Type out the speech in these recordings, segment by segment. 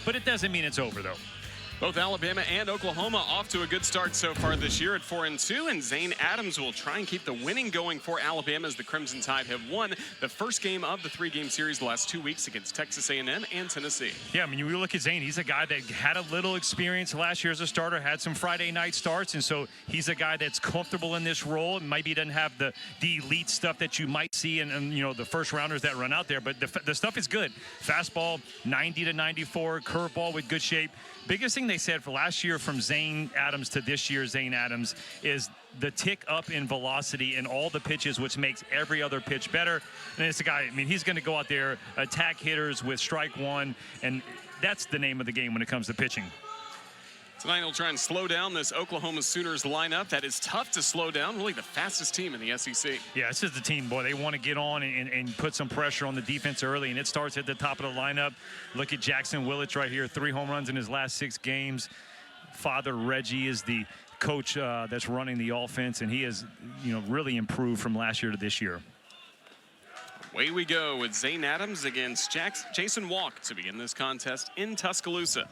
but it doesn't mean it's over, though. Both Alabama and Oklahoma off to a good start so far this year at 4-2, and Zane Adams will try and keep the winning going for Alabama as the Crimson Tide have won the first game of the 3-game series the last 2 weeks against Texas A&M and Tennessee. Yeah, I mean, you look at Zane, he's a guy that had a little experience last year as a starter, had some Friday night starts, and so he's a guy that's comfortable in this role. Maybe he doesn't have the elite stuff that you might see in you know, the first rounders that run out there, but the stuff is good. Fastball, 90 to 94, curveball with good shape. Biggest thing they said for last year from Zane Adams to this year Zane Adams is the tick up in velocity in all the pitches, which makes every other pitch better. And it's a guy, I mean, he's going to go out there, attack hitters with strike one, and that's the name of the game when it comes to pitching. Tonight he'll try and slow down this Oklahoma Sooners lineup that is tough to slow down, really the fastest team in the SEC. Yeah, this is the team, boy. They want to get on and put some pressure on the defense early, and it starts at the top of the lineup. Look at Jackson Willits right here, 3 home runs in his last 6 games. Father Reggie is the coach that's running the offense, and he has, you know, really improved from last year to this year. Away we go with Zane Adams against Jason Walk to begin this contest in Tuscaloosa.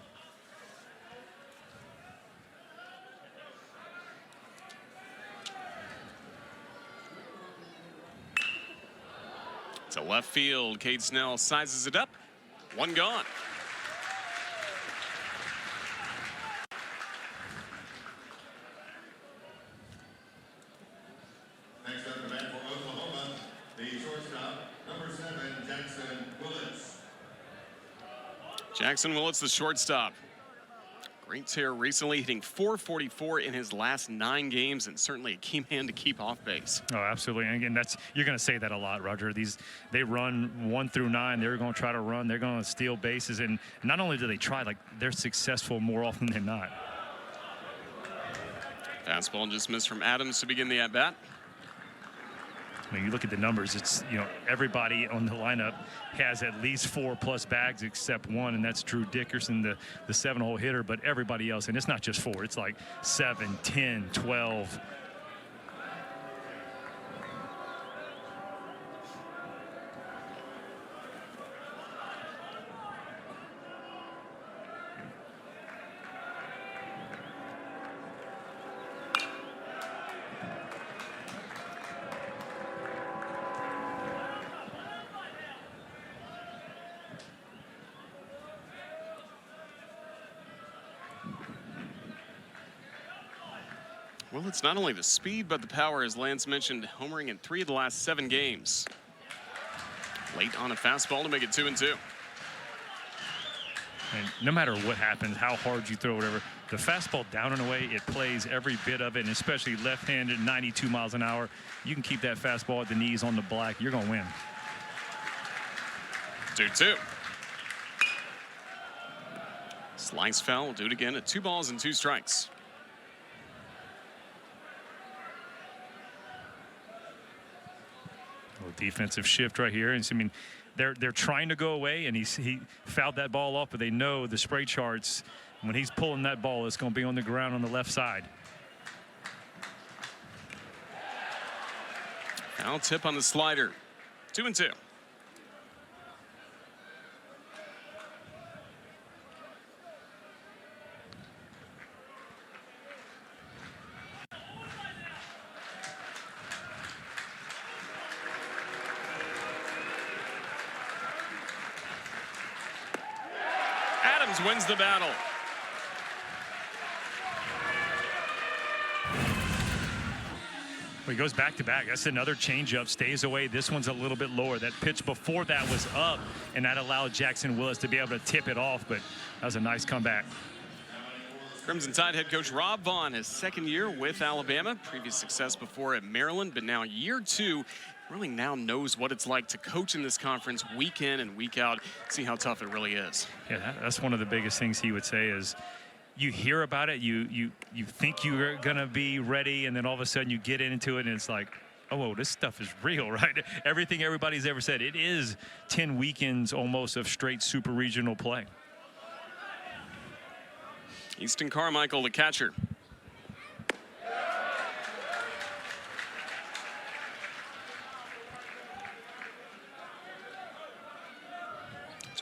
To left field, Cade Snell sizes it up. 1 gone. Next up, the man for Oklahoma, the shortstop, number 7, Jackson Willits. Jackson Willits, the shortstop. Great tear recently, hitting .444 in his last 9 games, and certainly a key man to keep off base. Oh, absolutely. And again, you're going to say that a lot, Roger. They run 1 through 9. They're going to try to run. They're going to steal bases, and not only do they try, like, they're successful more often than not. Fastball just missed from Adams to begin the at-bat. I mean, you look at the numbers, it's, you know, everybody on the lineup has at least 4+ bags except one, and that's Drew Dickerson, the 7-hole hitter, but everybody else, and it's not just 4, it's like 7, 10, 12. Well, it's not only the speed, but the power, as Lance mentioned, homering in 3 of the last 7 games. Late on a fastball to make it 2-2. And no matter what happens, how hard you throw, whatever, the fastball down and away, it plays every bit of it, and especially left-handed, 92 miles an hour. You can keep that fastball at the knees on the black, you're going to win. 2-2. Slice foul, will do it again at 2 balls and 2 strikes. Defensive shift right here, and so, I mean, they're trying to go away, and he fouled that ball off, but they know the spray charts, when he's pulling that ball, it's going to be on the ground on the left side. Foul tip on the slider. 2-2. Wins the battle. Well, he goes back to back. That's another changeup, stays away. This one's a little bit lower. That pitch before that was up, and that allowed Jackson Willits to be able to tip it off, but that was a nice comeback. Crimson Tide head coach Rob Vaughn, his 2nd year with Alabama. Previous success before at Maryland, but now year 2. Really now knows what it's like to coach in this conference week in and week out. See how tough it really is. Yeah, that's one of the biggest things he would say is you hear about it, you think you're going to be ready, and then all of a sudden you get into it, and it's like, oh, this stuff is real, right? Everything everybody's ever said, it is 10 weekends almost of straight super regional play. Easton Carmichael, the catcher.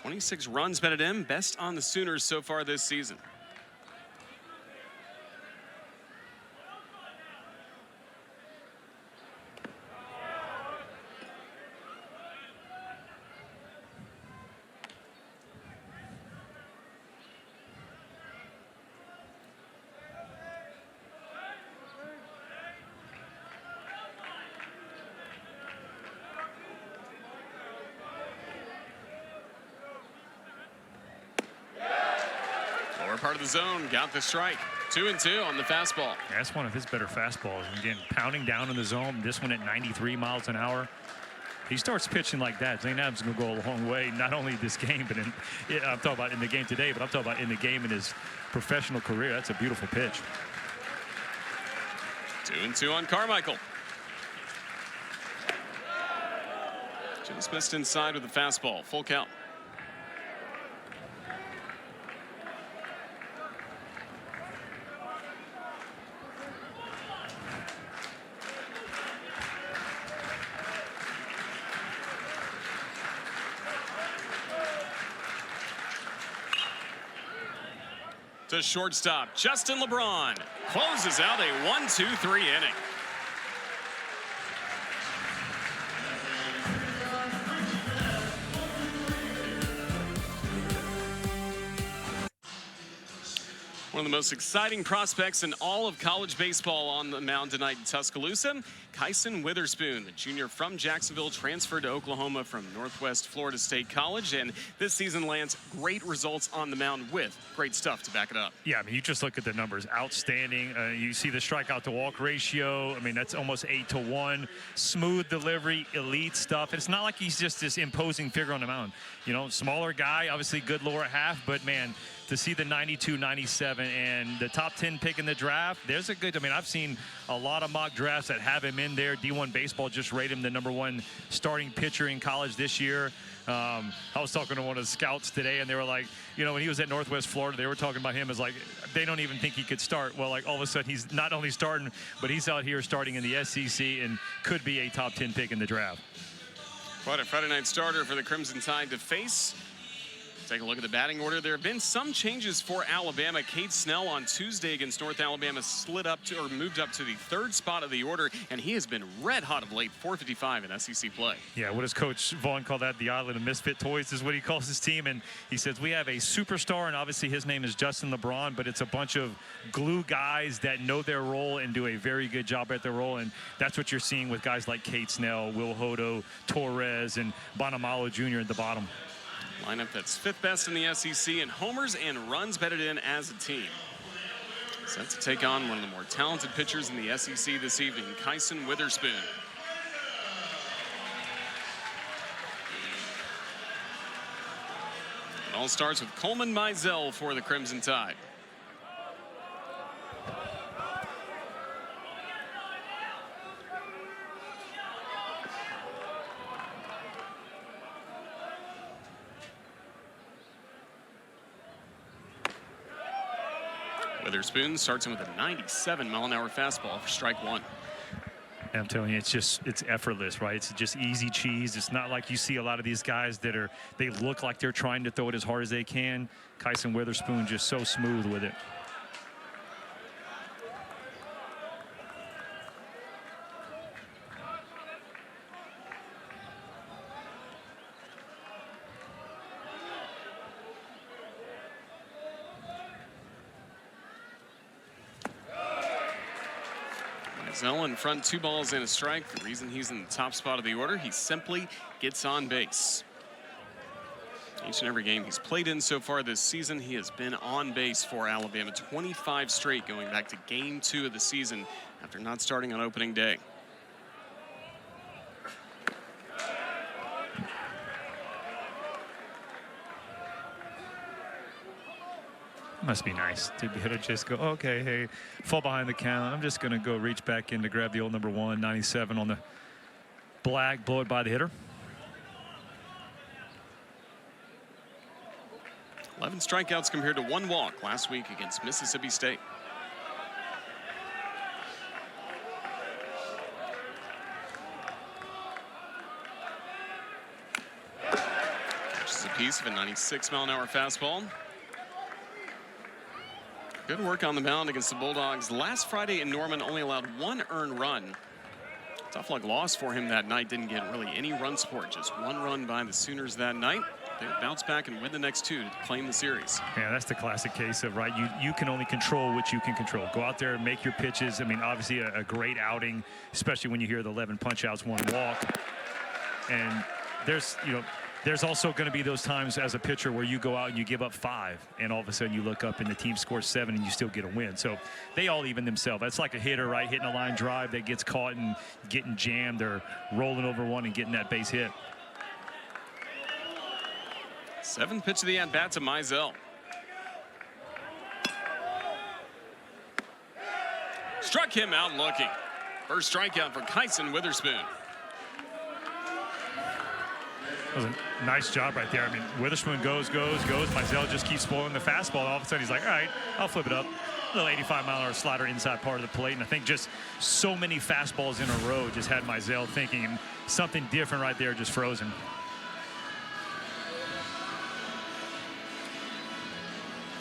26 runs batted in, best on the Sooners so far this season. Lower part of the zone, got the strike. 2-2 on the fastball. Yeah, that's one of his better fastballs. Again, pounding down in the zone. This one at 93 miles an hour. He starts pitching like that, Zane Adams is going to go a long way, not only this game, but I'm talking about in the game today, but I'm talking about in the game in his professional career. That's a beautiful pitch. 2-2 on Carmichael. Just missed inside with the fastball. Full count. To shortstop, Justin LeBron closes out a 1-2-3 inning. One of the most exciting prospects in all of college baseball on the mound tonight in Tuscaloosa, Kyson Witherspoon, the junior from Jacksonville, transferred to Oklahoma from Northwest Florida State College, and this season lands great results on the mound with great stuff to back it up. Yeah, I mean, you just look at the numbers. Outstanding. You see the strikeout to walk ratio. I mean, that's almost 8-to-1. Smooth delivery, elite stuff. It's not like he's just this imposing figure on the mound. You know, smaller guy, obviously good lower half, but man, to see the 92, 97 and the top 10 pick in the draft, there's a good, I mean, I've seen a lot of mock drafts that have him in there. D1 Baseball just rated him the #1 starting pitcher in college this year. I was talking to one of the scouts today, and they were like, you know, when he was at Northwest Florida, they were talking about him as like, they don't even think he could start. Well, like all of a sudden, he's not only starting, but he's out here starting in the SEC and could be a top 10 pick in the draft. Quite a Friday night starter for the Crimson Tide to face. Take a look at the batting order. There have been some changes for Alabama. Cade Snell on Tuesday against North Alabama slid up to, or moved up to the 3rd spot of the order, and he has been red hot of late. 455 in SEC play. Yeah, what does Coach Vaughn call that? The island of misfit toys is what he calls his team. And he says, we have a superstar, and obviously his name is Justin LeBron, but it's a bunch of glue guys that know their role and do a very good job at their role. And that's what you're seeing with guys like Cade Snell, Will Hodo, Torres, and Bonamalo Jr. at the bottom. Lineup that's 5th best in the SEC in homers and runs batted in as a team. Set to take on one of the more talented pitchers in the SEC this evening, Kyson Witherspoon. It all starts with Coleman Mizell for the Crimson Tide. Witherspoon starts him with a 97-mile-an-hour fastball for strike 1. And I'm telling you, it's effortless, right? It's just easy cheese. It's not like you see a lot of these guys that they look like they're trying to throw it as hard as they can. Kyson Witherspoon just so smooth with it. Zell in front, 2 balls and a strike. The reason he's in the top spot of the order, he simply gets on base. Each and every game he's played in so far this season, he has been on base for Alabama. 25 straight going back to game 2 of the season after not starting on opening day. Must be nice to be able to just go, okay, hey, fall behind the count. I'm just going to go reach back in to grab the old #1, 97 on the black, blow it by the hitter. 11 strikeouts compared to 1 walk last week against Mississippi State. Catches a apiece of a 96-mile-an-hour fastball. Good work on the mound against the Bulldogs. Last Friday in Norman only allowed 1 earned run. Tough luck loss for him that night. Didn't get really any run support. Just 1 run by the Sooners that night. They bounce back and win the next 2 to claim the series. Yeah, that's the classic case of, right, you can only control what you can control. Go out there and make your pitches. I mean, obviously a great outing, especially when you hear the 11 punch-outs, 1 walk. And there's also going to be those times as a pitcher where you go out and you give up 5, and all of a sudden you look up and the team scores 7 and you still get a win. So they all even themselves. That's like a hitter, right, hitting a line drive that gets caught and getting jammed or rolling over one and getting that base hit. 7th pitch of the at-bat to Mizell. Struck him out looking. First strikeout for Kyson Witherspoon. That was a nice job right there. I mean, Witherspoon goes. Mizell just keeps spoiling the fastball. And all of a sudden, he's like, all right, I'll flip it up. A little 85-mile-an-hour slider inside part of the plate. And I think just so many fastballs in a row just had Mizell thinking something different right there, just frozen.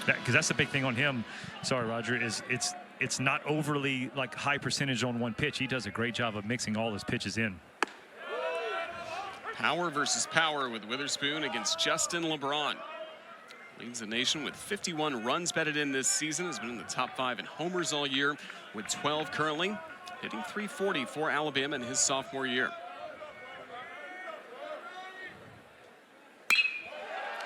Because that's the big thing on him. Sorry, Roger, is it's not overly like high percentage on one pitch. He does a great job of mixing all his pitches in. Power versus power with Witherspoon against Justin LeBron. Leads the nation with 51 runs batted in this season. Has been in the top 5 in homers all year with 12 currently. Hitting .340 for Alabama in his sophomore year.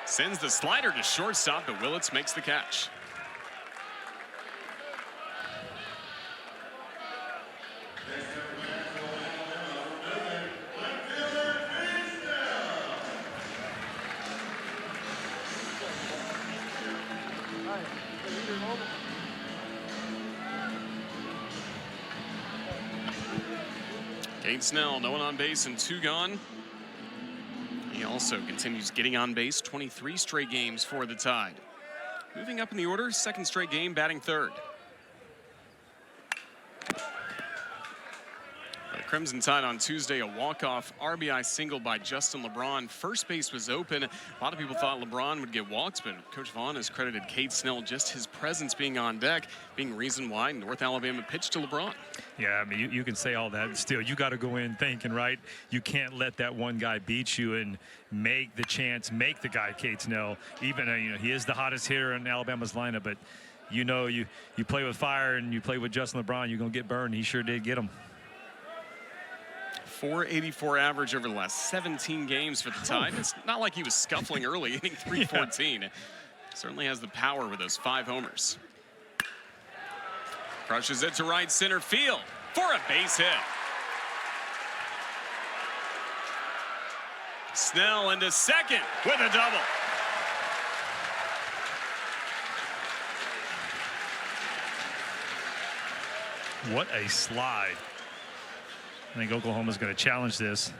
Sends the slider to shortstop, but Willits makes the catch. Cade Snell, no one on base and 2 gone. He also continues getting on base, 23 straight games for the Tide. Moving up in the order, 2nd straight game, batting 3rd. The Crimson Tide on Tuesday, a walk-off RBI single by Justin LeBron. First base was open. A lot of people thought LeBron would get walks, but Coach Vaughn has credited Cade Snell just his presence being on deck, being reason why North Alabama pitched to LeBron. Yeah, I mean, you can say all that. Still, you got to go in thinking, right? You can't let that one guy beat you and make the chance, make the guy Cade Snell. Even, he is the hottest hitter in Alabama's lineup, but you play with fire and you play with Justin LeBron, you're going to get burned. He sure did get him. .484 average over the last 17 games for the Tide. It's not like he was scuffling early, hitting .314. Yeah. Certainly has the power with those 5 homers. Crushes it to right center field for a base hit. Snell into second with a double. What a slide. I think Oklahoma's going to challenge this.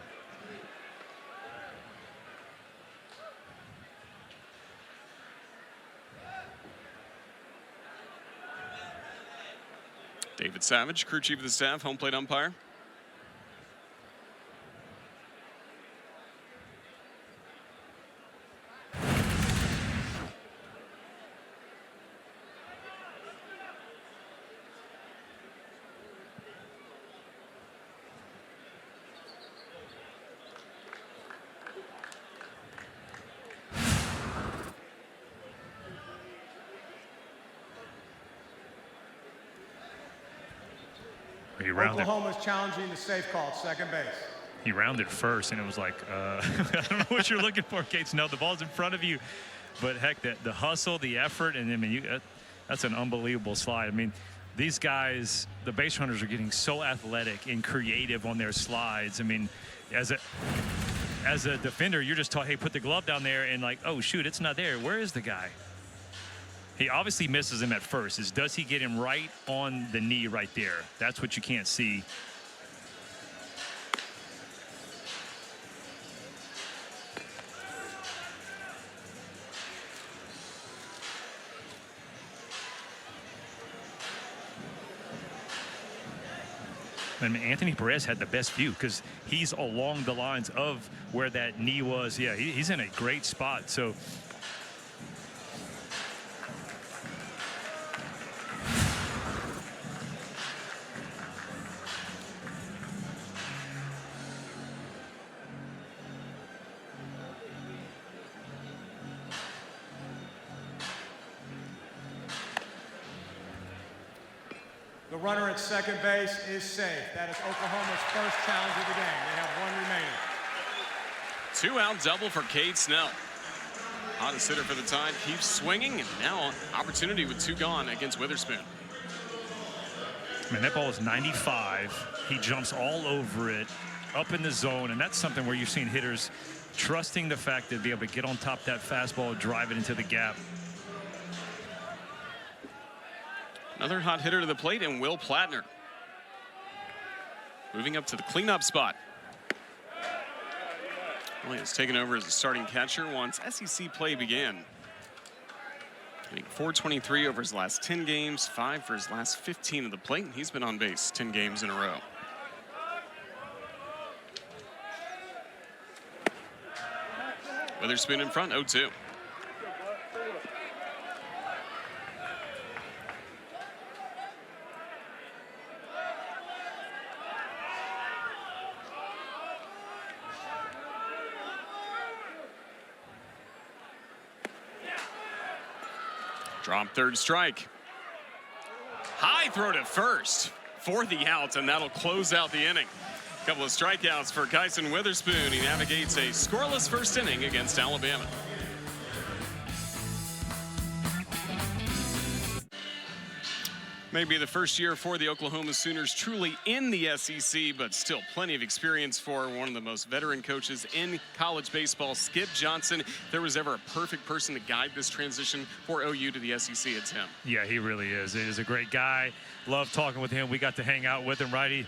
David Savage, crew chief of the staff, home plate umpire. Oklahoma's challenging the safe call, second base. He rounded first, and it was like, I don't know what you're looking for, Cade Snell. The ball's in front of you. But, heck, the hustle, the effort, and, I mean, that's an unbelievable slide. I mean, these guys, the base runners, are getting so athletic and creative on their slides. I mean, as a defender, you're just taught, hey, put the glove down there, and like, oh, shoot, it's not there. Where is the guy? He obviously misses him at first. Does he get him right on the knee right there? That's what you can't see. And Anthony Perez had the best view because he's along the lines of where that knee was. Yeah, he's in a great spot. So The runner at second base is safe. That is Oklahoma's first challenge of the game. They have one remaining. 2-out double for Cade Snell. Hottest hitter for the Tide keeps swinging, and now opportunity with 2 gone against Witherspoon. Man, that ball is 95. He jumps all over it, up in the zone, and that's something where you've seen hitters trusting the fact that be able to get on top of that fastball, drive it into the gap. Another hot hitter to the plate, and Will Platner. Moving up to the cleanup spot. Williams taken over as a starting catcher once SEC play began. Hitting .423 over his last 10 games, 5 for his last 15 of the plate, and he's been on base 10 games in a row. Witherspoon in front, 0-2. Drop third strike. High throw to first for the out, and that'll close out the inning. A couple of strikeouts for Kyson Witherspoon. He navigates a scoreless first inning against Alabama. Maybe the first year for the Oklahoma Sooners truly in the SEC, but still plenty of experience for one of the most veteran coaches in college baseball, Skip Johnson. If there was ever a perfect person to guide this transition for OU to the SEC, it's him. Yeah, he really is. He is a great guy. Love talking with him. We got to hang out with him, right? He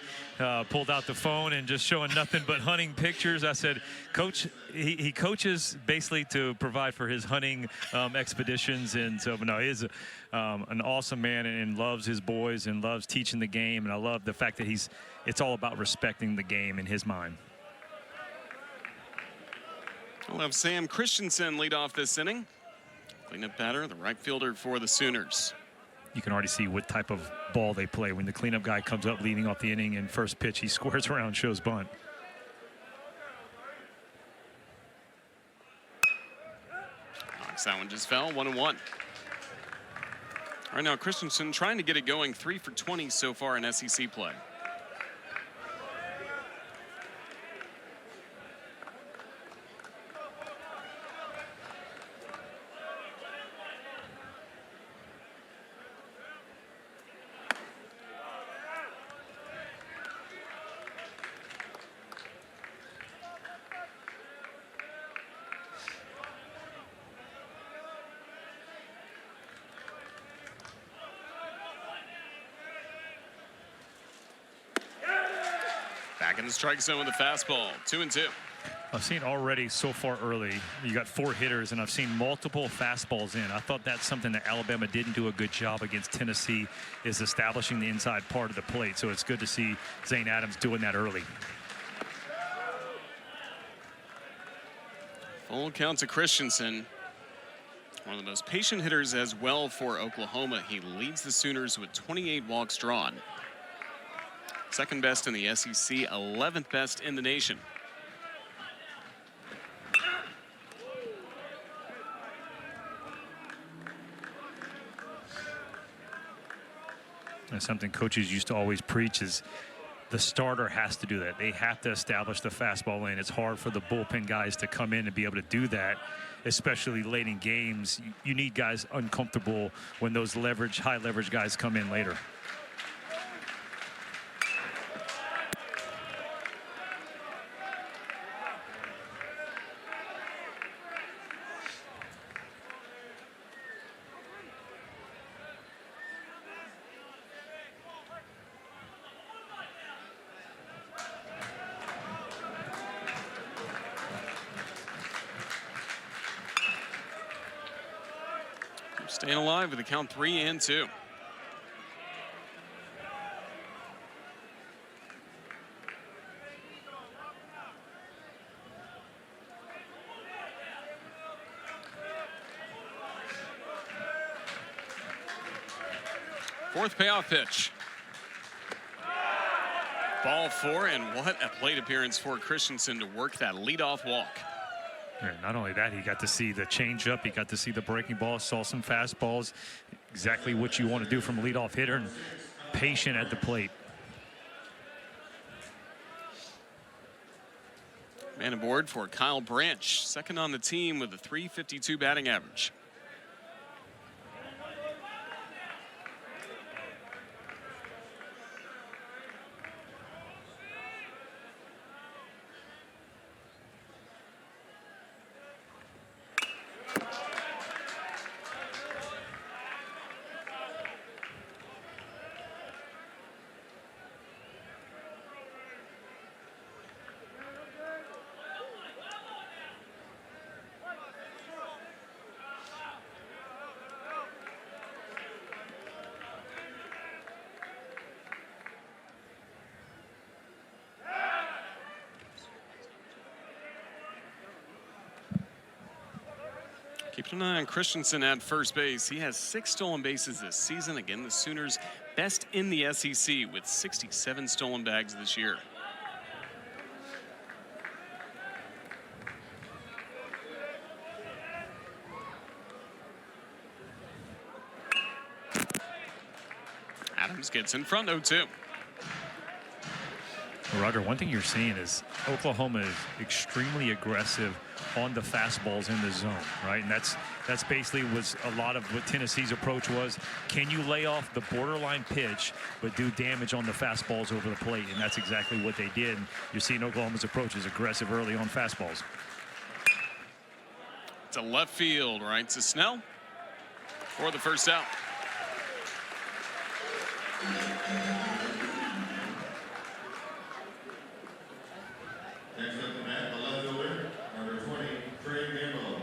pulled out the phone and just showing nothing but hunting pictures. I said, Coach, he coaches basically to provide for his hunting expeditions. And so, no, he is an awesome man and loves his boys and loves teaching the game. And I love the fact that it's all about respecting the game in his mind. We'll have Sam Christensen lead off this inning. Cleanup batter, the right fielder for the Sooners. You can already see what type of ball they play when the cleanup guy comes up leading off the inning, and first pitch he squares around, shows bunt. Knocks that one just fell, 1-1. All right, now Christensen trying to get it going, 3 for 20 so far in SEC play. Back in the strike zone with a fastball, 2-2. I've seen already so far early, you got 4 hitters, and I've seen multiple fastballs in. I thought that's something that Alabama didn't do a good job against Tennessee, is establishing the inside part of the plate. So it's good to see Zane Adams doing that early. Full count to Christensen. One of the most patient hitters as well for Oklahoma. He leads the Sooners with 28 walks drawn. Second best in the SEC, 11th best in the nation. And something coaches used to always preach is the starter has to do that. They have to establish the fastball lane. It's hard for the bullpen guys to come in and be able to do that, especially late in games. You need guys uncomfortable when those high leverage guys come in later. Staying alive with the count 3-2. Fourth payoff pitch. Ball 4, and what a plate appearance for Christensen to work that leadoff walk. And not only that, he got to see the changeup, he got to see the breaking ball, saw some fastballs, exactly what you want to do from a leadoff hitter, and patient at the plate. Man aboard for Kyle Branch, second on the team with a .352 batting average. Keeping an eye on Christensen at first base. He has 6 stolen bases this season. Again, the Sooners best in the SEC with 67 stolen bags this year. Adams gets in front, 0-2. Roger, one thing you're seeing is Oklahoma is extremely aggressive on the fastballs in the zone, right? And that's basically was a lot of what Tennessee's approach was. Can you lay off the borderline pitch but do damage on the fastballs over the plate? And that's exactly what they did. And you're seeing Oklahoma's approach is aggressive early on fastballs. To left field, right to Snell for the first out. Next up to bat, the left fielder, number 20, Trey Gamble.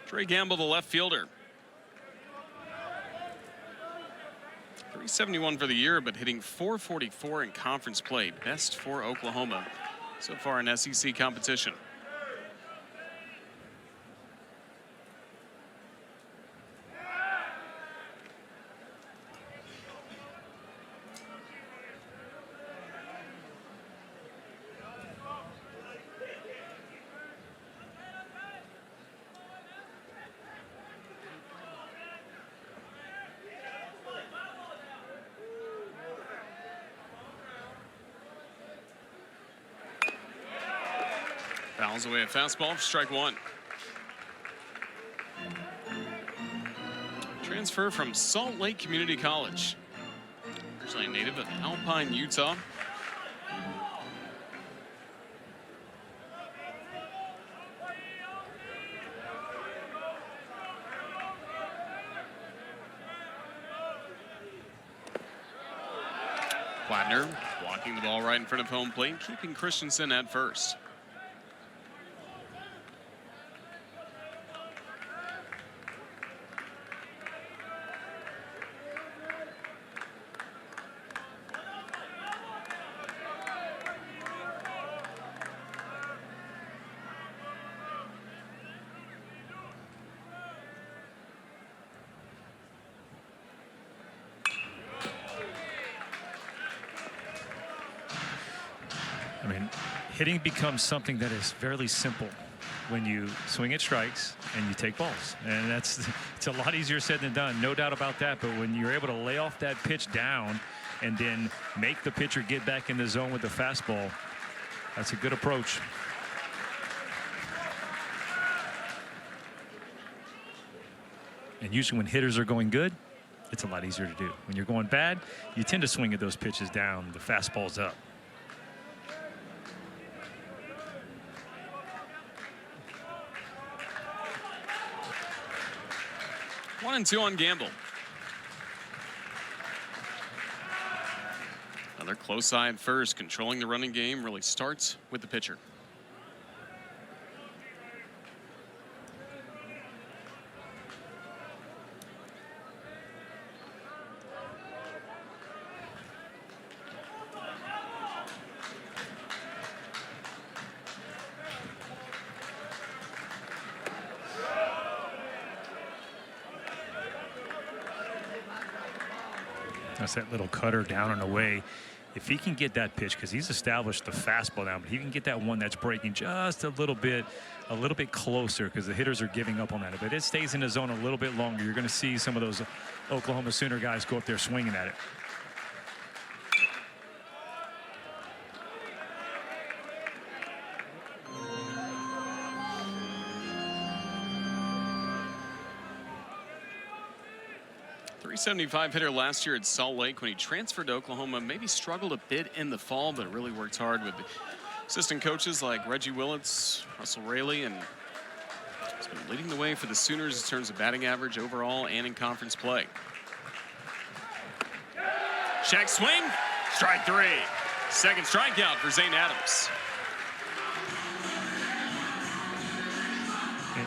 Trey Gamble, the left fielder. .371 for the year, but hitting .444 in conference play. Best for Oklahoma so far in SEC competition. Fouls away a fastball for strike 1. Transfer from Salt Lake Community College. Originally a native of Alpine, Utah. Plattner walking the ball right in front of home plate, keeping Christensen at first. I mean, hitting becomes something that is fairly simple when you swing at strikes and you take balls. And it's a lot easier said than done, no doubt about that. But when you're able to lay off that pitch down and then make the pitcher get back in the zone with the fastball, that's a good approach. And usually when hitters are going good, it's a lot easier to do. When you're going bad, you tend to swing at those pitches down, the fastball's up. 1-2 on Gamble. Another close eye at first. Controlling the running game really starts with the pitcher. That's that little cutter down and away. If he can get that pitch, because he's established the fastball down, but he can get that one that's breaking just a little bit closer, because the hitters are giving up on that. If it stays in the zone a little bit longer, you're going to see some of those Oklahoma Sooner guys go up there swinging at it. .375 hitter last year at Salt Lake. When he transferred to Oklahoma, maybe struggled a bit in the fall, but really worked hard with assistant coaches like Reggie Willits, Russell Raley, and has been leading the way for the Sooners in terms of batting average overall and in conference play. Check swing, strike 3. Second strikeout for Zane Adams.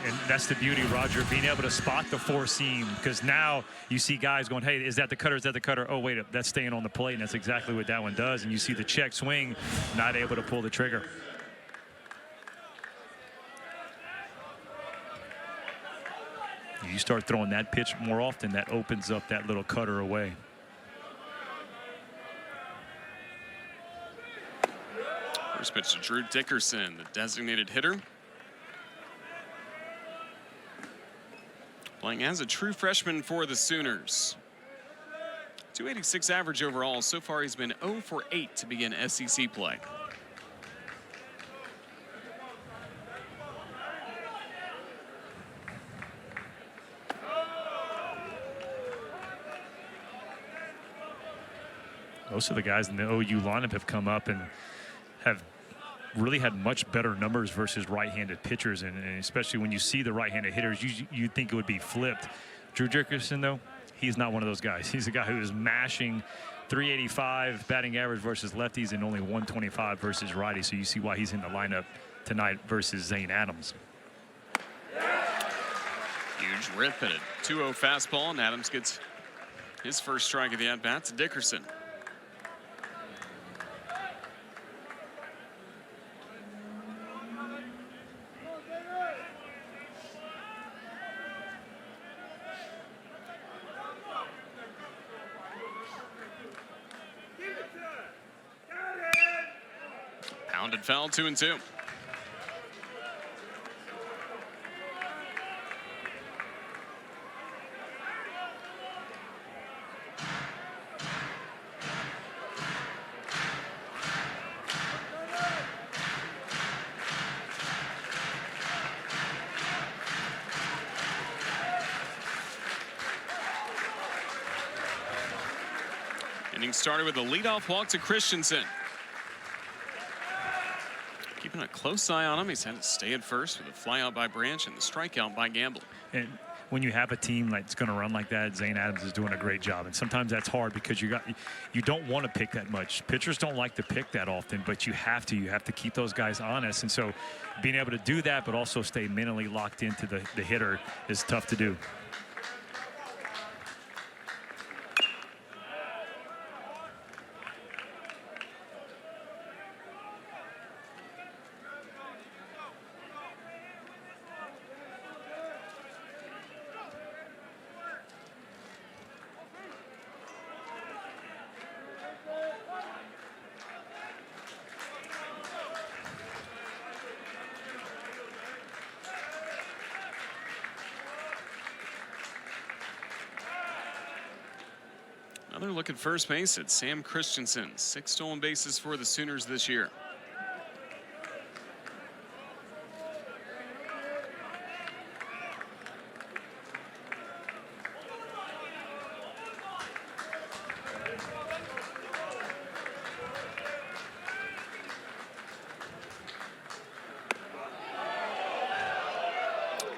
And that's the beauty, Roger, being able to spot the four seam, because now you see guys going, hey, is that the cutter? Is that the cutter? Oh, wait, that's staying on the plate, and that's exactly what that one does. And you see the check swing, not able to pull the trigger. You start throwing that pitch more often, that opens up that little cutter away. First pitch to Drew Dickerson, the designated hitter. Playing as a true freshman for the Sooners. .286 average overall. So far, he's been 0 for 8 to begin SEC play. Most of the guys in the OU lineup have come up and have really had much better numbers versus right-handed pitchers, and especially when you see the right-handed hitters, you think it would be flipped. Drew Dickerson, though, he's not one of those guys. He's a guy who is mashing .385 batting average versus lefties and only .125 versus righties, so you see why he's in the lineup tonight versus Zane Adams. Huge rip at a 2-0 fastball, and Adams gets his first strike of the at-bat to Dickerson. Pounded foul, 2-2. Inning started with a leadoff walk to Christensen. Keeping a close eye on him. He's had to stay at first with a fly out by Branch and the strikeout by Gamble. And when you have a team that's going to run like that, Zane Adams is doing a great job. And sometimes that's hard because you don't want to pick that much. Pitchers don't like to pick that often, but you have to keep those guys honest. And so being able to do that, but also stay mentally locked into the hitter is tough to do. Another look at first base at Sam Christensen. 6 stolen bases for the Sooners this year.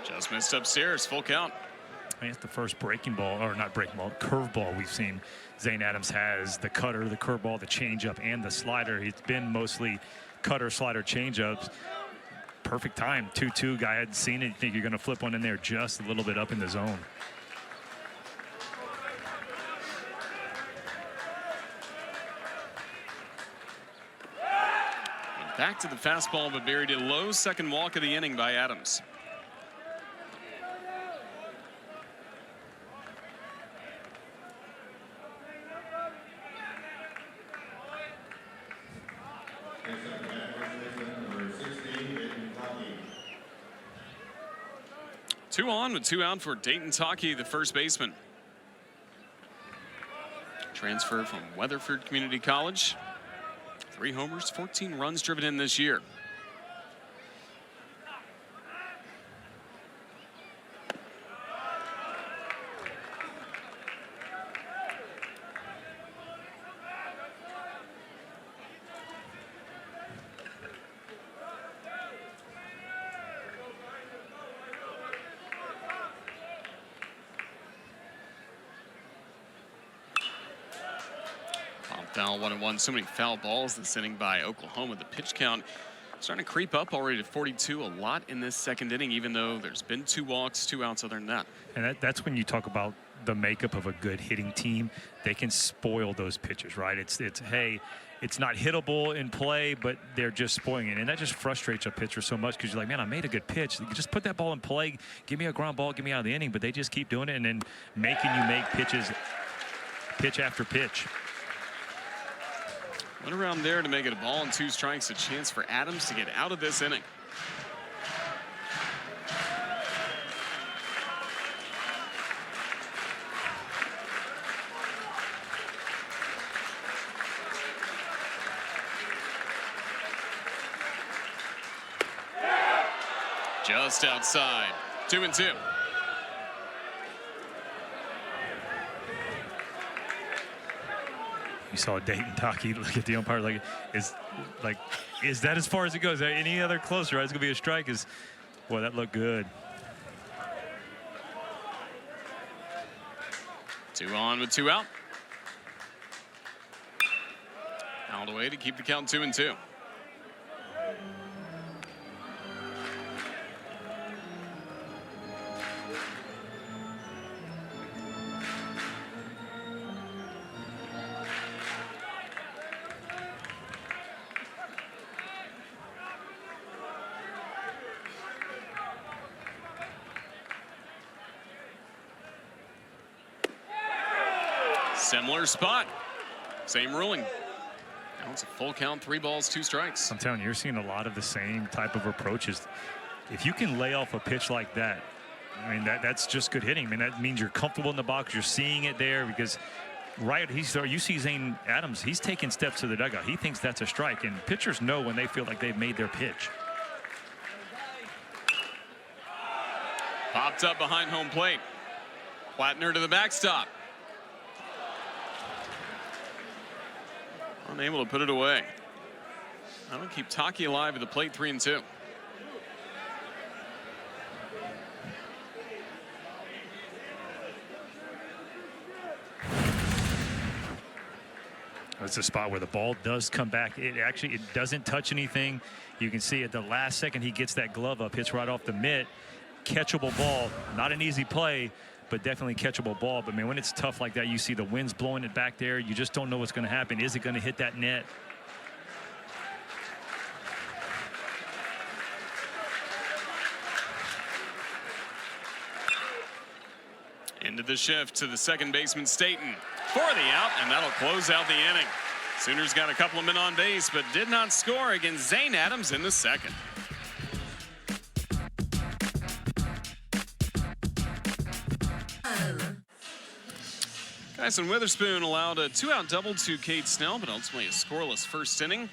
Just missed upstairs, full count. I think it's the first breaking ball, or not breaking ball, curveball we've seen Zane Adams has. The cutter, the curveball, the changeup, and the slider. It's been mostly cutter, slider, changeups. Perfect time. 2-2. Guy hadn't seen it. You think you're going to flip one in there just a little bit up in the zone. Back to the fastball, but buried it low. Second walk of the inning by Adams. 2 on with 2 out for Dayton Taki, the first baseman. Transfer from Weatherford Community College. 3 homers, 14 runs driven in this year. Foul 1-1. So many foul balls this inning by Oklahoma. The pitch count starting to creep up already to 42. A lot in this second inning, even though there's been 2 walks, 2 outs other than that. And that's when you talk about the makeup of a good hitting team. They can spoil those pitches, right? It's hey, it's not hittable in play, but they're just spoiling it. And that just frustrates a pitcher so much because you're like, man, I made a good pitch. You just put that ball in play. Give me a ground ball. Get me out of the inning. But they just keep doing it and then making you make pitches, pitch after pitch. Went around there to make it a ball and 2 strikes. A chance for Adams to get out of this inning. Just outside. 2-2. You saw Dayton Taki look at the umpire like, is that as far as it goes? Any other closer, right? It's gonna be a strike. Boy, that looked good. 2 on with 2 out. Fouled away to keep the count 2-2. Similar spot. Same ruling. Now it's a full count, 3 balls, 2 strikes. I'm telling you, you're seeing a lot of the same type of approaches. If you can lay off a pitch like that, I mean, that's just good hitting. I mean, that means you're comfortable in the box. You're seeing it there because, right, you see Zane Adams, he's taking steps to the dugout. He thinks that's a strike, and pitchers know when they feel like they've made their pitch. Popped up behind home plate. Plattner to the backstop. Unable to put it away. That'll keep Taki alive at the plate, 3-2. It's a spot where the ball does come back. It doesn't touch anything. You can see at the last second he gets that glove up, hits right off the mitt. Catchable ball. Not an easy play, but definitely catchable ball. But man, when it's tough like that, you see the wind's blowing it back there. You just don't know what's going to happen. Is it going to hit that net? Into the shift to the second baseman, Staten, for the out, and that'll close out the inning. Sooners got a couple of men on base, but did not score against Zane Adams in the second. Kyson Witherspoon allowed a 2-out double to Cade Snell, but ultimately a scoreless first inning.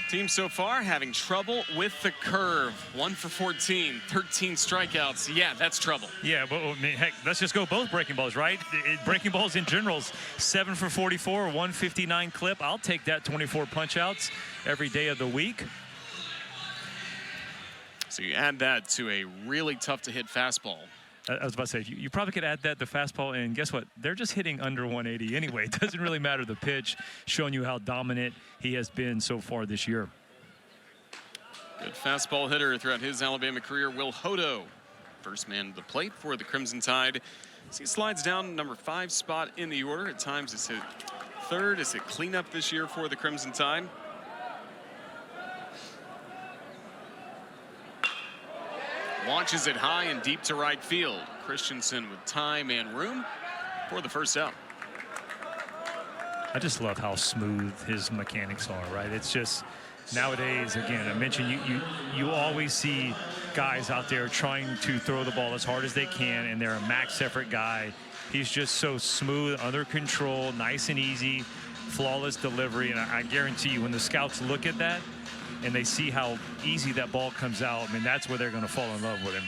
Team so far having trouble with the curve. 1 for 14, 13 strikeouts. Yeah, that's trouble. Yeah, but I mean, heck, let's just go both breaking balls, right? Breaking balls in general, 7 for 44, 159 clip. I'll take that 24 punch outs every day of the week. So you add that to a really tough to hit fastball. I was about to say, you probably could add that to fastball, and guess what? They're just hitting under 180 anyway. It doesn't really matter the pitch, showing you how dominant he has been so far this year. Good fastball hitter throughout his Alabama career, Will Hodo. First man to the plate for the Crimson Tide. As he slides down number 5 spot in the order. At times it's hit 3rd. It's hit cleanup this year for the Crimson Tide. Launches it high and deep to right field. Christensen with time and room for the first out. I just love how smooth his mechanics are, right? It's just, nowadays, again, I mentioned you always see guys out there trying to throw the ball as hard as they can, and they're a max effort guy. He's just so smooth, under control, nice and easy, flawless delivery. And I guarantee you, when the scouts look at that and they see how easy that ball comes out, I mean, that's where they're going to fall in love with him.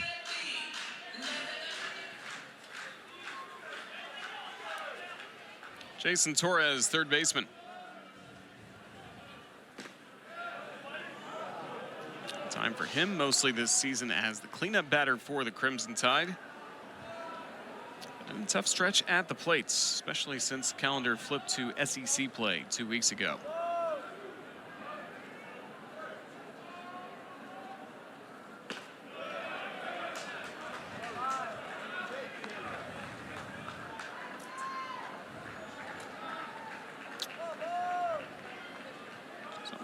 Jason Torres, third baseman. Time for him mostly this season as the cleanup batter for the Crimson Tide. And a tough stretch at the plates, especially since the calendar flipped to SEC play 2 weeks ago.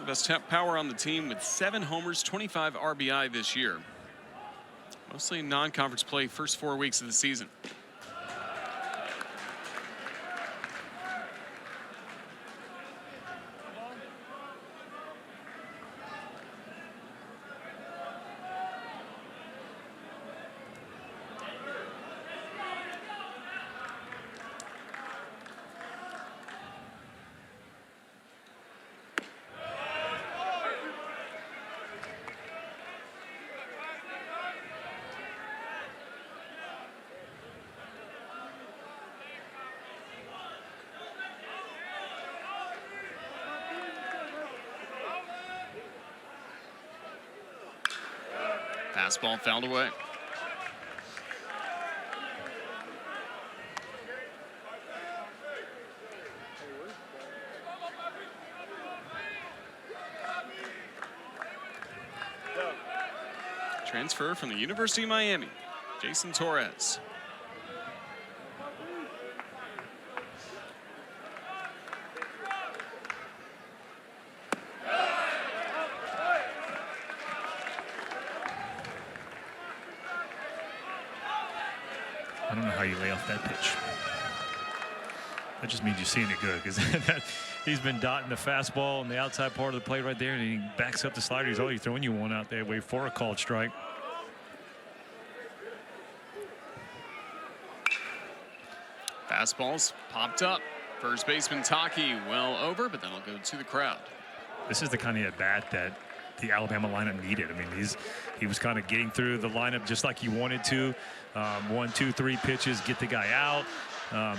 Best power on the team with 7 homers, 25 RBI this year. Mostly non-conference play first 4 weeks of the season. Fastball fouled away. Transfer from the University of Miami, Jason Torres. I don't know how you lay off that pitch. That just means you're seeing it good, because he's been dotting the fastball on the outside part of the plate right there, and he backs up the slider. He's already throwing you one out there, wait for a called strike. Fastballs popped up. First baseman Taki well over, but that'll go to the crowd. This is the kind of at bat that the Alabama lineup needed. I mean, he was kind of getting through the lineup just like he wanted to. 1, 2, 3 pitches, get the guy out,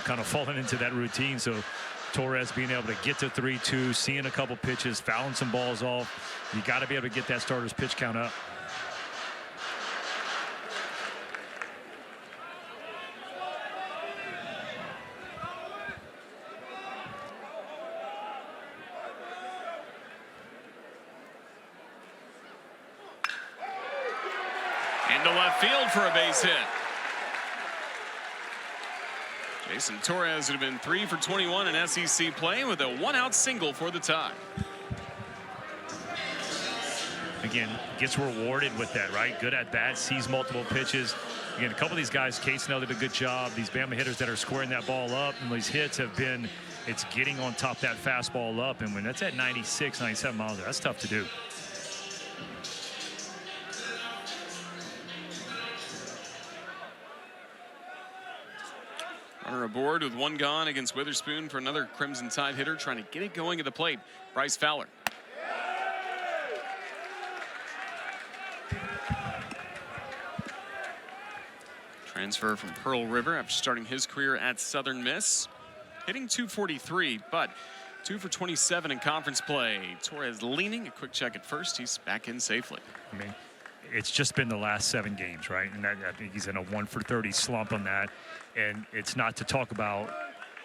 kind of falling into that routine. So Torres being able to get to 3-2, seeing a couple pitches, fouling some balls off. You got to be able to get that starter's pitch count up. Into left field for a base hit. Jason Torres would have been 3 for 21 in SEC play with a 1-out single for the tie. Again, gets rewarded with that, right? Good at bat, sees multiple pitches. Again, a couple of these guys, Case Snell did a good job. These Bama hitters that are squaring that ball up, and these hits have been, it's getting on top that fastball up. And when that's at 96, 97 miles, that's tough to do. Runner aboard with 1 gone against Witherspoon for another Crimson Tide hitter trying to get it going at the plate. Bryce Fowler. Transfer from Pearl River after starting his career at Southern Miss. Hitting .243, but 2 for 27 in conference play. Torres leaning, a quick check at first. He's back in safely. I mean, it's just been the last 7 games, right? And I think he's in a 1 for 30 slump on that. And it's not to talk about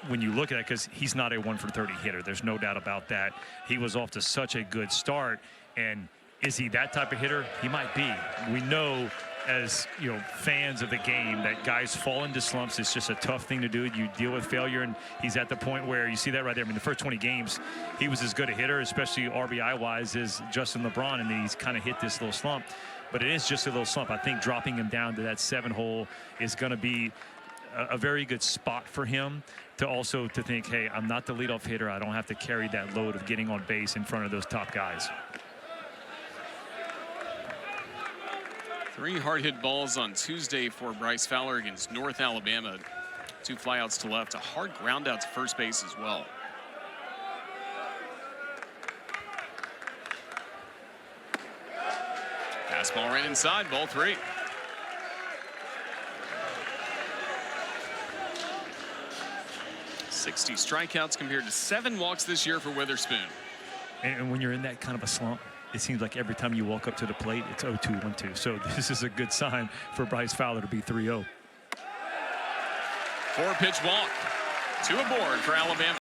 when you look at it, because he's not a 1 for 30 hitter. There's no doubt about that. He was off to such a good start. And is he that type of hitter? He might be. We know, as you know, fans of the game, that guys fall into slumps. It's just a tough thing to do. You deal with failure, and he's at the point where you see that right there. I mean, the first 20 games, he was as good a hitter, especially RBI-wise, as Justin LeBron, and then he's kind of hit this little slump. But it is just a little slump. I think dropping him down to that 7 hole is going to be a very good spot for him to also think, hey, I'm not the leadoff hitter. I don't have to carry that load of getting on base in front of those top guys. 3 hard hit balls on Tuesday for Bryce Fowler against North Alabama. 2 flyouts to left, a hard ground out to first base as well. Fastball right inside, ball 3. "60 strikeouts compared to 7 walks this year for Witherspoon. And when you're in that kind of a slump, it seems like every time you walk up to the plate, it's 0-2, 1-2. So this is a good sign for Bryce Fowler to be 3-0. 4-pitch walk. 2 aboard for Alabama.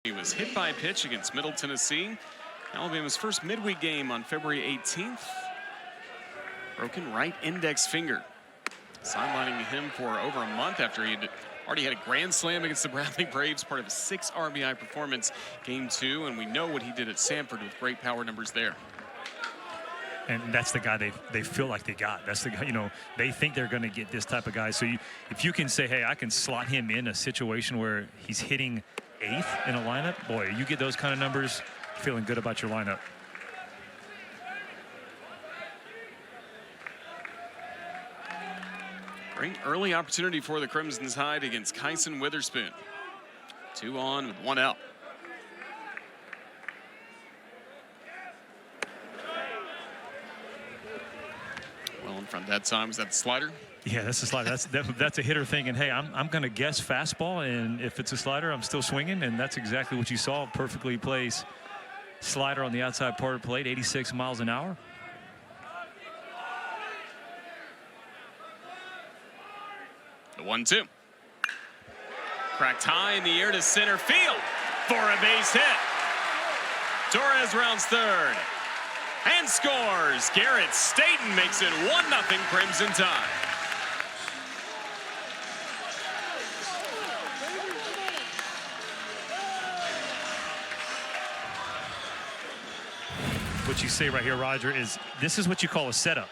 He was hit by a pitch against Middle Tennessee. Alabama's first midweek game on February 18th. Broken right index finger. Sidelining him for over a month after he'd already had a grand slam against the Bradley Braves, part of a 6 RBI performance game 2. And we know what he did at Samford with great power numbers there. And that's the guy they feel like they got. That's the guy, you know, they think they're going to get this type of guy. So if you can say, hey, I can slot him in a situation where he's hitting 8th in a lineup, boy, you get those kind of numbers, feeling good about your lineup. Great early opportunity for the Crimson Tide against Kyson Witherspoon. 2 on with 1 out. Well in front that time. Was that the slider? Yeah, that's a slider. That's a hitter thinking, hey, I'm going to guess fastball, and if it's a slider, I'm still swinging, and that's exactly what you saw. Perfectly placed slider on the outside part of the plate, 86 miles an hour. The 1-2. Cracked high in the air to center field for a base hit. Torres rounds third and scores. Garrett Staten makes it 1-0 Crimson Tide. What you say right here, Roger, is this is what you call a setup.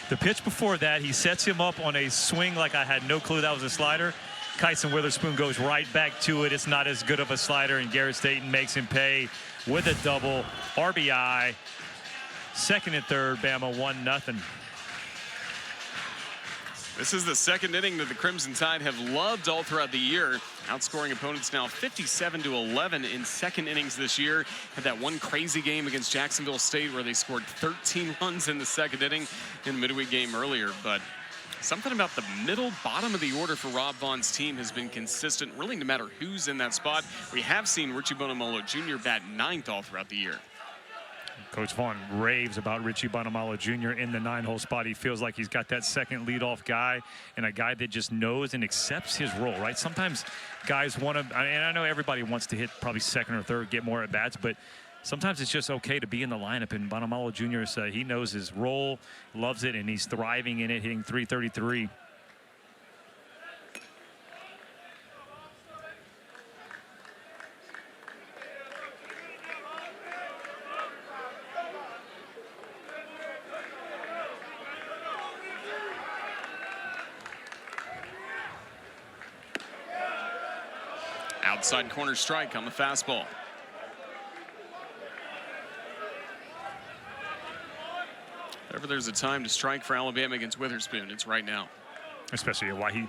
The pitch before that, he sets him up on a swing like I had no clue that was a slider. Kyson Witherspoon goes right back to it. It's not as good of a slider, and Garrett Staten makes him pay with a double. RBI. Second and third, Bama 1-0. This is the second inning that the Crimson Tide have loved all throughout the year. Outscoring opponents now 57-11 in second innings this year. Had that one crazy game against Jacksonville State where they scored 13 runs in the second inning in the midweek game earlier. But something about the middle bottom of the order for Rob Vaughn's team has been consistent, really no matter who's in that spot. We have seen Richie Bonamalo Jr. bat 9th all throughout the year. Coach Vaughn raves about Richie Bonamalo Jr. in the 9-hole spot. He feels like he's got that second leadoff guy and a guy that just knows and accepts his role, right? Sometimes guys want to, and I know everybody wants to hit probably second or third, get more at-bats, but sometimes it's just okay to be in the lineup. And Bonamalo Jr., he knows his role, loves it, and he's thriving in it, hitting .333. Outside corner strike on the fastball. Whenever there's a time to strike for Alabama against Witherspoon, it's right now. Especially why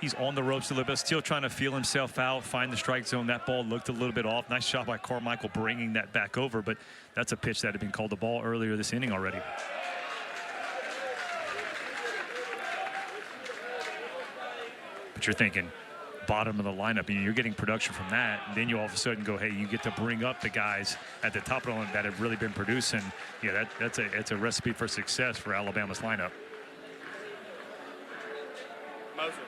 he's on the ropes a little bit, still trying to feel himself out, find the strike zone. That ball looked a little bit off. Nice shot by Carmichael bringing that back over, but that's a pitch that had been called the ball earlier this inning already. But you're thinking bottom of the lineup, and you're getting production from that, and then you all of a sudden go, hey, you get to bring up the guys at the top of the line that have really been producing. Yeah, it's a recipe for success for Alabama's lineup. Motion.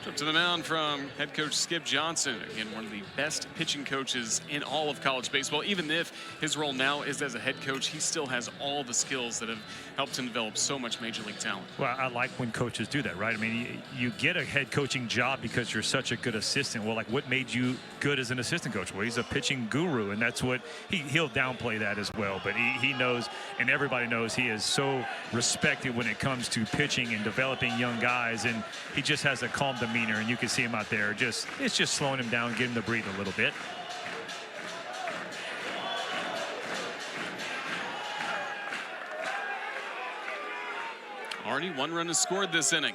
Up to the mound from head coach Skip Johnson. Again, one of the best pitching coaches in all of college baseball. Even if his role now is as a head coach, he still has all the skills that have helped him develop so much major league talent. Well, I like when coaches do that, right? I mean, you get a head coaching job because you're such a good assistant. Well, like, what made you good as an assistant coach? Well, he's a pitching guru, and that's what he'll downplay that as well. But he knows, and everybody knows, he is so respected when it comes to pitching and developing young guys, and he just has a calm demeanor. And you can see him out there. It's just slowing him down, getting him to breathe a little bit. Already one run has scored this inning.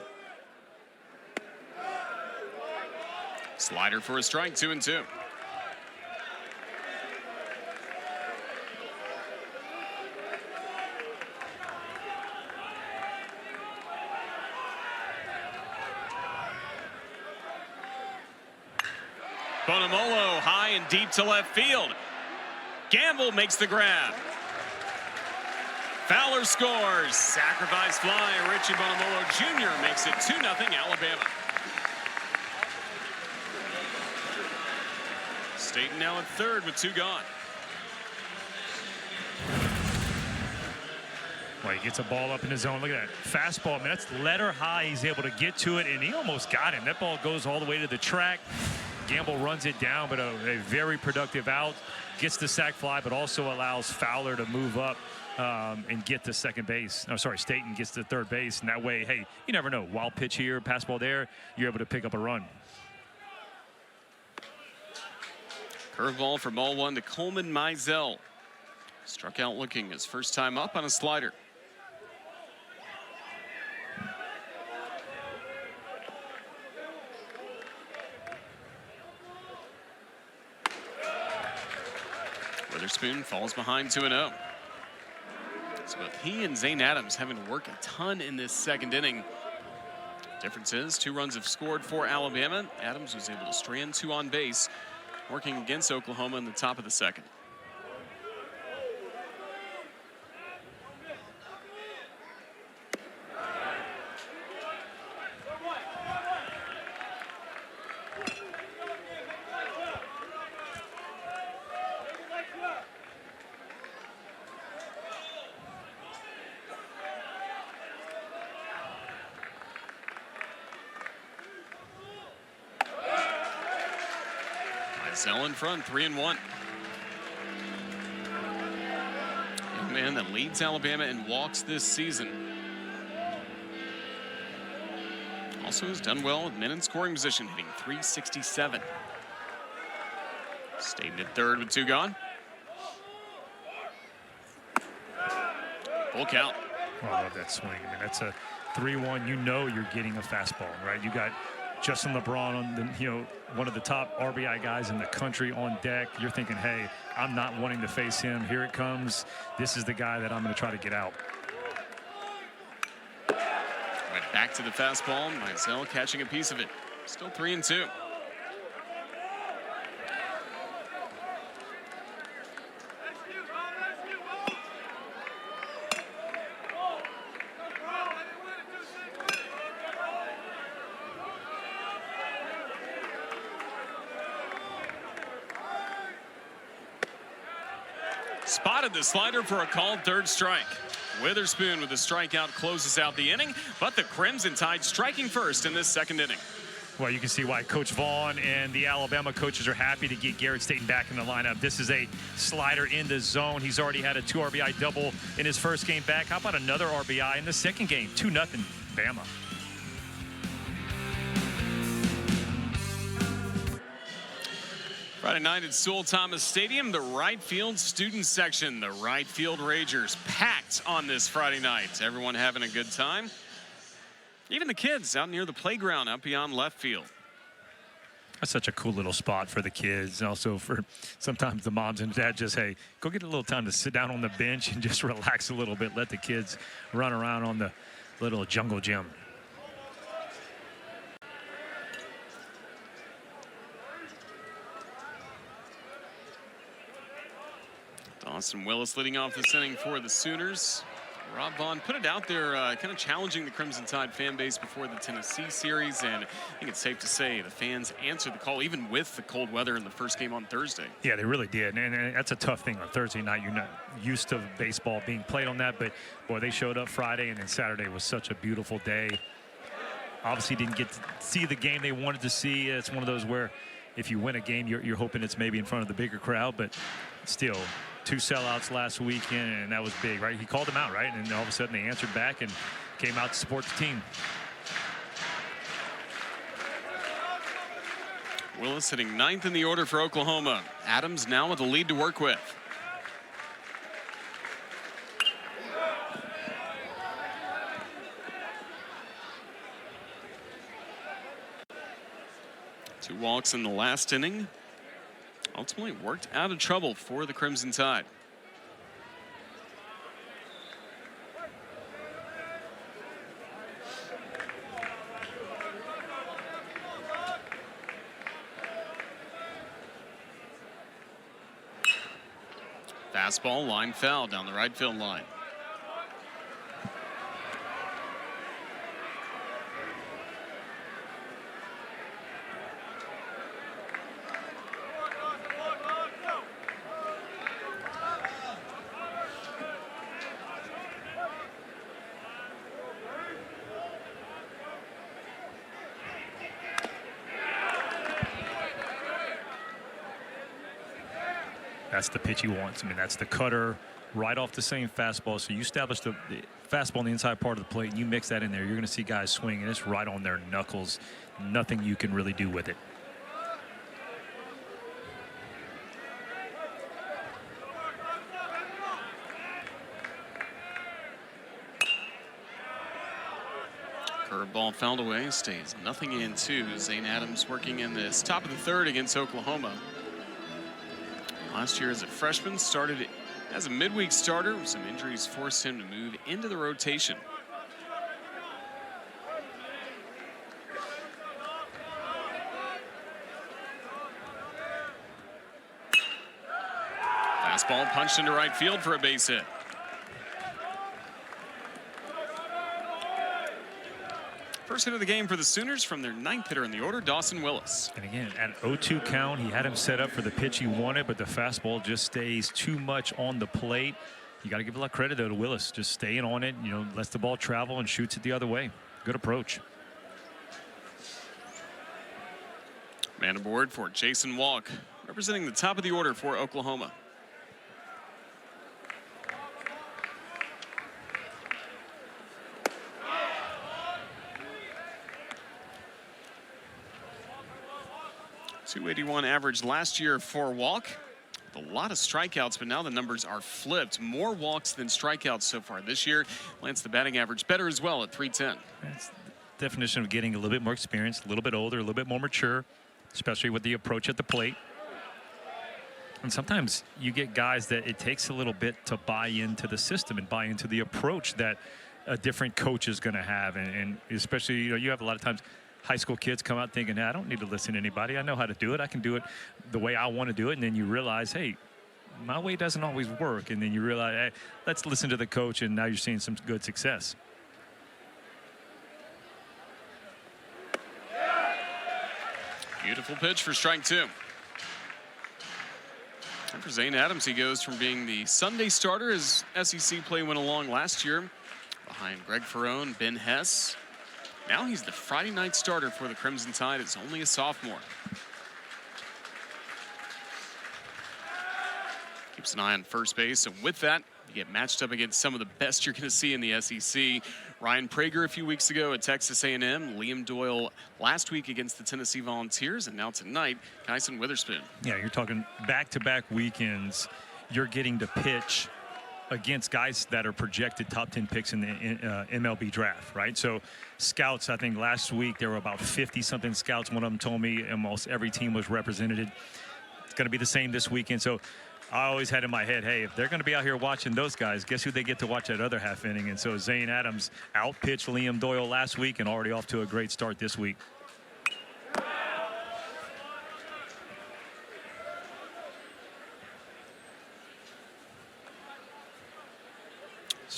Slider for a strike, 2-2. Bonamolo high and deep to left field. Gamble makes the grab. Fowler scores. Sacrifice fly. Richie Bonamolo Jr. makes it 2-0 Alabama. Staten now at third with 2 gone. Well, he gets a ball up in his zone. Look at that fastball. I mean, that's letter high. He's able to get to it, and he almost got him. That ball goes all the way to the track. Gamble runs it down, but a very productive out. Gets the sac fly, but also allows Fowler to move up and get to second base. No, sorry, Staten gets to third base, and that way, hey, you never know. Wild pitch here, pass ball there, you're able to pick up a run. Curveball for ball 1 to Coleman Mizell. Struck out looking his first time up on a slider. Witherspoon falls behind 2-0. So both he and Zane Adams having to work a ton in this second inning. Difference is 2 runs have scored for Alabama. Adams was able to strand 2 on base, working against Oklahoma in the top of the second. Mizell in front, 3-1. Young man that leads Alabama in walks this season. Also has done well with men in scoring position, hitting .367. Staten at third with 2 gone. Full count. Oh, I love that swing. I mean, that's a 3-1. You know you're getting a fastball, right? You got Justin LeBron on the, one of the top RBI guys in the country on deck. You're thinking, hey, I'm not wanting to face him. Here it comes. This is the guy that I'm going to try to get out. Went back to the fastball. Mizell catching a piece of it. Still 3-2. Spotted the slider for a called third strike. Witherspoon with a strikeout closes out the inning, but the Crimson Tide striking first in this second inning. Well, you can see why Coach Vaughn and the Alabama coaches are happy to get Garrett Staten back in the lineup. This is a slider in the zone. He's already had a 2 RBI double in his first game back. How about another RBI in the second game? 2-0 Bama. Friday night at Sewell Thomas Stadium, the right field student section, the right field Ragers, packed on this Friday night. Everyone having a good time. Even the kids out near the playground up beyond left field. That's such a cool little spot for the kids. And also for sometimes the moms and dads, just, hey, go get a little time to sit down on the bench and just relax a little bit. Let the kids run around on the little jungle gym. Dawson Willis leading off this inning for the Sooners. Rob Vaughn put it out there, kind of challenging the Crimson Tide fan base before the Tennessee series, and I think it's safe to say the fans answered the call, even with the cold weather in the first game on Thursday. Yeah, they really did, and that's a tough thing on Thursday night. You're not used to baseball being played on that, but boy, they showed up Friday, and then Saturday was such a beautiful day. Obviously didn't get to see the game they wanted to see. It's one of those where if you win a game, you're hoping it's maybe in front of the bigger crowd, but still, 2 sellouts last weekend, and that was big, right? He called them out, right? And all of a sudden they answered back and came out to support the team. Willis hitting 9th in the order for Oklahoma. Adams now with the lead to work with. Two walks in the last inning. Ultimately worked out of trouble for the Crimson Tide. Fastball, line foul down the right field line. That's the pitch he wants. I mean, that's the cutter right off the same fastball. So you establish the fastball on the inside part of the plate, and you mix that in there. You're going to see guys swing, and it's right on their knuckles. Nothing you can really do with it. Curveball fouled away, stays nothing in two. Zane Adams working in this top of the third against Oklahoma. Last year as a freshman, started as a midweek starter. Some injuries forced him to move into the rotation. Fastball punched into right field for a base hit. First hit of the game for the Sooners from their 9th hitter in the order, Dawson Willis. And again, at an 0-2 count, he had him set up for the pitch he wanted, but the fastball just stays too much on the plate. You got to give a lot of credit, though, to Willis. Just staying on it, lets the ball travel and shoots it the other way. Good approach. Man aboard for Jason Walk, representing the top of the order for Oklahoma. .281 average last year for Walk. A lot of strikeouts, but now the numbers are flipped. More walks than strikeouts so far this year. Lance, the batting average better as well at .310. That's the definition of getting a little bit more experience, a little bit older, a little bit more mature, especially with the approach at the plate. And sometimes you get guys that it takes a little bit to buy into the system and buy into the approach that a different coach is going to have. And especially, you have a lot of times high school kids come out thinking, I don't need to listen to anybody. I know how to do it. I can do it the way I want to do it. And then you realize, hey, my way doesn't always work. And then you realize, hey, let's listen to the coach. And now you're seeing some good success. Beautiful pitch for strike two. And for Zane Adams, he goes from being the Sunday starter as SEC play went along last year behind Greg Ferrone, Ben Hess. Now he's the Friday night starter for the Crimson Tide. It's only a sophomore. Keeps an eye on first base, and with that, you get matched up against some of the best you're going to see in the SEC. Ryan Prager a few weeks ago at Texas A&M, Liam Doyle last week against the Tennessee Volunteers, and now tonight, Kyson Witherspoon. Yeah, you're talking back-to-back weekends. You're getting to pitch against guys that are projected top 10 picks in the MLB draft, right? So scouts, I think last week there were about 50-something scouts. One of them told me almost every team was represented. It's going to be the same this weekend. So I always had in my head, hey, if they're going to be out here watching those guys, guess who they get to watch that other half inning? And so Zane Adams outpitched Liam Doyle last week and already off to a great start this week.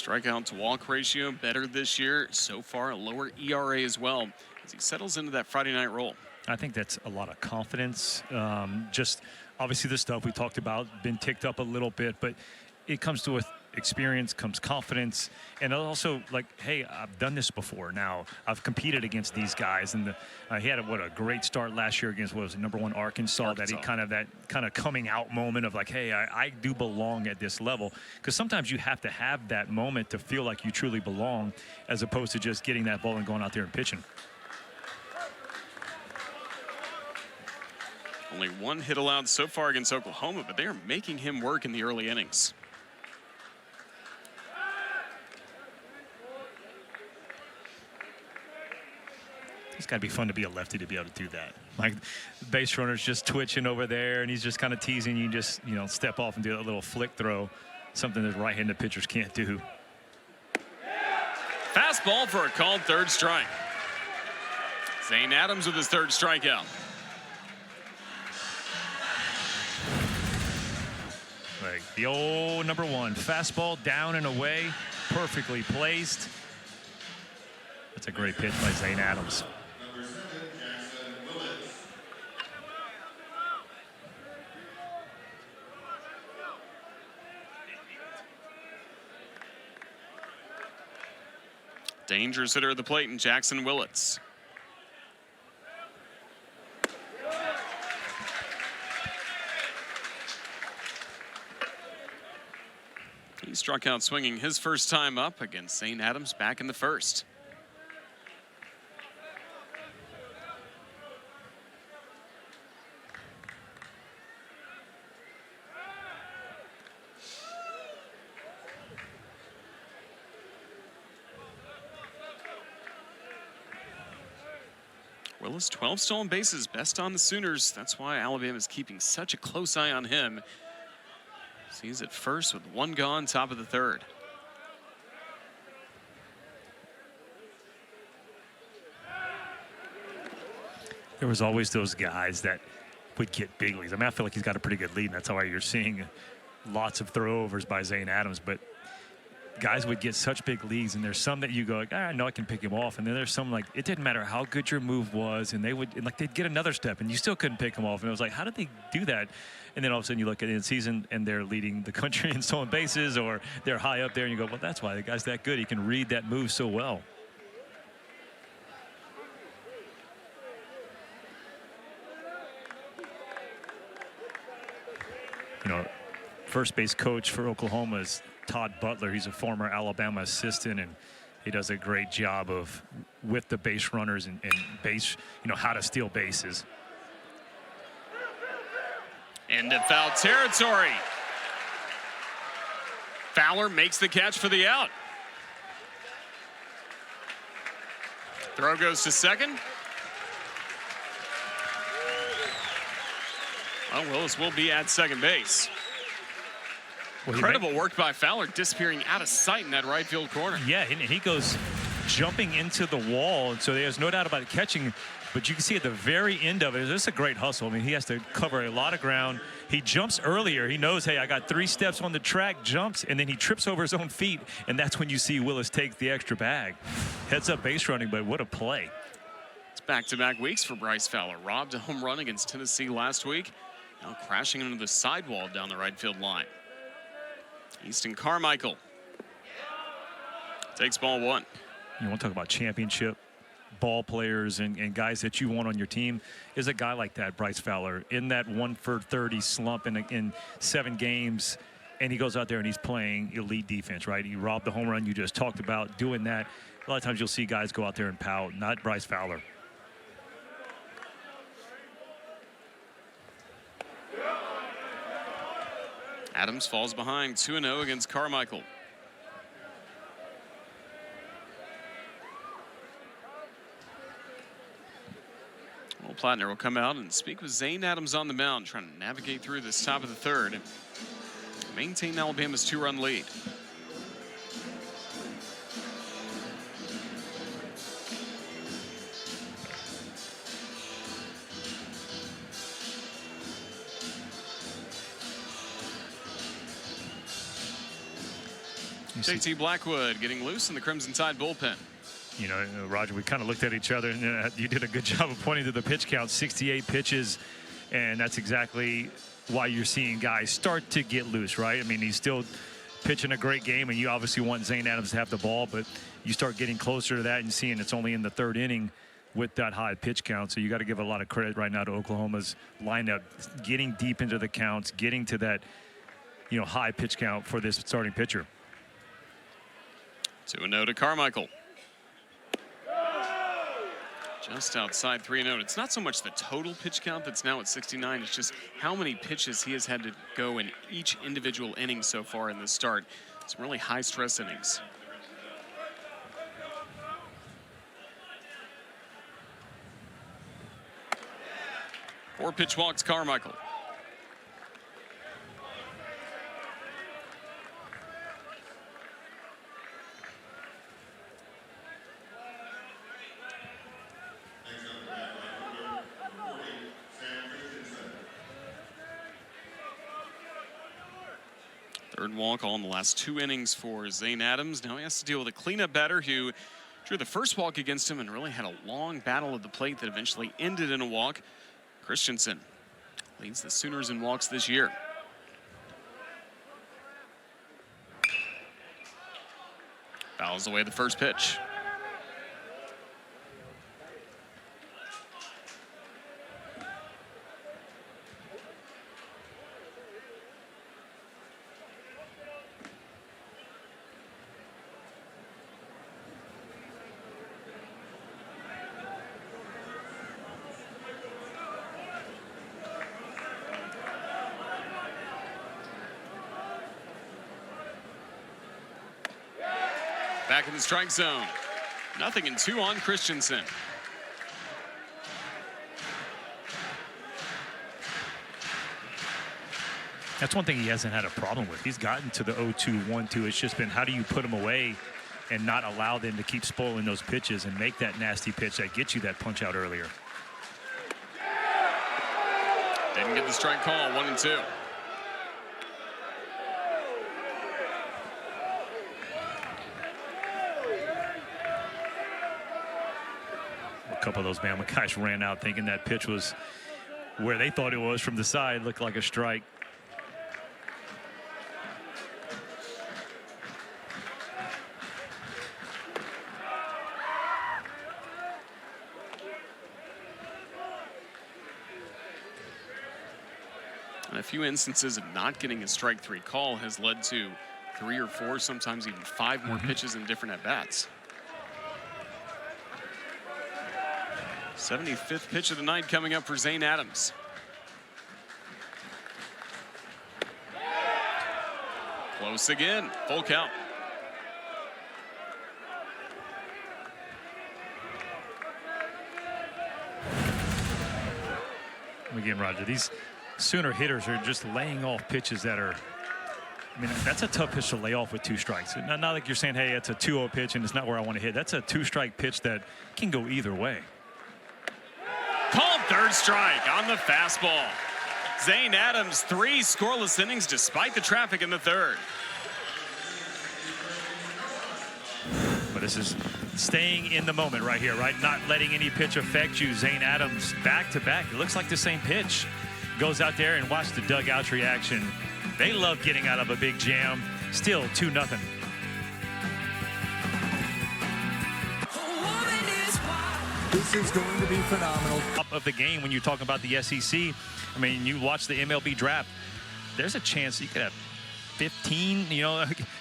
Strikeout to walk ratio better this year. So far, a lower ERA as well as he settles into that Friday night role. I think that's a lot of confidence. Just obviously the stuff we talked about been ticked up a little bit, but it comes to with experience comes confidence, and also like, hey, I've done this before. Now I've competed against these guys, and he had a great start last year against what was it, #1 Arkansas. That he kind of coming out moment of like, hey, I do belong at this level, because sometimes you have to have that moment to feel like you truly belong, as opposed to just getting that ball and going out there and pitching. Only 1 hit allowed so far against Oklahoma, but they are making him work in the early innings. It's got to be fun to be a lefty to be able to do that. Like, the base runner's just twitching over there, and he's just kind of teasing you. Just, step off and do a little flick throw, something that right-handed pitchers can't do. Fastball for a called third strike. Zane Adams with his 3rd strikeout. Like the old #1 fastball, down and away, perfectly placed. That's a great pitch by Zane Adams. Number 7, Jackson Willis. Dangerous hitter at the plate in Jackson Willits. He struck out swinging his first time up against Zane Adams back in the 1st. Willis, 12 stolen bases, best on the Sooners. That's why Alabama's keeping such a close eye on him. He's at first with 1 gone, top of the 3rd. There was always those guys that would get big leads. I mean, I feel like he's got a pretty good lead, and that's why you're seeing lots of throwovers by Zane Adams. But guys would get such big leads, and there's some that you go, like, I know I can pick him off, and then there's some like it didn't matter how good your move was, and they'd get another step, and you still couldn't pick him off. And it was like, how did they do that? And then all of a sudden you look at it in season, and they're leading the country in stolen bases, or they're high up there, and you go, well, that's why the guy's that good. He can read that move so well. First base coach for Oklahoma is Todd Butler. He's a former Alabama assistant, and he does a great job of with the base runners and base, how to steal bases. Into foul territory. Fowler makes the catch for the out. Throw goes to second. Well, Willis will be at second base. Incredible work by Fowler, disappearing out of sight in that right field corner. Yeah, and he goes jumping into the wall, and so there's no doubt about it catching. But you can see at the very end of it, this is a great hustle. I mean, he has to cover a lot of ground. He jumps earlier. He knows, hey, I got 3 steps on the track, jumps, and then he trips over his own feet, and that's when you see Willis take the extra bag. Heads up base running, but what a play. It's back-to-back weeks for Bryce Fowler. Robbed a home run against Tennessee last week. Now crashing into the sidewall down the right field line. Easton Carmichael takes ball 1. You want to talk about championship ball players and guys that you want on your team, is a guy like that, Bryce Fowler, in that 1-for-30 slump in 7 games, and he goes out there and he's playing elite defense, right? He robbed the home run you just talked about, doing that. A lot of times you'll see guys go out there and pout, not Bryce Fowler. Adams falls behind 2-0 against Carmichael. Well, Plattner will come out and speak with Zane Adams on the mound, trying to navigate through this top of the 3rd and maintain Alabama's 2-run lead. JT Blackwood getting loose in the Crimson Tide bullpen. You know, Roger, we kind of looked at each other, and you did a good job of pointing to the pitch count, 68 pitches, and that's exactly why you're seeing guys start to get loose, right? I mean, he's still pitching a great game, and you obviously want Zane Adams to have the ball, but you start getting closer to that and seeing it's only in the third inning with that high pitch count. So you got to give a lot of credit right now to Oklahoma's lineup, getting deep into the counts, getting to that, you know, high pitch count for this starting pitcher. 2-0 to Carmichael. Just outside 3-0. It's not so much the total pitch count that's now at 69. It's just how many pitches he has had to go in each individual inning so far in this start. Some really high-stress innings. Four pitch walks Carmichael. Third walk all in the last 2 innings for Zane Adams. Now he has to deal with a cleanup batter who drew the first walk against him and really had a long battle at the plate that eventually ended in a walk. Christensen leads the Sooners in walks this year. Fouls away the first pitch. Back in the strike zone. 0-2 on Christensen. That's one thing he hasn't had a problem with. He's gotten to the 0-2, 1-2. It's just been how do you put him away and not allow them to keep spoiling those pitches and make that nasty pitch that gets you that punch out earlier. Didn't get the strike call, 1-2. A couple of those Bama guys ran out thinking that pitch was where they thought it was from the side. Looked like a strike. And a few instances of not getting a strike 3 call has led to 3 or 4, sometimes even 5 more pitches in different at-bats. 75th pitch of the night coming up for Zane Adams. Close again, full count. Again, Roger, these Sooner hitters are just laying off pitches that are, I mean, that's a tough pitch to lay off with 2 strikes. Not like you're saying, hey, it's a 2-0 pitch and it's not where I want to hit. That's a 2-strike pitch that can go either way. Called third strike on the fastball. Zane Adams, 3 scoreless innings despite the traffic in the third. But this is staying in the moment right here, right? Not letting any pitch affect you. Zane Adams back-to-back. It looks like the same pitch. Goes out there and watch the dugout's reaction. They love getting out of a big jam. Still 2-0. This is going to be phenomenal. Top of the game when you talk about the SEC. I mean, you watch the MLB draft. There's a chance you could have 15,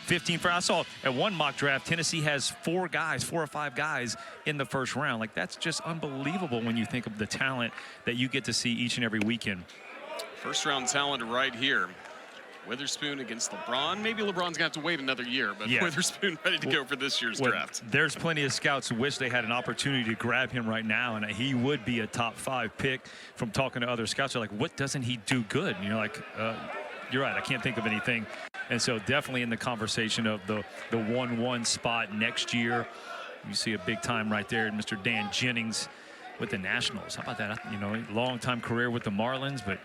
15 for, I saw at one mock draft, Tennessee has 4 or 5 guys in the first round. Like, that's just unbelievable when you think of the talent that you get to see each and every weekend. First round talent right here. Witherspoon against LeBron. Maybe LeBron's going to have to wait another year, but yeah. Witherspoon ready to go for this year's draft. There's plenty of scouts who wish they had an opportunity to grab him right now, and he would be a top 5 pick. From talking to other scouts, they're like, what doesn't he do good? And you're like, you're right, I can't think of anything. And so definitely in the conversation of the 1-1 spot next year. You see a big time right there, Mr. Dan Jennings with the Nationals. How about that? Long time career with the Marlins, but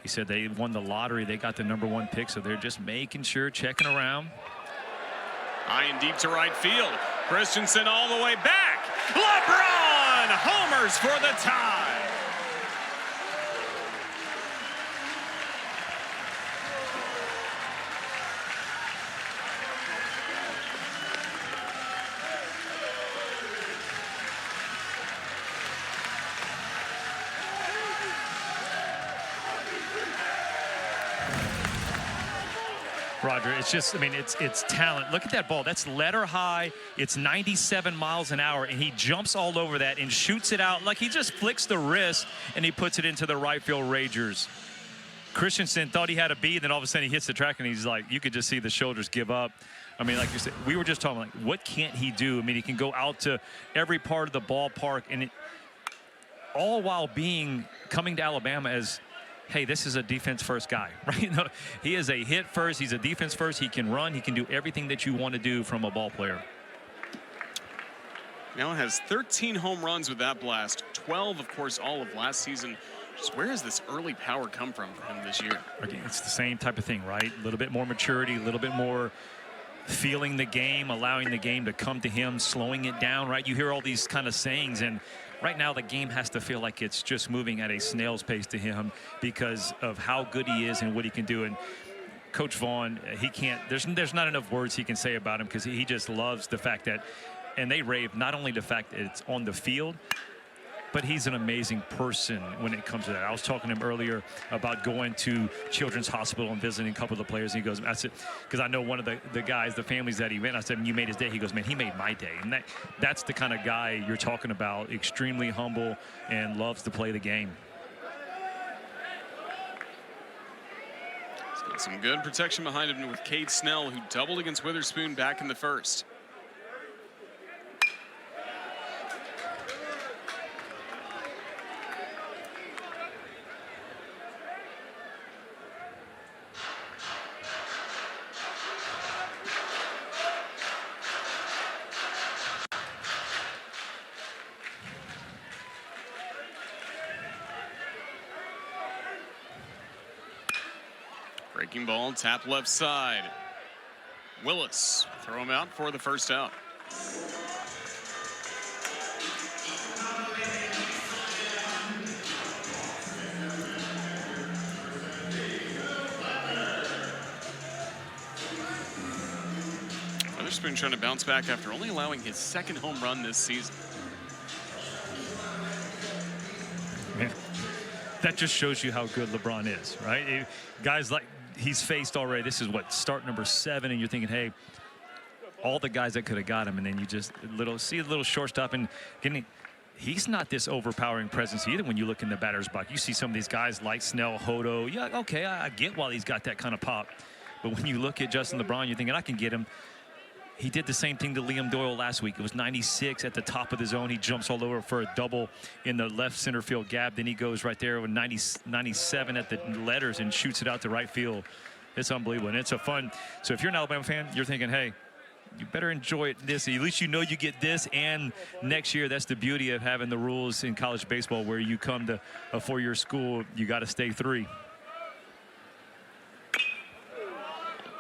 he said they won the lottery. They got the #1 pick, so they're just making sure, checking around. High and deep to right field. Christensen all the way back. LeBron homers for the tie. Roger, it's just, I mean, it's talent. Look at that ball. That's letter high. It's 97 miles an hour, and he jumps all over that and shoots it out like he just flicks the wrist, and he puts it into the right field Rangers. Christensen thought he had a beat, and then all of a sudden he hits the track, and he's like, you could just see the shoulders give up. I mean, like you said, we were just talking, like, what can't he do? I mean, he can go out to every part of the ballpark, and all while coming to Alabama as, hey, this is a defense-first guy, right? No, he is a hit first. He's a defense first. He can run. He can do everything that you want to do from a ball player. Now has 13 home runs with that blast. 12, of course, all of last season. Just where has this early power come from for him this year? Again, it's the same type of thing, right? A little bit more maturity, a little bit more feeling the game, allowing the game to come to him, slowing it down, right? You hear all these kind of sayings, and right now the game has to feel like it's just moving at a snail's pace to him because of how good he is and what he can do. And Coach Vaughn, he can't, there's not enough words he can say about him because he just loves the fact that, and they rave not only the fact that it's on the field, but he's an amazing person when it comes to that. I was talking to him earlier about going to Children's Hospital and visiting a couple of the players. And he goes, I said, because I know one of the guys, the families that he went. I said, you made his day. He goes, man, he made my day. And that's the kind of guy you're talking about. Extremely humble and loves to play the game. He's got some good protection behind him with Cade Snell, who doubled against Witherspoon back in the first. Breaking ball, tap left side. Willis throw him out for the first out. Witherspoon trying to bounce back after only allowing his second home run this season. Man, that just shows you how good LeBron is, right? Guys like he's faced already. This is what, start number 7, and you're thinking, hey, all the guys that could have got him, and then you just see a little shortstop, and he's not this overpowering presence either. When you look in the batter's box, you see some of these guys like Snell, Hodo. Yeah, okay, I get why he's got that kind of pop, but when you look at Justin LeBron, you're thinking, I can get him. He did the same thing to Liam Doyle last week. It was 96 at the top of the zone. He jumps all over for a double in the left center field gap. Then he goes right there with 97 at the letters and shoots it out to right field. It's unbelievable, and it's a fun. So if you're an Alabama fan, you're thinking, hey, you better enjoy it. At least you know you get this, and next year, that's the beauty of having the rules in college baseball where you come to a 4-year school, you got to stay 3.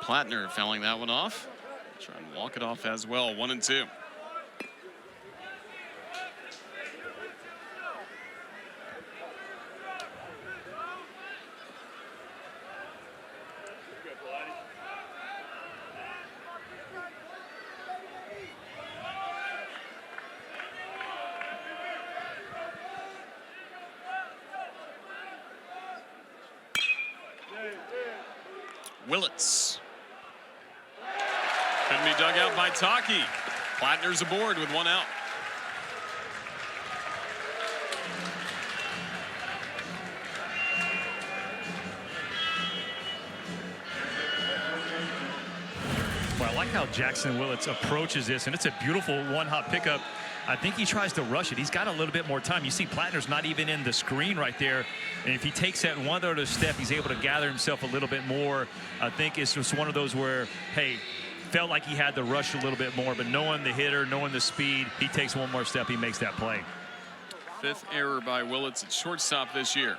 Plattner fouling that one off. Try and walk it off as well. 1-2. Willits. Couldn't be dug out by Taki. Plattner's aboard with 1 out. Well, I like how Jackson Willits approaches this, and it's a beautiful one-hop pickup. I think he tries to rush it. He's got a little bit more time. You see Plattner's not even in the screen right there. And if he takes that one other step, he's able to gather himself a little bit more. I think it's just one of those where, hey, felt like he had to rush a little bit more, but knowing the hitter, knowing the speed, he takes one more step, he makes that play. 5th error by Willits at shortstop this year.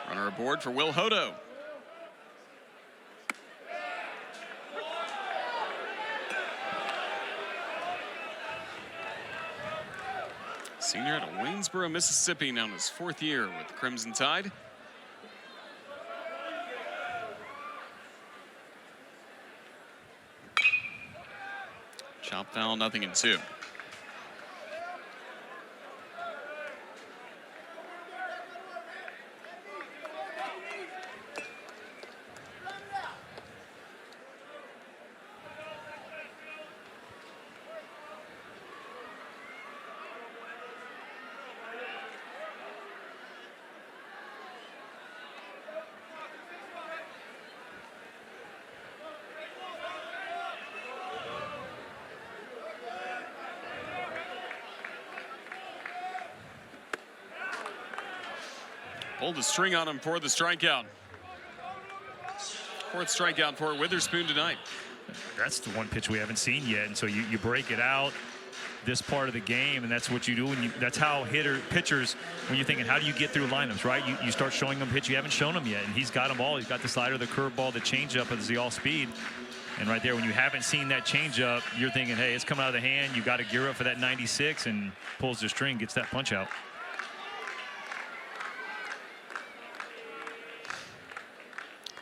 Runner aboard for Will Hodo. Senior out of Waynesboro, Mississippi, now in his 4th year with the Crimson Tide. Chop foul, 0-2. Pulled the string on him for the strikeout. 4th strikeout for Witherspoon tonight. That's the one pitch we haven't seen yet, and so you break it out this part of the game, and that's what you do. And that's how pitchers, when you're thinking, how do you get through lineups, right? You start showing them pitch you haven't shown them yet, and he's got them all. He's got the slider, the curveball, the changeup, and the all-speed. And right there, when you haven't seen that changeup, you're thinking, hey, it's coming out of the hand. You got to gear up for that 96, and pulls the string, gets that punch out.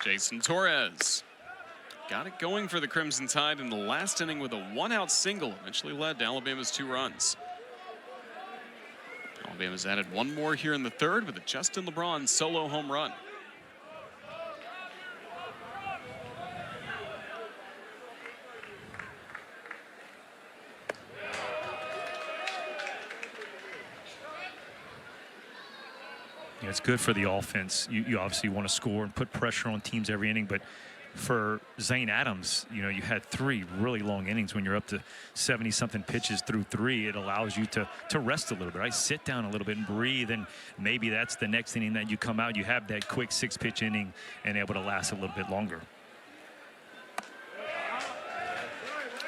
Jason Torres got it going for the Crimson Tide in the last inning with a 1-out single, eventually led to Alabama's 2 runs. Alabama's added 1 more here in the 3rd with a Justin LeBron solo home run. Yeah, it's good for the offense. You obviously want to score and put pressure on teams every inning, but for Zane Adams, you had 3 really long innings. When you're up to 70-something pitches through 3, it allows you to rest a little bit, right? Sit down a little bit and breathe, and maybe that's the next inning that you come out. You have that quick 6-pitch inning and able to last a little bit longer.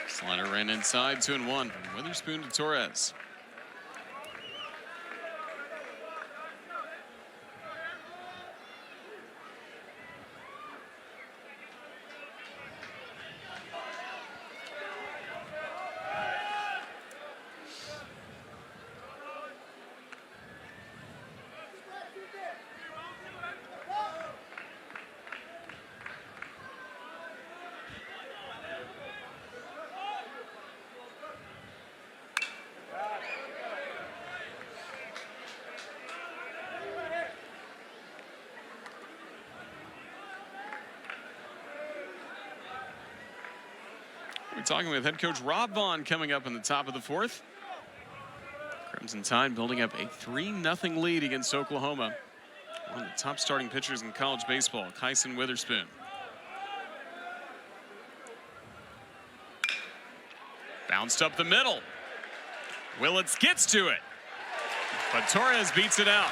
Slider ran inside, 2-1 from Witherspoon to Torres. We're talking with head coach Rob Vaughn coming up in the top of the 4th. Crimson Tide building up a 3-0 lead against Oklahoma. One of the top starting pitchers in college baseball, Kyson Witherspoon. Bounced up the middle. Willits gets to it, but Torres beats it out.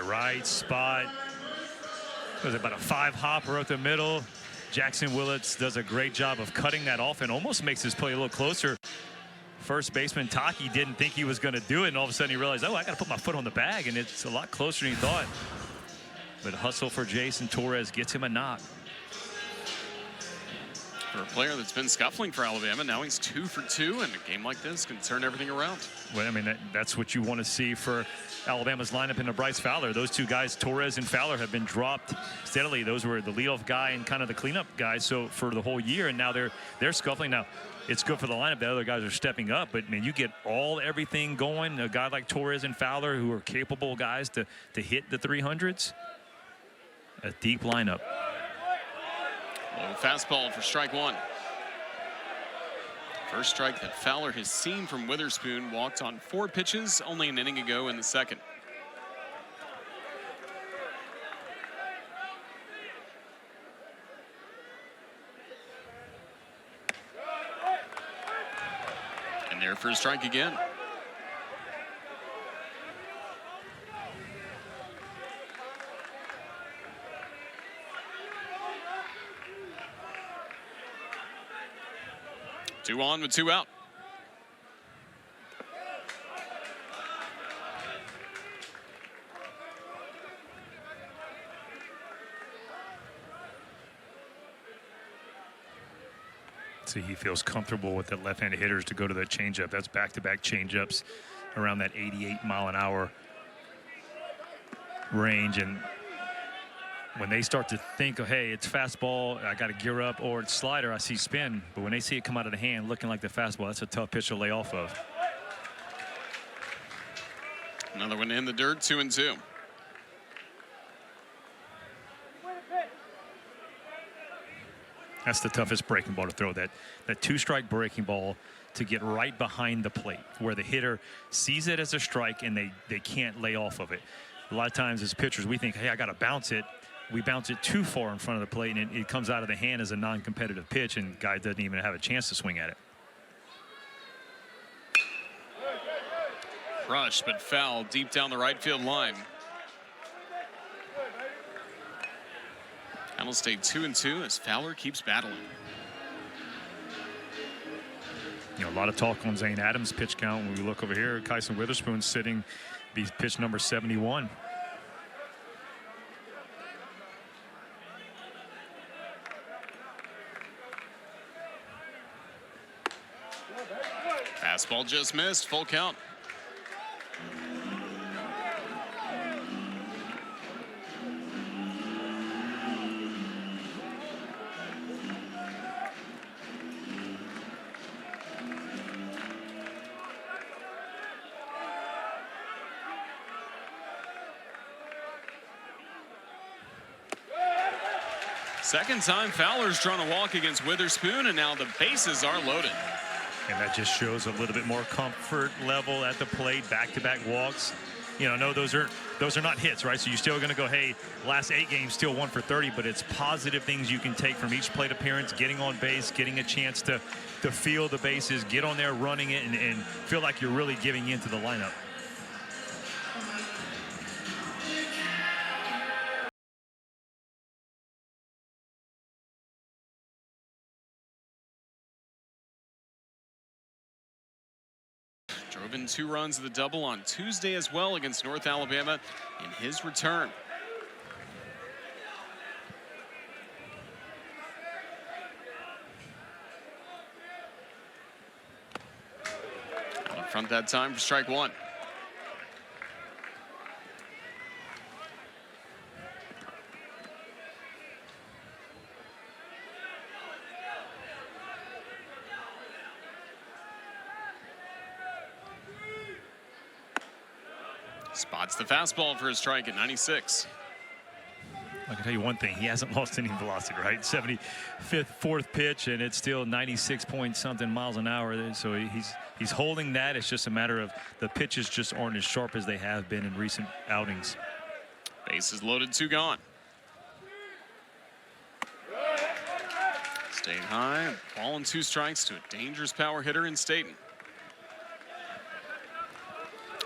Right spot. Was about a 5-hopper up the middle. Jackson Willits does a great job of cutting that off and almost makes his play a little closer. First baseman Taki didn't think he was going to do it, and all of a sudden he realized, oh, I got to put my foot on the bag, and it's a lot closer than he thought. But hustle for Jason Torres gets him a knock. For a player that's been scuffling for Alabama, now he's 2 for 2, and a game like this can turn everything around. Well, I mean, that's what you want to see for Alabama's lineup into Bryce Fowler. Those 2 guys, Torres and Fowler, have been dropped steadily. Those were the leadoff guy and kind of the cleanup guys so for the whole year, and now they're scuffling. Now, it's good for the lineup. The other guys are stepping up, but, man, you get everything going. A guy like Torres and Fowler, who are capable guys to hit the 300s. A deep lineup. Low fastball for strike 1. First strike that Fowler has seen from Witherspoon. Walked on 4 pitches only an inning ago in the 2nd. And there for a strike again. Two on with 2 out. See, he feels comfortable with the left-handed hitters to go to the changeup. That's back-to-back changeups around that 88-mile-an-hour range. And when they start to think, oh, hey, it's fastball, I got to gear up, or it's slider, I see spin. But when they see it come out of the hand looking like the fastball, that's a tough pitch to lay off of. Another one in the dirt, 2-2. That's the toughest breaking ball to throw. That two-strike breaking ball to get right behind the plate where the hitter sees it as a strike and they can't lay off of it. A lot of times as pitchers, we think, hey, I got to bounce it. We bounce it too far in front of the plate, and it comes out of the hand as a non-competitive pitch, and the guy doesn't even have a chance to swing at it. Rush, but foul deep down the right field line. That'll stay 2-2 as Fowler keeps battling. You know, a lot of talk on Zane Adams' pitch count. When we look over here, Kyson Witherspoon sitting, pitch number 71. Fastball just missed, full count. Second time Fowler's drawn a walk against Witherspoon, and now the bases are loaded. And that just shows a little bit more comfort level at the plate. Back-to-back walks. You know, no, those are not hits, right? So you're still going to go, hey, last 8 games, still 1 for 30, but it's positive things you can take from each plate appearance, getting on base, getting a chance to feel the bases, get on there running it, and feel like you're really giving into the lineup. Drove in 2 runs of the double on Tuesday as well against North Alabama in his return. Out in front that time for strike 1. Spots the fastball for a strike at 96. I can tell you one thing, he hasn't lost any velocity, right? 75th, 4th pitch, and it's still 96 point something miles an hour. So he's holding that. It's just a matter of the pitches just aren't as sharp as they have been in recent outings. Bases loaded, 2 gone. Staying high, ball and 2 strikes to a dangerous power hitter in Staten.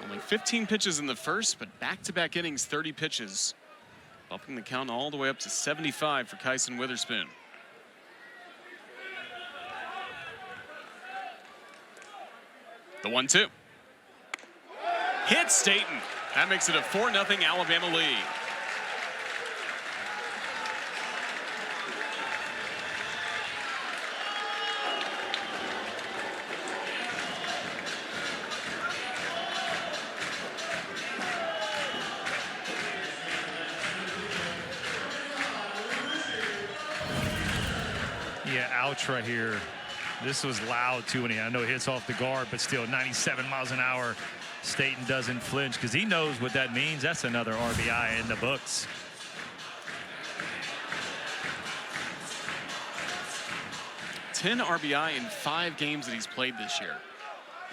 Only 15 pitches in the first, but back-to-back innings, 30 pitches. Bumping the count all the way up to 75 for Kyson Witherspoon. The 1-2. Hit Staten. That makes it a 4-0 Alabama lead. Yeah, ouch right here. This was loud too, and I know it hits off the guard, but still 97 miles an hour. Staten doesn't flinch because he knows what that means. That's another RBI in the books. Ten RBI in 5 games that he's played this year.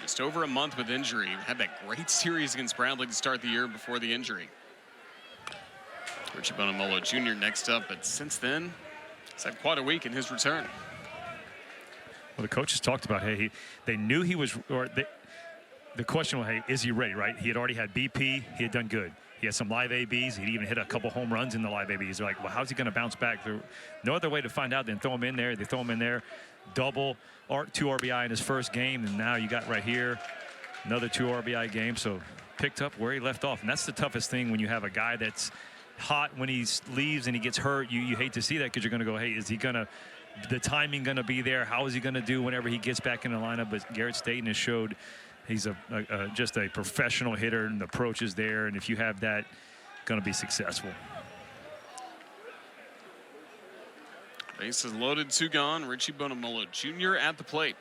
Just over a month with injury. Had that great series against Bradley to start the year before the injury. Richie Bonamolo Jr. next up, but since then, he's had quite a week in his return. Well, the coaches talked about, hey, they knew he was, or the question was, hey, is he ready, right? He had already had BP. He had done good. He had some live ABs. He'd even hit a couple home runs in the live ABs. They're like, well, how's he going to bounce back? There's no other way to find out than throw him in there. They throw him in there, double, or 2 RBI in his first game, and now you got right here another 2 RBI game. So picked up where he left off, and that's the toughest thing when you have a guy that's hot when he leaves and he gets hurt. You hate to see that because you're going to go, hey, is he going to the timing going to be there? How is he going to do whenever he gets back in the lineup? But Garrett Staten has showed he's just a professional hitter, and the approach is there. And if you have that, going to be successful. Bases loaded, 2 gone. Richie Bonamolo Jr. at the plate.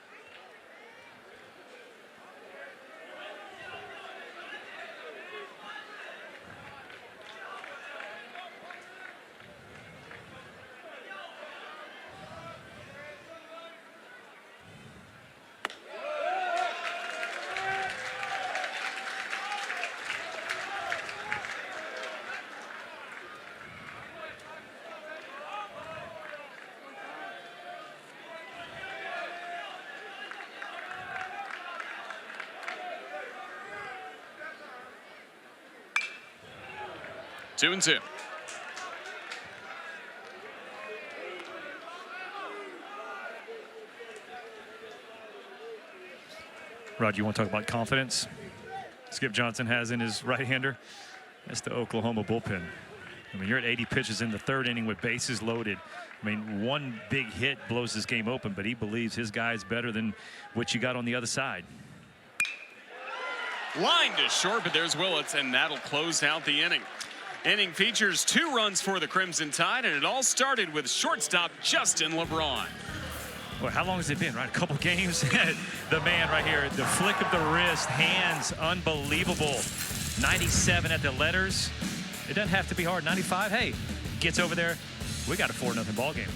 Two and two. Rod, you want to talk about confidence Skip Johnson has in his right-hander? That's the Oklahoma bullpen. I mean, you're at 80 pitches in the 3rd inning with bases loaded. I mean, one big hit blows this game open, but he believes his guy is better than what you got on the other side. Line to short, but there's Willits, and that'll close out the inning. Inning features 2 runs for the Crimson Tide, and it all started with shortstop Justin LeBron. Well, how long has it been, right? A couple games? The man right here, the flick of the wrist, hands, unbelievable. 97 at the letters. It doesn't have to be hard. 95, hey, gets over there. We got a 4-0 ball game.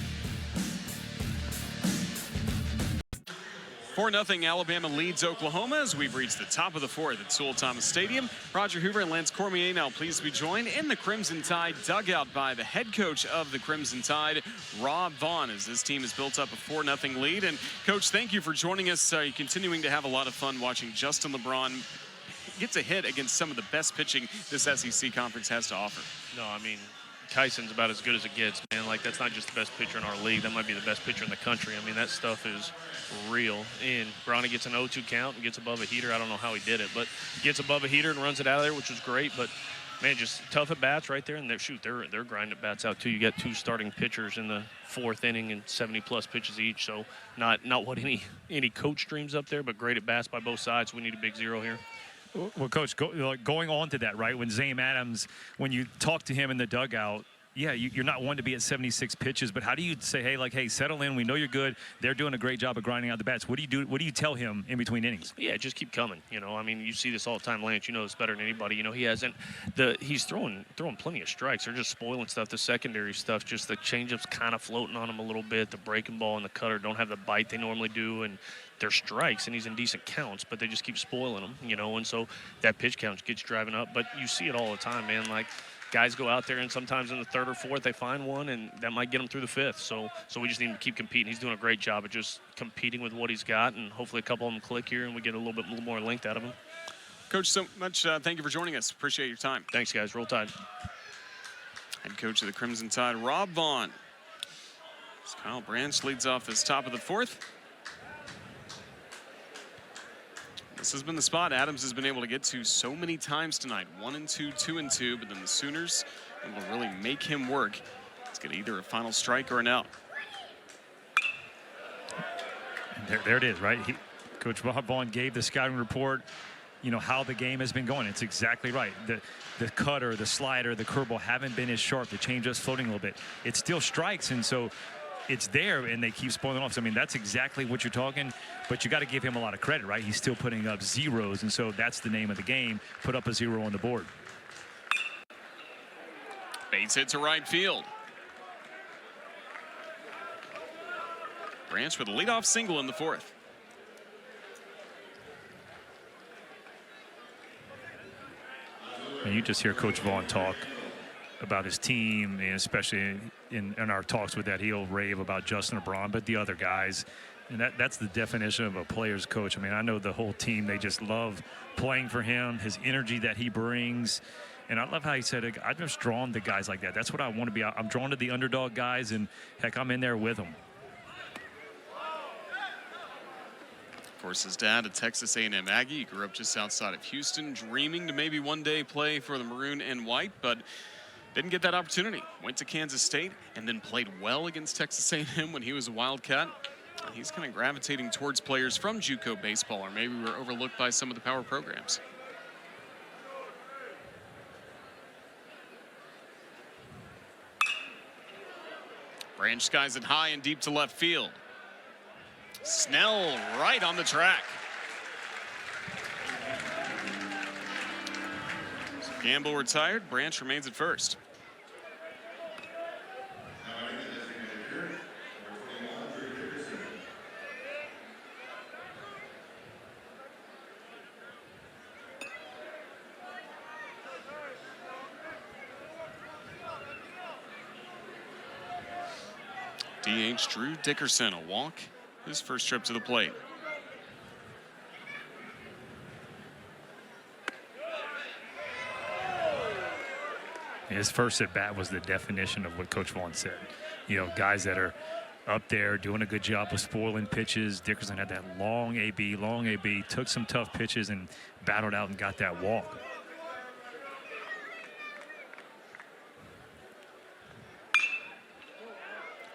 4-0 Alabama leads Oklahoma as we've reached the top of the 4th at Sewell Thomas Stadium. Roger Hoover and Lance Cormier now pleased to be joined in the Crimson Tide dugout by the head coach of the Crimson Tide, Rob Vaughn, as this team has built up a 4-0 lead. And Coach, thank you for joining us. You're continuing to have a lot of fun watching Justin LeBron gets a hit against some of the best pitching this SEC conference has to offer. No, I mean, Tyson's about as good as it gets, man. Like, that's not just the best pitcher in our league. That might be the best pitcher in the country. I mean, that stuff is real. And Bronny gets an 0-2 count and gets above a heater. I don't know how he did it, but gets above a heater and runs it out of there, which was great. But, man, just tough at bats right there. And they're grinding bats out, too. You got 2 starting pitchers in the 4th inning and 70-plus pitches each. So not what any coach dreams up there, but great at bats by both sides. We need a big 0 here. Well, Coach, going on to that, right, when Zame Adams, when you talk to him in the dugout, yeah, you're not one to be at 76 pitches, but how do you say, hey, settle in. We know you're good. They're doing a great job of grinding out the bats. What do you do? What do you tell him in between innings? Yeah, just keep coming. You know, I mean, you see this all the time, Lance. You know this better than anybody. You know, he's throwing plenty of strikes. They're just spoiling stuff. The secondary stuff, just the changeup's kind of floating on him a little bit. The breaking ball and the cutter don't have the bite they normally do, and they're strikes, and he's in decent counts, but they just keep spoiling them, you know, and so that pitch count gets driving up. But you see it all the time, man. Like, guys go out there, and sometimes in the 3rd or 4th they find one, and that might get them through the 5th. So we just need to keep competing. He's doing a great job of just competing with what he's got, and hopefully a couple of them click here, and we get a little more length out of him. Coach, so much thank you for joining us. Appreciate your time. Thanks, guys. Roll Tide. Head coach of the Crimson Tide, Rob Vaughn. As Kyle Branch leads off this top of the 4th. This has been the spot Adams has been able to get to so many times tonight. 1-2, 2-2, but then the Sooners will really make him work. Let's get either a final strike or an out. There it is, right? Coach Rob Vaughn gave the scouting report, you know, how the game has been going. It's exactly right. The cutter, the slider, the curveball haven't been as sharp. The changeup's floating a little bit. It still strikes, and so it's there, and they keep spoiling off. So, I mean, that's exactly what you're talking, but you got to give him a lot of credit, right? He's still putting up zeros, and so that's the name of the game. Put up a 0 on the board. Bates hit to right field. Branch with a leadoff single in the 4th. And you just hear Coach Vaughn talk about his team, and especially in our talks with that, he'll rave about Justin LeBron, but the other guys. And that's the definition of a player's coach. I mean, I know the whole team, they just love playing for him, his energy that he brings. And I love how he said, I'm just drawn to guys like that. That's what I want to be. I'm drawn to the underdog guys, and, heck, I'm in there with them. Of course, his dad, a Texas A&M Aggie, he grew up just outside of Houston, dreaming to maybe one day play for the Maroon and White, but Didn't get that opportunity. Went to Kansas State and then played well against Texas A&M when he was a Wildcat. He's kind of gravitating towards players from JUCO baseball, or maybe we're overlooked by some of the power programs. Branch skies it high and deep to left field. Snell right on the track. So Gamble retired. Branch remains at first. DH Drew Dickerson, a walk, his first trip to the plate. His first at bat was the definition of what Coach Vaughn said. You know, guys that are up there doing a good job of spoiling pitches. Dickerson had that long AB, took some tough pitches and battled out and got that walk.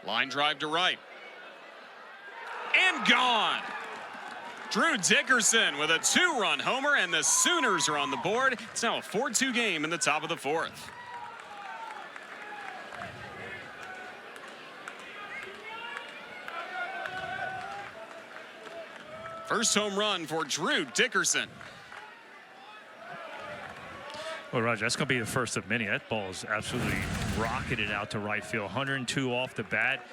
Line drive to right. And gone. Drew Dickerson with a 2-run homer, and the Sooners are on the board. It's now a 4-2 game in the top of the 4th. First home run for Drew Dickerson. Well, Roger, that's going to be the first of many. That ball is absolutely rocketed out to right field. 102 off the bat.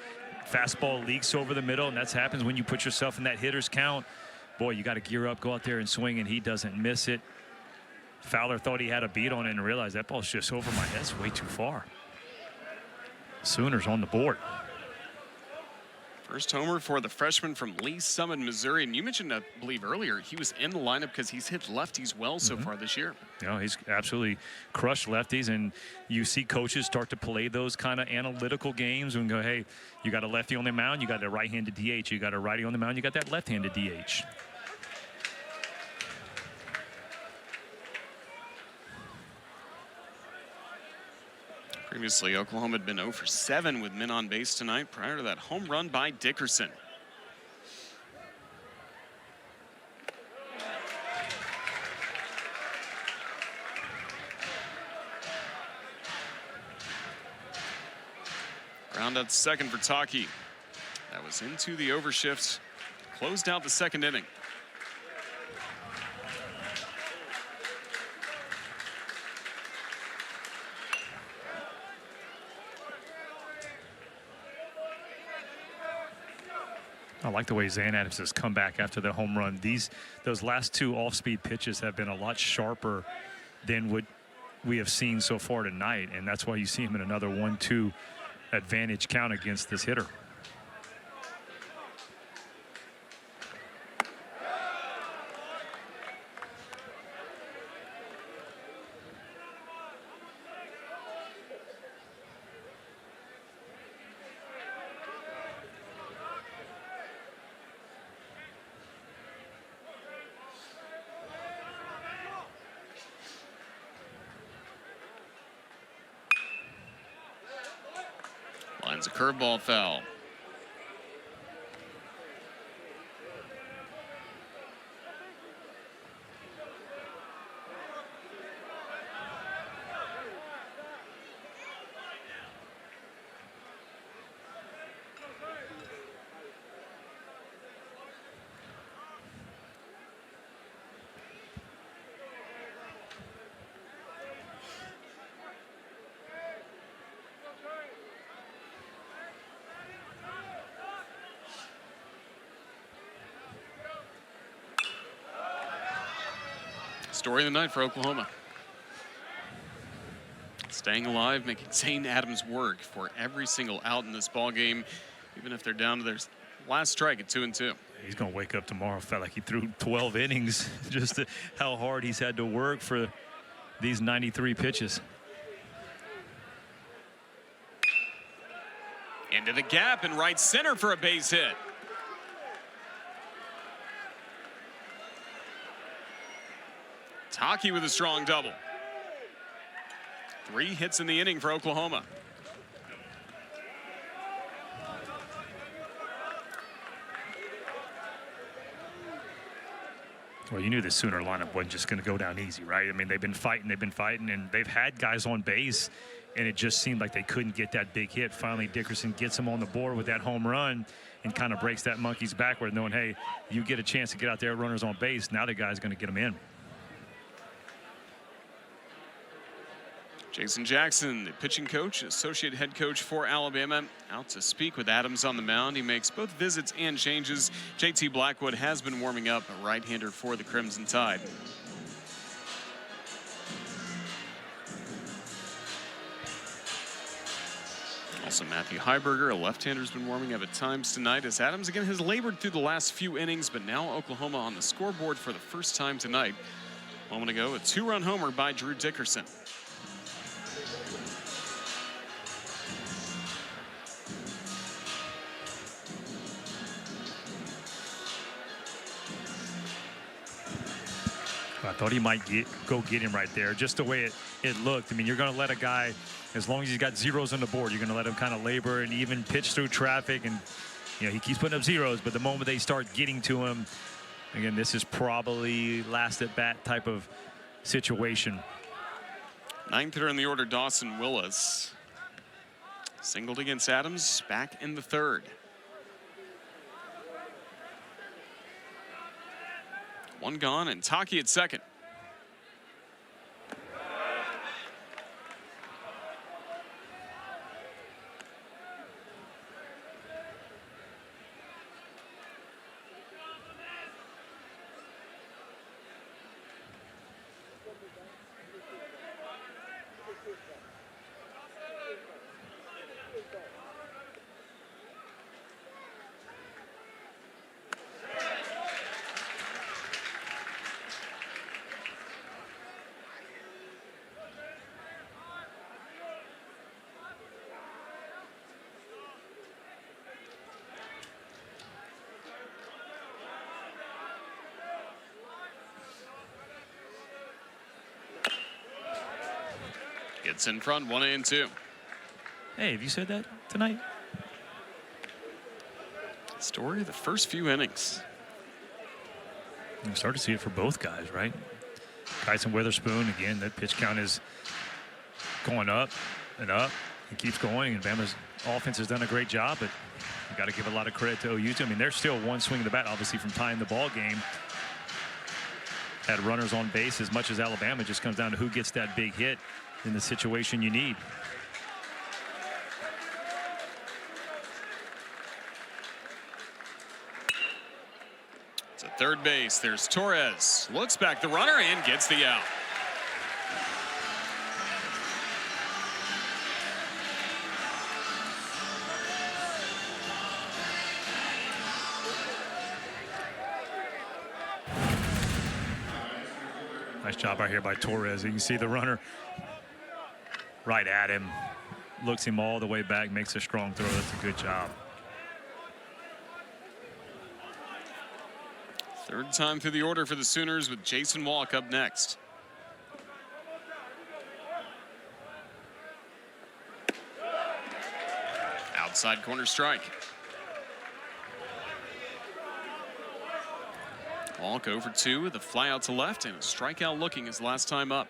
Fastball leaks over the middle, and that happens when you put yourself in that hitter's count. Boy, you got to gear up, go out there and swing, and he doesn't miss it. Fowler thought he had a beat on it and realized that ball's just over my head. It's way too far. Sooners on the board. First homer for the freshman from Lee Summit, Missouri. And you mentioned, I believe earlier, he was in the lineup because he's hit lefties well so far this year. You know, he's absolutely crushed lefties, and you see coaches start to play those kind of analytical games and go, hey, you got a lefty on the mound, you got a right-handed DH. You got a righty on the mound, you got that left-handed DH. Previously, Oklahoma had been 0 for 7 with men on base tonight prior to that home run by Dickerson. Ground out second for Taki. That was into the overshift. Closed out the second inning. I like the way Zan Adams has come back after the home run. Those last 2 off-speed pitches have been a lot sharper than what we have seen so far tonight, and that's why you see him in another 1-2 advantage count against this hitter. Lines a curveball foul. Story of the night for Oklahoma. Staying alive, making Zane Adams work for every single out in this ball game, even if they're down to their last strike at 2-2. He's going to wake up tomorrow. Felt like he threw 12 innings. Just how hard he's had to work for these 93 pitches. Into the gap in right center for a base hit. Taki with a strong double. 3 hits in the inning for Oklahoma. Well, you knew the Sooner lineup wasn't just going to go down easy, right? I mean, they've been fighting, and they've had guys on base, and it just seemed like they couldn't get that big hit. Finally, Dickerson gets him on the board with that home run and kind of breaks that monkey's backward, knowing, hey, you get a chance to get out there, runners on base. Now the guy's going to get him in. Jason Jackson, the pitching coach, associate head coach for Alabama, out to speak with Adams on the mound. He makes both visits and changes. JT Blackwood has been warming up, a right-hander for the Crimson Tide. Also, Matthew Heiberger, a left-hander, has been warming up at times tonight as Adams again has labored through the last few innings, but now Oklahoma on the scoreboard for the first time tonight. A moment ago, a 2-run homer by Drew Dickerson. I thought he might go get him right there, just the way it looked. I mean, you're going to let a guy, as long as he's got zeros on the board, you're going to let him kind of labor and even pitch through traffic. And, you know, he keeps putting up zeros, but the moment they start getting to him, again, this is probably last at bat type of situation. 9th hitter in the order, Dawson Willis. Singled against Adams, back in the 3rd. 1 gone, and Taki at second. Gets in front, 1-2. Hey, have you said that tonight? Story of the first few innings. You start to see it for both guys, right? Kyson Witherspoon, again, that pitch count is going up and up. He keeps going, and Bama's offense has done a great job, but you got to give a lot of credit to OU. I mean, they're still one swing of the bat, obviously, from tying the ball game. Had runners on base as much as Alabama. It just comes down to who gets that big hit in the situation you need. To third base, there's Torres. Looks back the runner and gets the out. Nice job right here by Torres. You can see the runner right at him. Looks him all the way back, makes a strong throw. That's a good job. Third time through the order for the Sooners with Jason Walk up next. Outside corner strike. Walk over 2 with a fly out to left and a strikeout looking his last time up.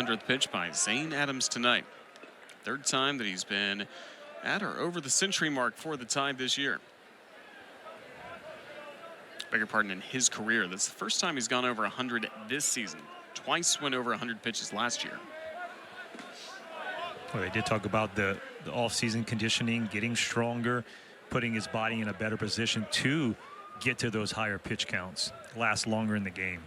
th pitch by Zane Adams tonight. Third time that he's been at or over the century mark for the Tide this year. Beg your pardon, in his career. That's the first time he's gone over 100 this season. Twice went over 100 pitches last year. Well, they did talk about the off-season conditioning, getting stronger, putting his body in a better position to get to those higher pitch counts, last longer in the game.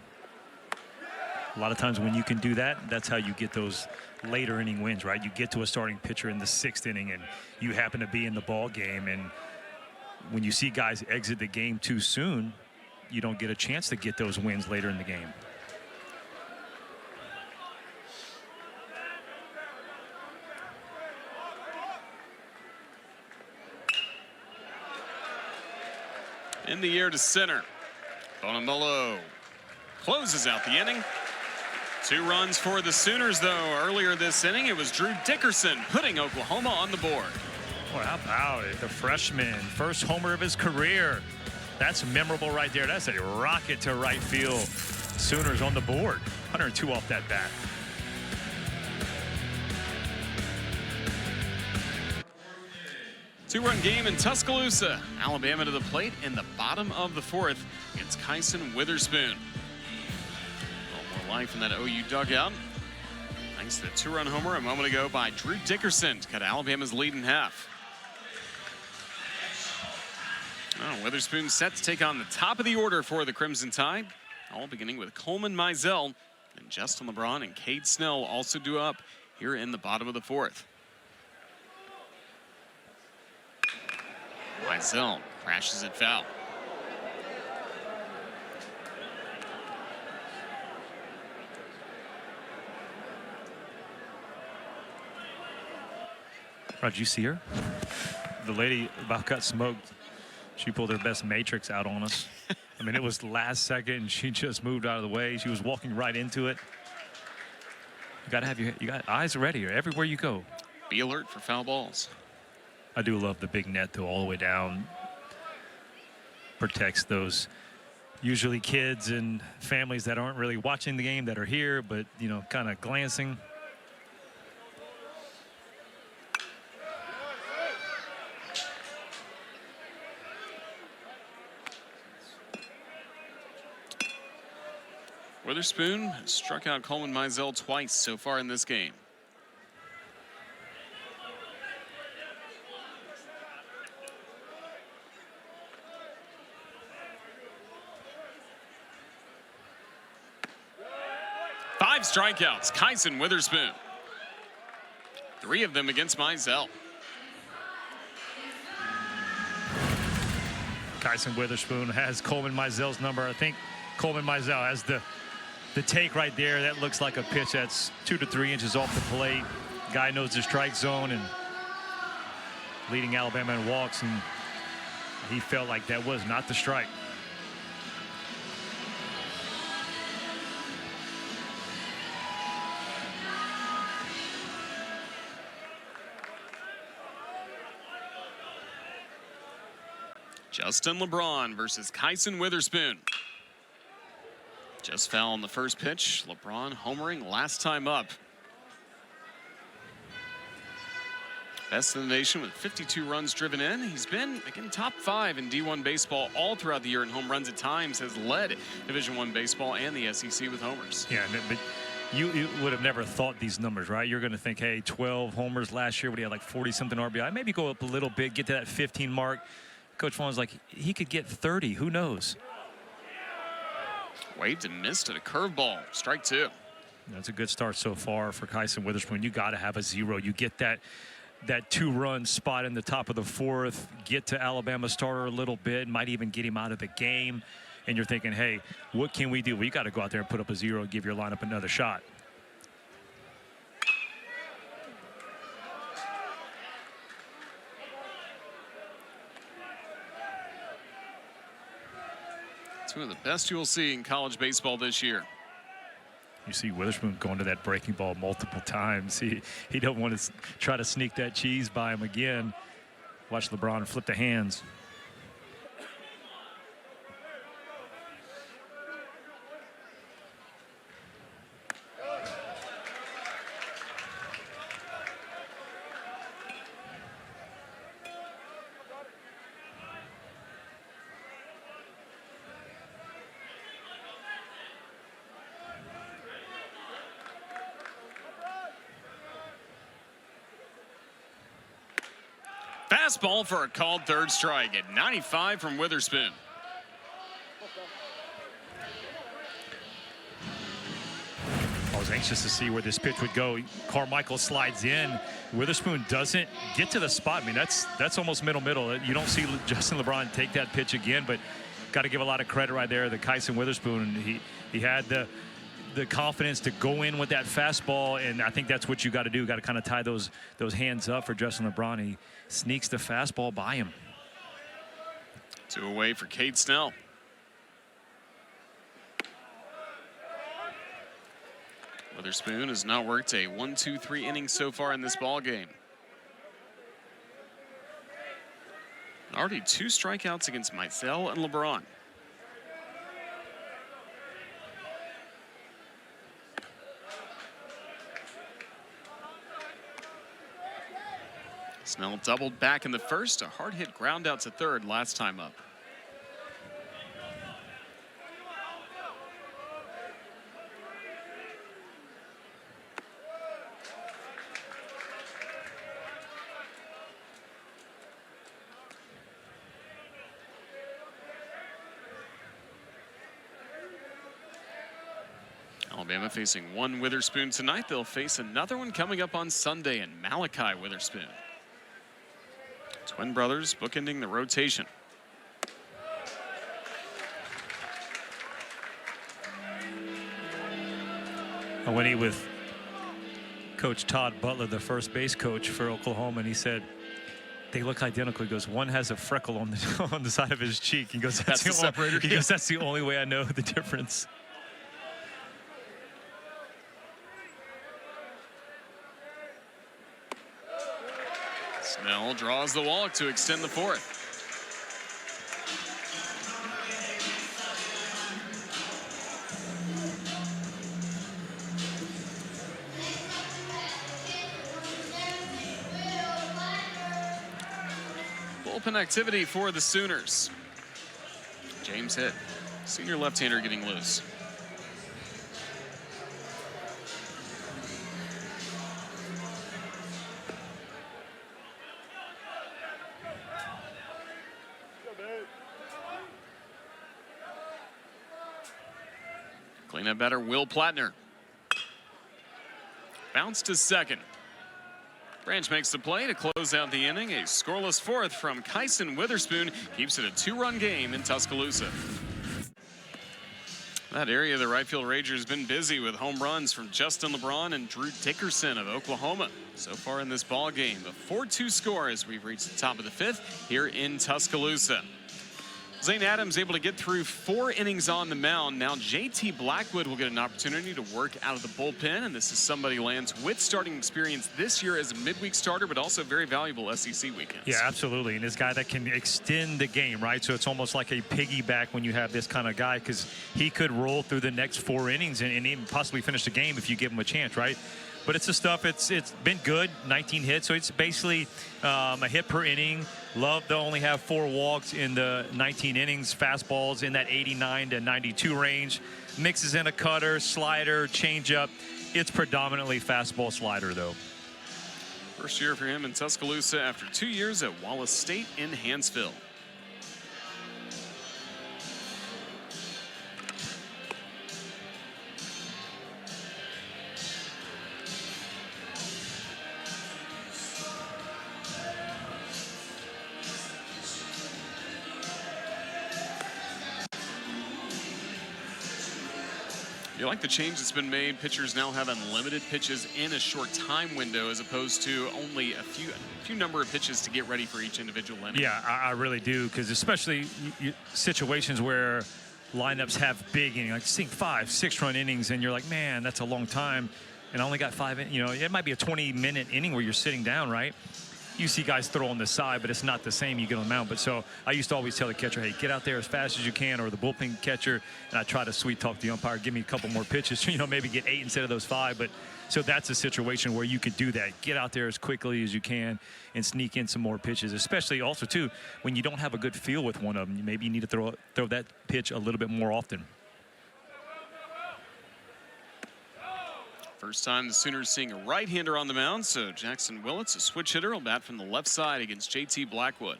A lot of times when you can do that, that's how you get those later inning wins, right? You get to a starting pitcher in the 6th inning and you happen to be in the ball game, and when you see guys exit the game too soon, you don't get a chance to get those wins later in the game. in the air to center. Bonamolo closes out the inning. 2 runs for the Sooners, though. Earlier this inning, it was Drew Dickerson putting Oklahoma on the board. Well, how about it? The freshman, first homer of his career. That's memorable right there. That's a rocket to right field. Sooners on the board. 102 off that bat. Two-run game in Tuscaloosa. Alabama to the plate in the bottom of the 4th against Kyson Witherspoon. A little more life in that OU dugout. Thanks to the 2-run homer a moment ago by Drew Dickerson to cut Alabama's lead in half. Oh, Witherspoon set to take on the top of the order for the Crimson Tide. All beginning with Coleman Mizell and Justin LeBron and Cade Snell also due up here in the bottom of the 4th. Mizell crashes it foul. Did you see her? The lady about got smoked. She pulled her best matrix out on us. I mean, it was the last second, and she just moved out of the way. She was walking right into it. You got to have you got eyes ready everywhere you go. Be alert for foul balls. I do love the big net, though, all the way down. Protects those usually kids and families that aren't really watching the game that are here, but, you know, kind of glancing. Witherspoon has struck out Coleman Mizell twice so far in this game. Five strikeouts, Kyson Witherspoon. 3 of them against Mizell. Kyson Witherspoon has Coleman Mizell's number. I think Coleman Mizell has the take right there. That looks like a pitch that's 2 to 3 inches off the plate. Guy knows the strike zone and leading Alabama in walks, and he felt like that was not the strike. Justin LeBron versus Kyson Witherspoon. Just foul on the first pitch. LeBron homering last time up. Best in the nation with 52 runs driven in. He's been, again, top 5 in D1 baseball all throughout the year in home runs at times. Has led Division I baseball and the SEC with homers. Yeah, but you would have never thought these numbers, right? You're going to think, hey, 12 homers last year, but he had like 40-something RBI. Maybe go up a little bit, get to that 15 mark. Coach Vaughn's like, he could get 30. Who knows? Wade missed at a curveball. Strike 2. That's a good start so far for Kyson Witherspoon. You got to have a 0. You get that 2-run spot in the top of the 4th, get to Alabama starter a little bit, might even get him out of the game. And you're thinking, hey, what can we do? We got to go out there and put up a 0 and give your lineup another shot. It's one of the best you'll see in college baseball this year. You see Witherspoon going to that breaking ball multiple times. He don't want to try to sneak that cheese by him again. Watch LeBron flip the hands. Fastball for a called third strike at 95 from Witherspoon. I was anxious to see where this pitch would go. Carmichael slides in. Witherspoon doesn't get to the spot. I mean, that's almost middle. You don't see Justin LeBron take that pitch again, but got to give a lot of credit right there to Kyson Witherspoon. He had the confidence to go in with that fastball, and I think that's what you got to do. Got to kind of tie those hands up for Justin LeBron. He sneaks the fastball by him. 2 away for Cade Snell. Witherspoon has now worked a 1-2-3 innings so far in this ball game. Already 2 strikeouts against Mizell and LeBron. Snell doubled back in the first, a hard hit ground out to third last time up. Alabama facing one Witherspoon tonight. They'll face another one coming up on Sunday in Malachi Witherspoon. Twin brothers bookending the rotation. I went with Coach Todd Butler, the first base coach for Oklahoma, and he said they look identical. He goes, one has a freckle on the on the side of his cheek. He goes, That's the separator. He goes, that's the only way I know the difference. Snell draws the walk to extend the fourth. Bullpen activity for the Sooners. James Hitt, senior left-hander, getting loose. Cleanup batter Will Plattner. Bounce to second. Branch makes the play to close out the inning. A scoreless fourth from Kyson Witherspoon keeps it a 2-run game in Tuscaloosa. That area of the right field Ranger has been busy with home runs from Justin LeBron and Drew Dickerson of Oklahoma. So far in this ball game, a 4-2 score as we've reached the top of the 5th here in Tuscaloosa. Zane Adams able to get through 4 innings on the mound. Now JT Blackwood will get an opportunity to work out of the bullpen, and this is somebody, Lance, with starting experience this year as a midweek starter, but also very valuable SEC weekends. Yeah, absolutely. And this guy that can extend the game, right? So it's almost like a piggyback when you have this kind of guy, because he could roll through the next 4 innings and even possibly finish the game if you give him a chance, right? But it's the stuff, it's been good, 19 hits, so it's basically a hit per inning. Love to only have 4 walks in the 19 innings. Fastballs in that 89 to 92 range. Mixes in a cutter, slider, changeup. It's predominantly fastball slider, though. First year for him in Tuscaloosa after 2 years at Wallace State in Hansville. You like the change that's been made? Pitchers now have unlimited pitches in a short time window as opposed to only a few number of pitches to get ready for each individual inning. Yeah, I really do, because especially situations where lineups have big innings, like seeing 5-6 run innings, and you're like, man, that's a long time, and I only got 5. You know, it might be a 20-minute inning where you're sitting down, right? You see guys throw on the side, but it's not the same. You get on the mound. But so I used to always tell the catcher, hey, get out there as fast as you can, or the bullpen catcher, and I try to sweet talk the umpire, give me a couple more pitches, you know, maybe get 8 instead of those 5. But so that's a situation where you could do that. Get out there as quickly as you can and sneak in some more pitches, especially also, too, when you don't have a good feel with one of them. Maybe you need to throw that pitch a little bit more often. First time the Sooners seeing a right-hander on the mound, so Jackson Willits, a switch hitter, will bat from the left side against JT Blackwood.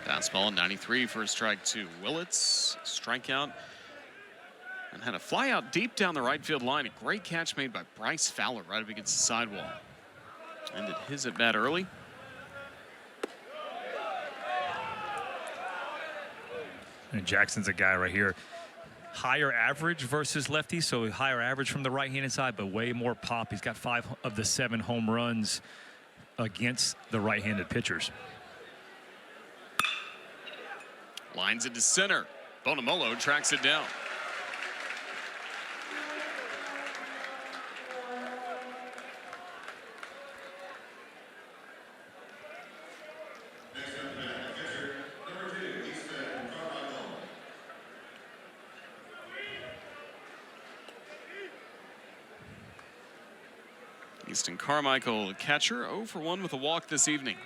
Fastball 93 for a strike to Willits. Strikeout. And had a fly out deep down the right field line. A great catch made by Bryce Fowler right up against the sidewall. Ended his at bat early. And Jackson's a guy right here. higher average versus lefties, so higher average from the right-handed side, but way more pop. He's got 5 of the 7 home runs against the right-handed pitchers. Lines it to center. Bonamolo tracks it down. Easton Carmichael, the catcher, 0 for 1 with a walk this evening.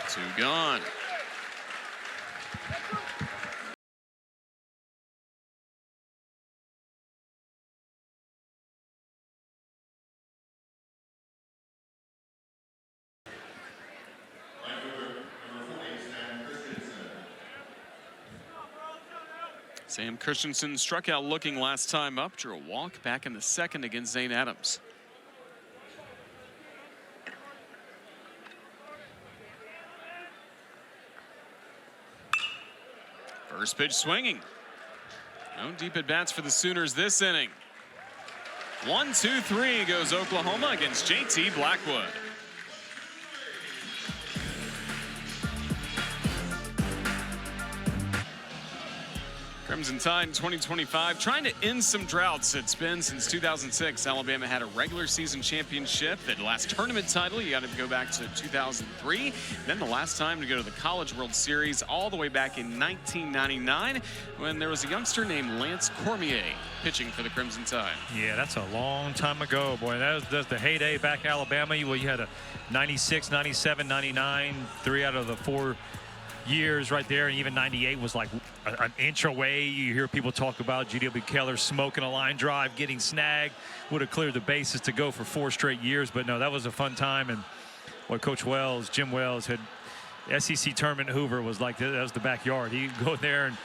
Two gone. Sam Christensen struck out looking last time up, drew a walk back in the second against Zane Adams. First pitch swinging. No deep at bats for the Sooners this inning. 1-2-3 goes Oklahoma against JT Blackwood. Crimson Tide in 2025 trying to end some droughts. It's been since 2006. Alabama had a regular season championship. That last tournament title, you got to go back to 2003. Then the last time to go to the College World Series all the way back in 1999 when there was a youngster named Lance Cormier pitching for the Crimson Tide. Yeah, that's a long time ago, boy. That's the heyday back Alabama. Well, you had a 96, 97, 99, 3 out of the 4 years right there, and even 98 was like an inch away. You hear people talk about G.W. Keller smoking a line drive, getting snagged, would have cleared the bases to go for 4 straight years. But no, that was a fun time. And what Coach Wells, Jim Wells, had SEC tournament Hoover was like, that was the backyard. He'd go there and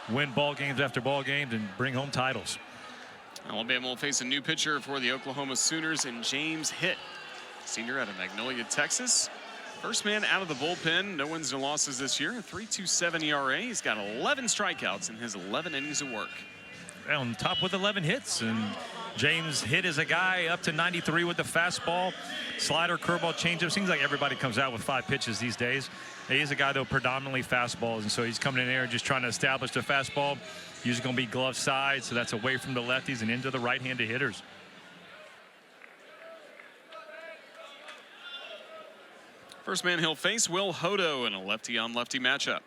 win ball games after ball games and bring home titles. Alabama will face a new pitcher for the Oklahoma Sooners in James Hitt, senior out of Magnolia, Texas. First man out of the bullpen, no wins, no losses this year. 3.27 ERA. He's got 11 strikeouts in his 11 innings of work. On top with 11 hits, and James Hitt is a guy up to 93 with the fastball, slider, curveball, changeup. Seems like everybody comes out with 5 pitches these days. He's a guy though predominantly fastballs, and so he's coming in there and just trying to establish the fastball. Usually going to be glove side, so that's away from the lefties and into the right-handed hitters. First man he'll face, Will Hodo, in a lefty-on-lefty matchup.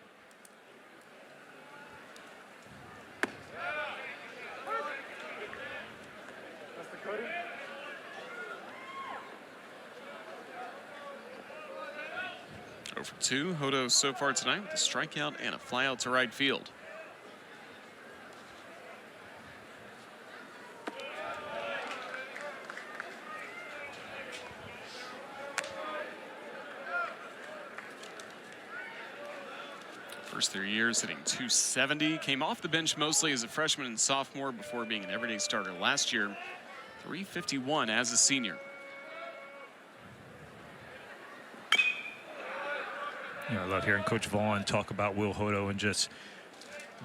Over 2, Hodo so far tonight with a strikeout and a flyout to right field. First 3 years hitting .270, came off the bench mostly as a freshman and sophomore before being an everyday starter last year. .351 as a senior. You know, I love hearing Coach Vaughn talk about Will Hodo and just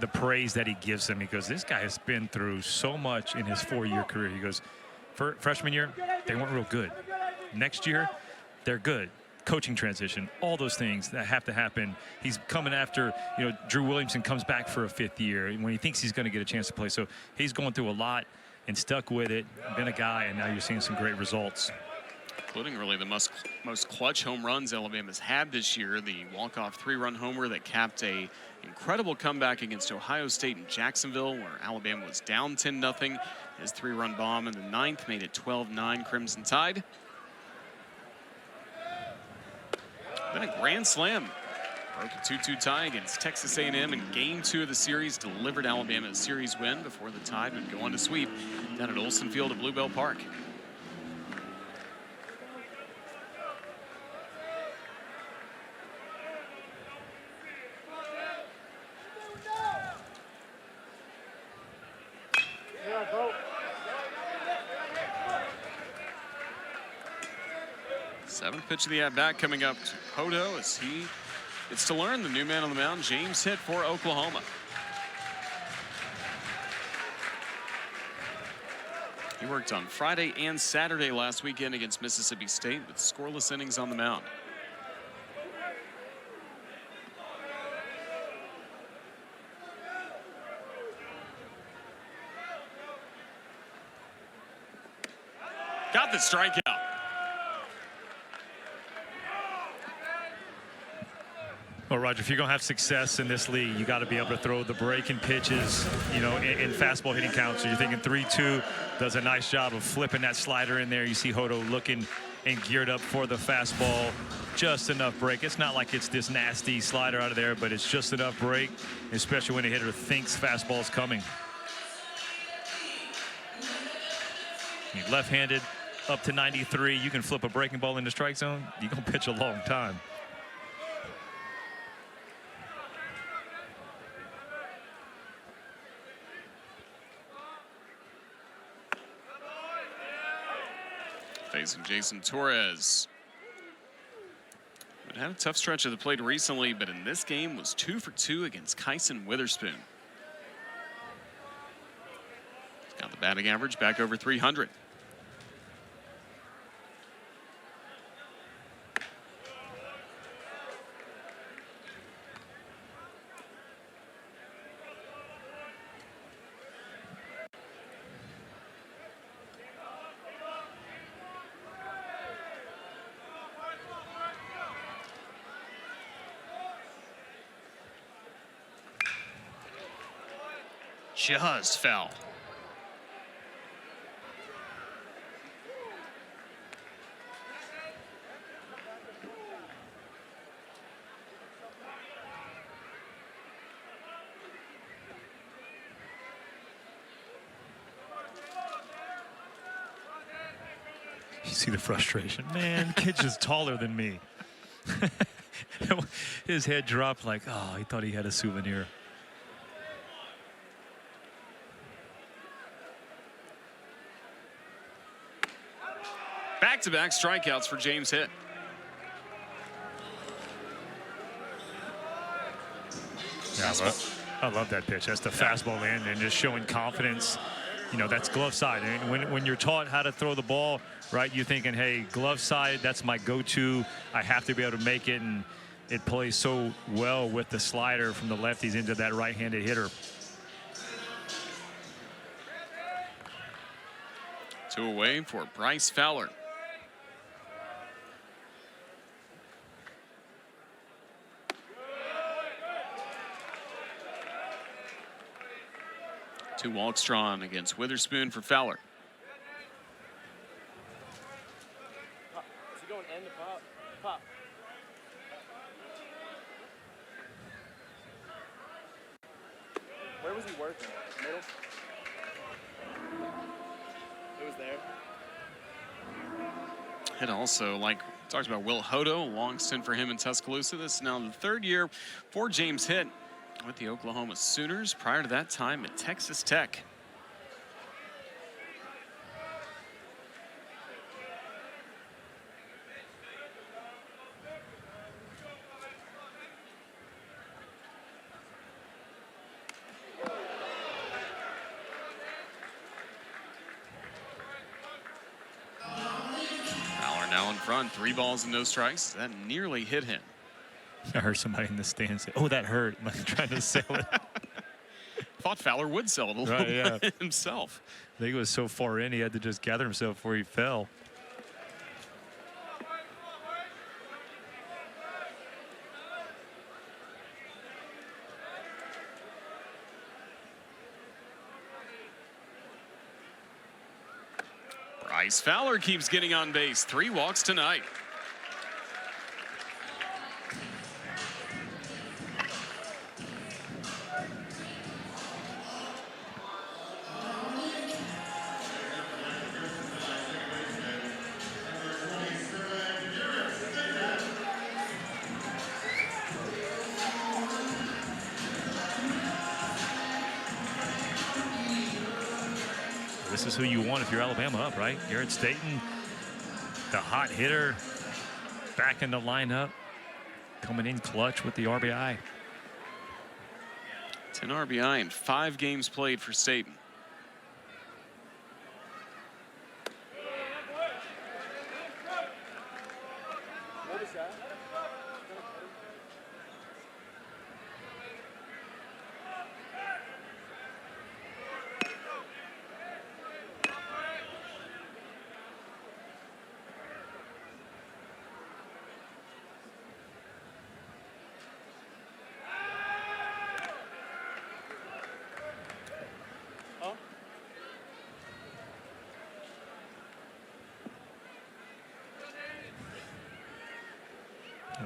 the praise that he gives him, because this guy has been through so much in his 4-year career. He goes, for freshman year, they weren't real good. Next year, they're good. Coaching transition, all those things that have to happen. He's coming after, you know, Drew Williamson comes back for a 5th year when he thinks he's going to get a chance to play. So he's going through a lot and stuck with it, been a guy, and now you're seeing some great results. Including really the most clutch home runs Alabama's had this year. The walk-off 3-run homer that capped a incredible comeback against Ohio State in Jacksonville, where Alabama was down 10-0. His 3-run bomb in the 9th made it 12-9 Crimson Tide. Then a grand slam. Broke a 2-2 tie against Texas A&M in Game 2 of the series, delivered Alabama a series win before the Tide would go on to sweep down at Olsen Field at Bluebell Park. Seventh pitch of the at-bat coming up to Hodo as he gets to learn the new man on the mound, James Hitt for Oklahoma. He worked on Friday and Saturday last weekend against Mississippi State with scoreless innings on the mound. Got the strikeout. Well, Roger, if you're going to have success in this league, you got to be able to throw the breaking pitches, you know, in fastball hitting counts. So you're thinking 3-2, does a nice job of flipping that slider in there. You see Hodo looking and geared up for the fastball. Just enough break. It's not like it's this nasty slider out of there, but it's just enough break, especially when the hitter thinks fastball's coming. Left-handed, up to 93. You can flip a breaking ball in the strike zone. You're going to pitch a long time. Facing Jason Torres. But had a tough stretch of the plate recently, but in this game was 2 for 2 against Kyson Witherspoon. He's got the batting average back over 300. Just fell. You see the frustration. Man, kid's just taller than me. His head dropped like, oh, he thought he had a souvenir. Back-to-back strikeouts for James Hitt. Yeah, I love that pitch. That's the fastball in and just showing confidence. You know, that's glove side. And when you're taught how to throw the ball, right, you're thinking, hey, glove side, that's my go-to. I have to be able to make it. And it plays so well with the slider from the lefties into that right-handed hitter. 2 away for Bryce Fowler. Two walks drawn against Witherspoon for Fowler. Is he going end to pop? Pop. Where was he working? Middle? It was there. And also, like we talked about, Will Hodo, a long stint for him in Tuscaloosa. This is now the 3rd year for James Hitt with the Oklahoma Sooners. Prior to that time at Texas Tech. Fowler now in front, 3 balls and no strikes. That nearly hit him. I heard somebody in the stands say, oh, that hurt. Like trying to sell it. Thought Fowler would sell it a little bit himself. I think it was so far in, he had to just gather himself before he fell. Bryce Fowler keeps getting on base. 3 walks tonight. This is who you want if you're Alabama up, right? Garrett Staten, the hot hitter, back in the lineup, coming in clutch with the RBI. 10 RBI in 5 games played for Staten. What was that?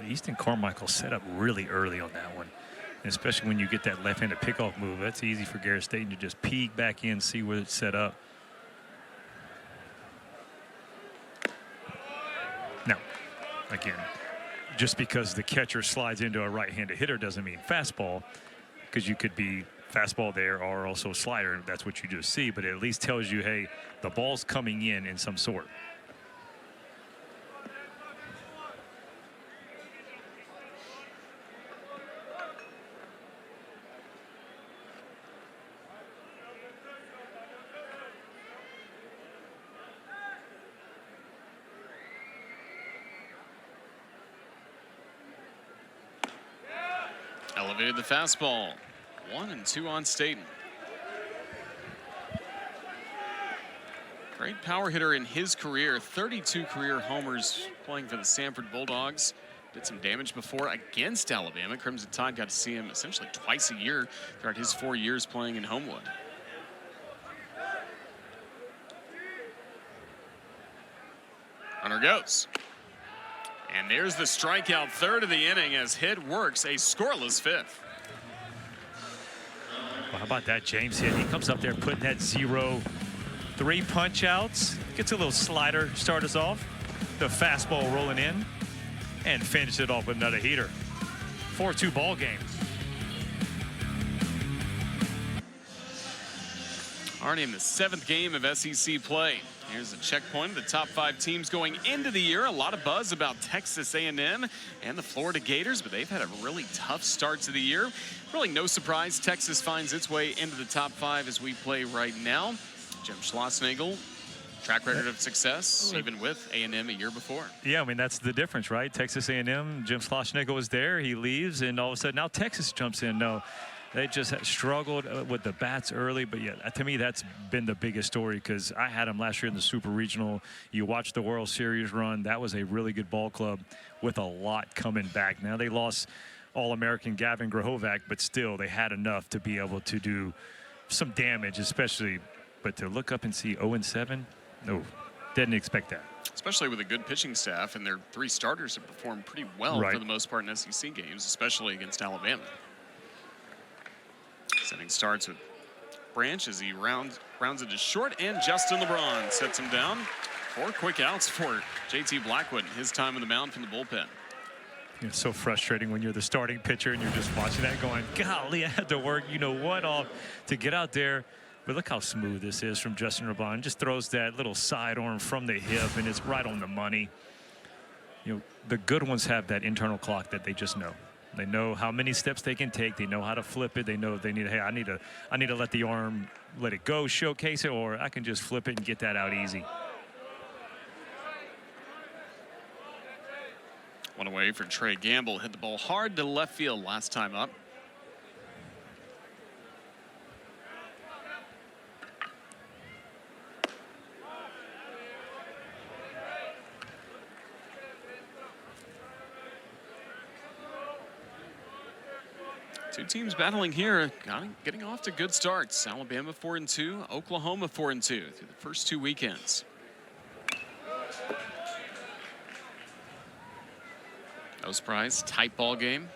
Easton Carmichael set up really early on that one, and especially when you get that left-handed pickoff move. That's easy for Garrett Staten to just peek back in, see where it's set up. Now, again, just because the catcher slides into a right-handed hitter doesn't mean fastball, because you could be fastball there or also slider. That's what you just see, but it at least tells you, hey, the ball's coming in some sort. Elevated the fastball. 1-2 on Staten. Great power hitter in his career. 32 career homers playing for the Sanford Bulldogs. Did some damage before against Alabama. Crimson Tide got to see him essentially twice a year throughout his 4 years playing in Homewood. Runner goes. And there's the strikeout third of the inning as hit works a scoreless fifth. Well, how about that James hit? He comes up there putting that 0-3 punch outs. Gets a little slider, start us off. The fastball rolling in and finish it off with another heater. 4-2 ball game. Already in the 7th game of SEC play. Here's a checkpoint of the top 5 teams going into the year. A lot of buzz about Texas A&M and the Florida Gators, but they've had a really tough start to the year. Really no surprise, Texas finds its way into the top 5 as we play right now. Jim Schlossnagle, track record of success, even with A&M a year before. Yeah, I mean, that's the difference, right? Texas A&M, Jim Schlossnagle was there, he leaves, and all of a sudden now Texas jumps in. No, they just struggled with the bats early, but yeah, to me that's been the biggest story because I had them last year in the Super Regional. You watch the World Series run. That was a really good ball club with a lot coming back. Now they lost All-American Gavin Grahovac, but still they had enough to be able to do some damage, especially. But to look up and see 0-7, no, didn't expect that. Especially with a good pitching staff, and their 3 starters have performed pretty well for the most part in SEC games, especially against Alabama. Setting starts with Branch as he rounds it to short, and Justin LeBron sets him down. 4 quick outs for JT Blackwood in his time on the mound from the bullpen. It's so frustrating when you're the starting pitcher and you're just watching that going, golly, I had to work, you know what, off to get out there. But look how smooth this is from Justin LeBron. Just throws that little sidearm from the hip, and it's right on the money. You know, the good ones have that internal clock that they just know. They know how many steps they can take. They know how to flip it. They know they need, hey, I need to let the arm let it go, showcase it, or I can just flip it and get that out easy. One away for Trey Gamble. Hit the ball hard to left field last time up. Two teams battling here, getting off to good starts. Alabama 4-2, Oklahoma 4-2 through the first 2 weekends. No surprise, tight ball game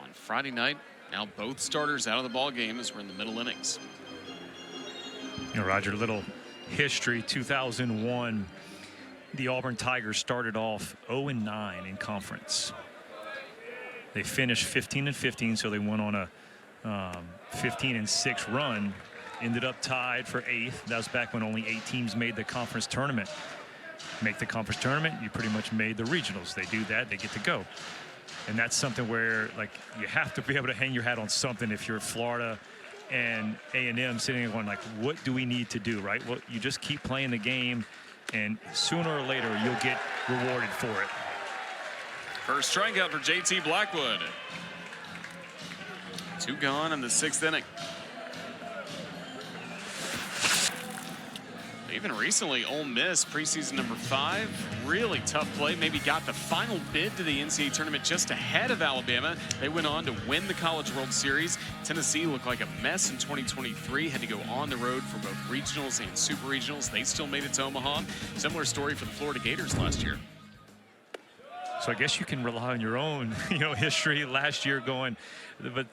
on Friday night. Now both starters out of the ball game as we're in the middle innings. You know, Roger, little history. 2001, the Auburn Tigers started off 0-9 in conference. They finished 15-15, so they went on a 15-6 run. Ended up tied for 8th. That was back when only 8 teams made the conference tournament. make the conference tournament, you pretty much made the regionals. They do that, they get to go. And that's something where, like, you have to be able to hang your hat on something if you're Florida and A&M sitting there going, like, what do we need to do, right? Well, you just keep playing the game, and sooner or later you'll get rewarded for it. First strikeout for JT Blackwood. 2 gone in the 6th inning. Even recently, Ole Miss, preseason number 5, really tough play. Maybe got the final bid to the NCAA tournament just ahead of Alabama. They went on to win the College World Series. Tennessee looked like a mess in 2023. Had to go on the road for both regionals and super regionals. They still made it to Omaha. Similar story for the Florida Gators last year. So I guess you can rely on your own, history last year going, but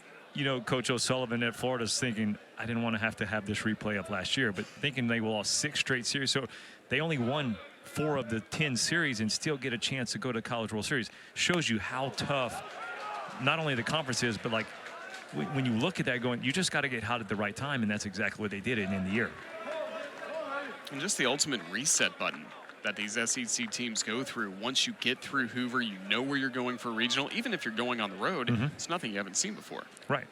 Coach O'Sullivan at Florida's thinking, I didn't want to have this replay of last year, but thinking they lost 6 straight series. So they only won 4 of the 10 series and still get a chance to go to College World Series. Shows you how tough not only the conference is, but like when you look at that going, you just got to get hot at the right time, and that's exactly what they did in the year. And just the ultimate reset button that these SEC teams go through. Once you get through Hoover, you know where you're going for regional. Even if you're going on the road, it's nothing you haven't seen before. Right.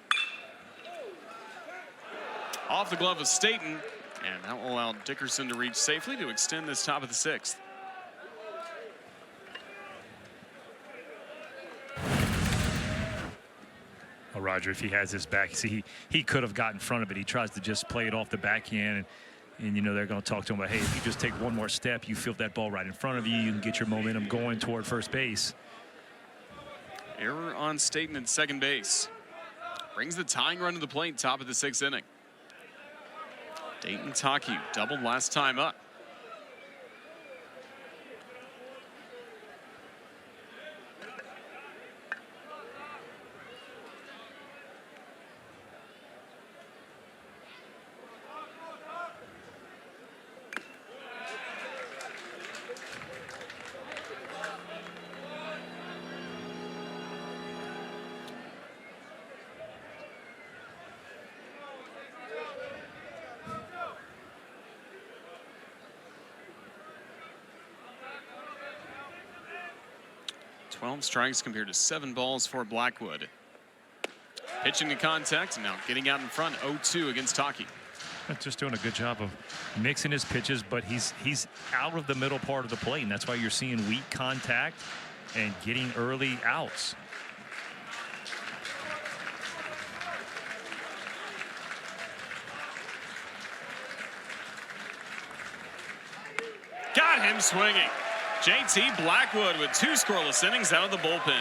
Off the glove of Staten, and that will allow Dickerson to reach safely to extend this top of the 6th. Oh, Roger, if he has this back, see, he could have got in front of it. He tries to just play it off the backhand, and they're going to talk to him about, hey, if you just take one more step, you feel that ball right in front of you, you can get your momentum going toward first base. Error on Staten at second base. Brings the tying run to the plate, top of the 6th inning. Dayton Taki doubled last time up. Strikes compared to 7 balls for Blackwood. Pitching to contact, and now getting out in front, 0-2 against Taki. Just doing a good job of mixing his pitches, but he's out of the middle part of the plate, and that's why you're seeing weak contact and getting early outs. Got him swinging. JT Blackwood with 2 scoreless innings out of the bullpen.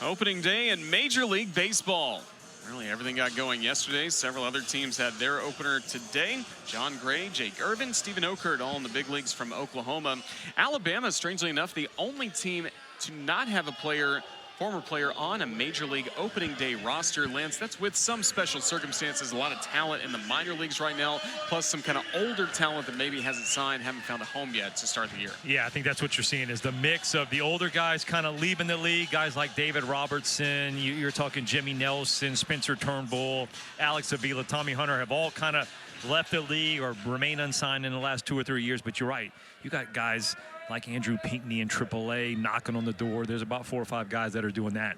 Opening day in Major League Baseball. Really, everything got going yesterday. Several other teams had their opener today. John Gray, Jake Irvin, Stephen Okert, all in the big leagues from Oklahoma. Alabama, strangely enough, the only team to not have a former player on a Major League opening day roster. Lance, that's with some special circumstances, a lot of talent in the minor leagues right now, plus some kind of older talent that maybe hasn't signed, haven't found a home yet to start the year. Yeah, I think that's what you're seeing is the mix of the older guys kind of leaving the league, guys like David Robertson, you're talking Jimmy Nelson, Spencer Turnbull, Alex Avila, Tommy Hunter have all kind of left the league or remain unsigned in the last 2 or 3 years. But you're right, you got guys like Andrew Pinckney in AAA knocking on the door. There's about 4 or 5 guys that are doing that.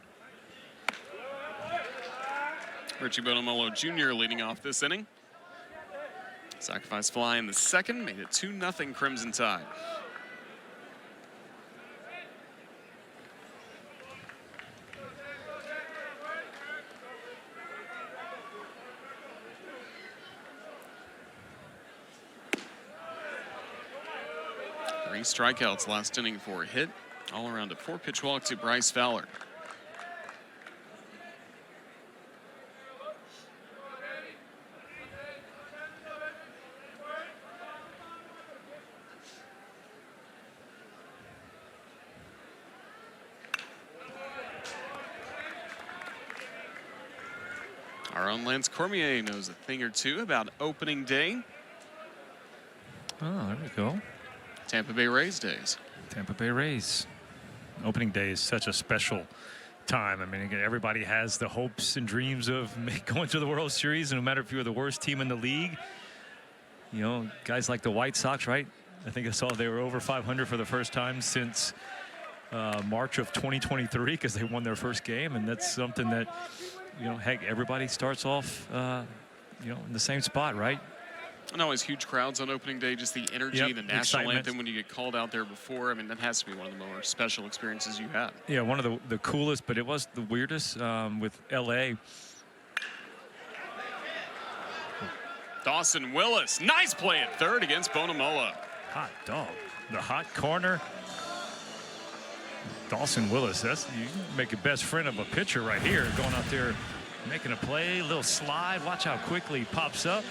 Richie Bonomolo Jr. leading off this inning. Sacrifice fly in the 2nd, made it 2-0 Crimson Tide. Three strikeouts last inning for a hit. All around a 4-pitch walk to Bryce Fowler. Our own Lance Cormier knows a thing or two about opening day. Oh, there we go. Tampa Bay Rays days. Tampa Bay Rays. Opening day is such a special time. I mean, again, everybody has the hopes and dreams of going to the World Series, and no matter if you're the worst team in the league, you know, guys like the White Sox, right? I think I saw they were over 500 for the first time since March of 2023 because they won their first game, and that's something that, you know, heck, everybody starts off, you know, in the same spot, right? And always huge crowds on opening day, just the energy, the national excitement. anthem when you get called out there before. I mean, that has to be one of the more special experiences you had. Yeah, one of the coolest, but it was the weirdest with LA. Dawson Willis, nice play at third against Bonamola. Hot dog. The hot corner. Dawson Willis, that's, you make a best friend of a pitcher right here, going out there making a play, little slide. Watch how quickly he pops up.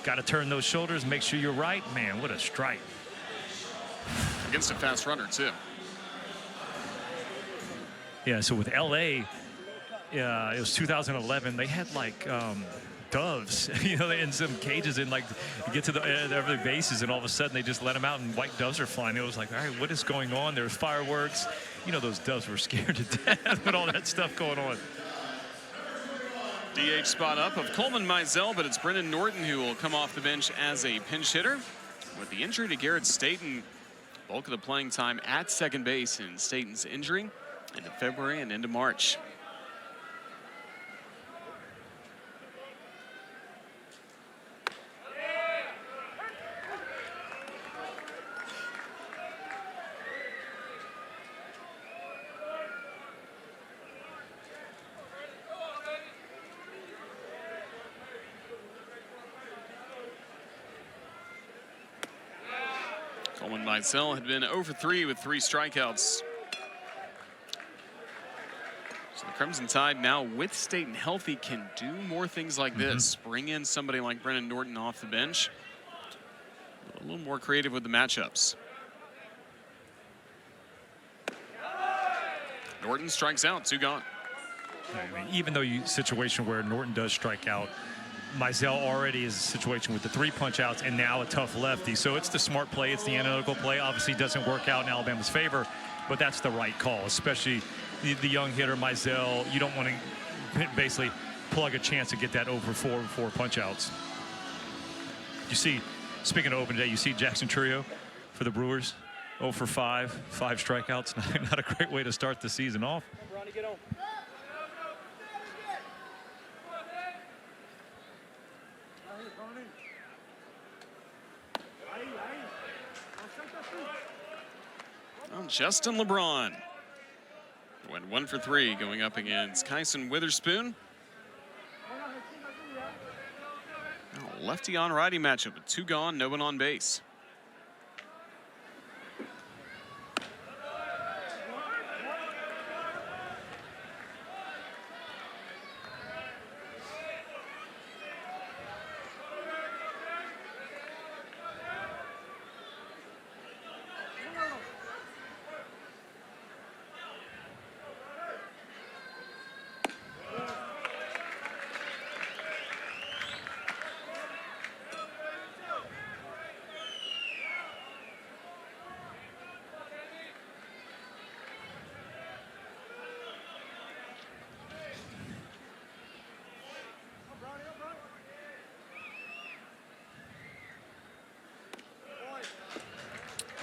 Got to turn those shoulders, make sure you're right. Man, what a strike. Against a fast runner, too. Yeah, so with LA, it was 2011. They had like doves, you know, in some cages, and like you get to the other bases, and all of a sudden they just let them out, and white doves are flying. It was like, all right, what is going on? There's fireworks. You know, those doves were scared to death with all that stuff going on. DH spot up of Coleman Mizell, but it's Brennan Norton who will come off the bench as a pinch hitter. With the injury to Garrett Staten, bulk of the playing time at second base in Staten's injury into February and into March. Coleman Mizell had been 0 for 3 with 3 strikeouts. So the Crimson Tide now with Staten healthy can do more things like this. Bring in somebody like Brennan Norton off the bench. A little more creative with the matchups. Norton strikes out, 2 gone. I mean, even though situation where Norton does strike out, Mizell already is a situation with the 3 punch outs and now a tough lefty. So it's the smart play, it's the analytical play. Obviously it doesn't work out in Alabama's favor, but that's the right call, especially the young hitter Mizell. You don't want to basically plug a chance to get that over 4 punch outs. You see, speaking of open day, you see Jackson Trio for the Brewers, 0 for 5 strikeouts. Not a great way to start the season off. Ronnie, get on. Well, Justin LeBron went 1 for 3 going up against Kyson Witherspoon. Oh, lefty on righty matchup with 2 gone, no one on base.